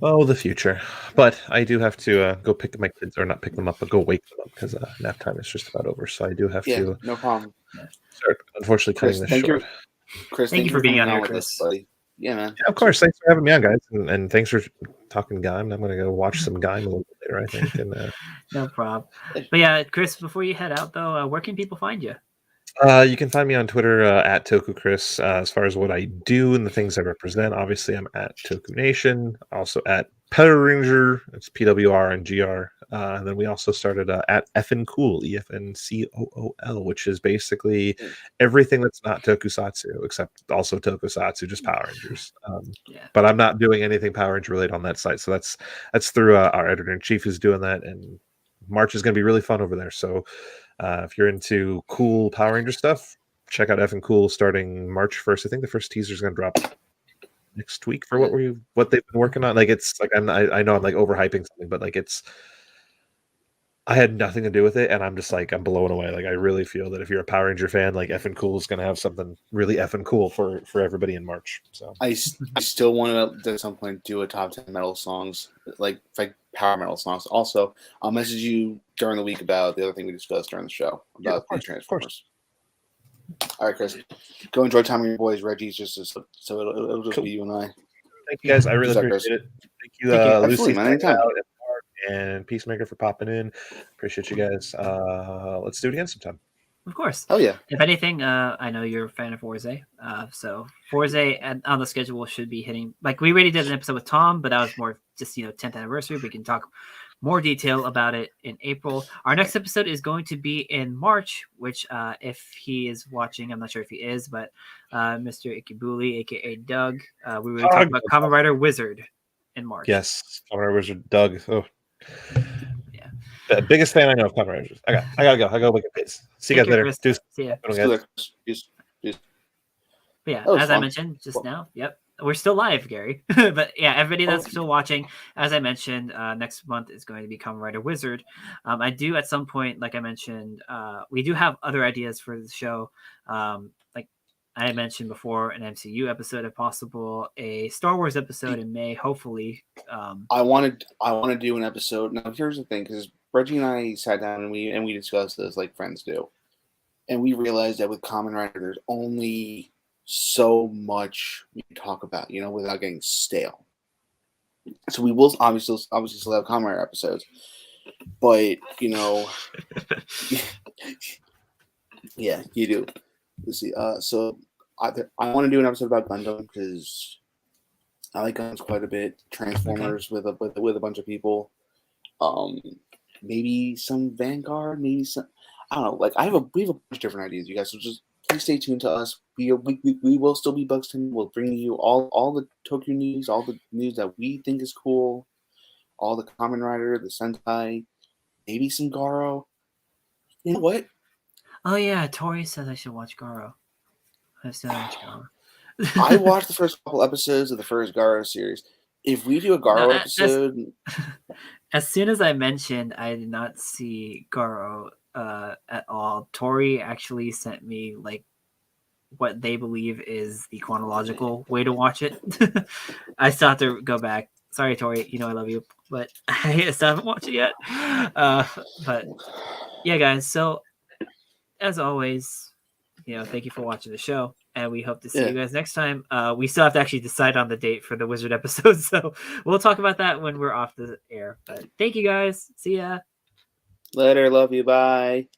Oh, the future. But I do have to go pick my kids, or not pick them up, but go wake them up, because nap time is just about over. So I do have to. No problem. Start, unfortunately, Chris, cutting this short. Chris, thank you for being on here, Chris. Us, buddy. Yeah, man. Yeah, of course. Thanks for having me on, guys, and thanks for talking Gaim. I'm going to go watch some Gaim a little bit later, I think. And no problem. But yeah, Chris, before you head out though, where can people find you? You can find me on Twitter at TokuChris. As far as what I do and the things I represent, obviously I'm at Tokunation, also at Power Ranger. It's PWR and GR. And then we also started at Effin Cool, EFNCOOL, which is basically everything that's not Tokusatsu, except also Tokusatsu, just Power Rangers. But I'm not doing anything Power Ranger related on that site. So that's through our editor-in-chief who's doing that. And March is going to be really fun over there. So if you're into cool Power Ranger stuff, check out Effin Cool starting March 1st. I think the first teaser is going to drop next week for what they've been working on. Like, it's like I know I'm like overhyping something, but like it's I had nothing to do with it, and I'm just like, I'm blown away. Like, I really feel that if you're a Power Ranger fan, like effing cool is going to have something really effing cool for everybody in March. So I still want to at some point do a top 10 metal songs, like power metal songs. Also, I'll message you during the week about the other thing we discussed during the show about the Transformers. All right, Chris, go enjoy time with your boys. Reggie's just so it'll just be you and I. Thank you guys. I really What's up, appreciate Chris? it. Thank you, Absolutely, Lucy, man. for hanging Anytime. out, and Mark and Peacemaker for popping in. Appreciate you guys. Let's do it again sometime. Of course. Oh yeah. If anything, I know you're a fan of Forza. So Forza on the schedule should be hitting. Like we already did an episode with Tom, but that was more just 10th anniversary. We can talk more detail about it in April. Our next episode is going to be in March, which if he is watching, I'm not sure if he is, but Mr. Ikebuli, aka Doug, we will talk about Kamen Rider Wizard in March. Yes, Kamen Rider Wizard Doug. Oh. Yeah. The biggest fan I know of Kamen Riders. I gotta go. I gotta wake up pace. See you guys later. Chris. Deuce. See ya. Peace. But yeah, as fun. I mentioned just now, yep. We're still live, Gary. But yeah, everybody that's still watching, as I mentioned, next month is going to be Kamen Rider Wizard. I do at some point, like I mentioned, we do have other ideas for the show. Like I mentioned before, an MCU episode if possible, a Star Wars episode in May, hopefully. I want to do an episode. Now here's the thing, because Reggie and I sat down and we discussed this like friends do. And we realized that with Kamen Rider, there's only so much we can talk about, without getting stale. So we will obviously still have Kamen Rider episodes, but yeah, you do. Let's see. So I want to do an episode about Gundam because I like Gundams quite a bit. Transformers with a bunch of people. Maybe some Vanguard. Maybe some. I don't know. Like we have a bunch of different ideas, you guys. So just please stay tuned to us. We will still be Bugz2Men. We'll bring you all the Tokyo news, all the news that we think is cool, all the Kamen Rider, the Sentai, maybe some Garo. You know what? Oh yeah, Tori says I should watch Garo. I still watch Garo. I watched the first couple episodes of the first Garo series. If we do a Garo episode, as soon as I mentioned I did not see Garo at all, Tori actually sent me like what they believe is the chronological way to watch it. I still have to go back. Sorry, Tori, I love you, but I still haven't watched it yet. But yeah, guys. So as always, thank you for watching the show, and we hope to see you guys next time. We still have to actually decide on the date for the Wizard episode, so we'll talk about that when we're off the air. But thank you guys. See ya. Later. Love you. Bye.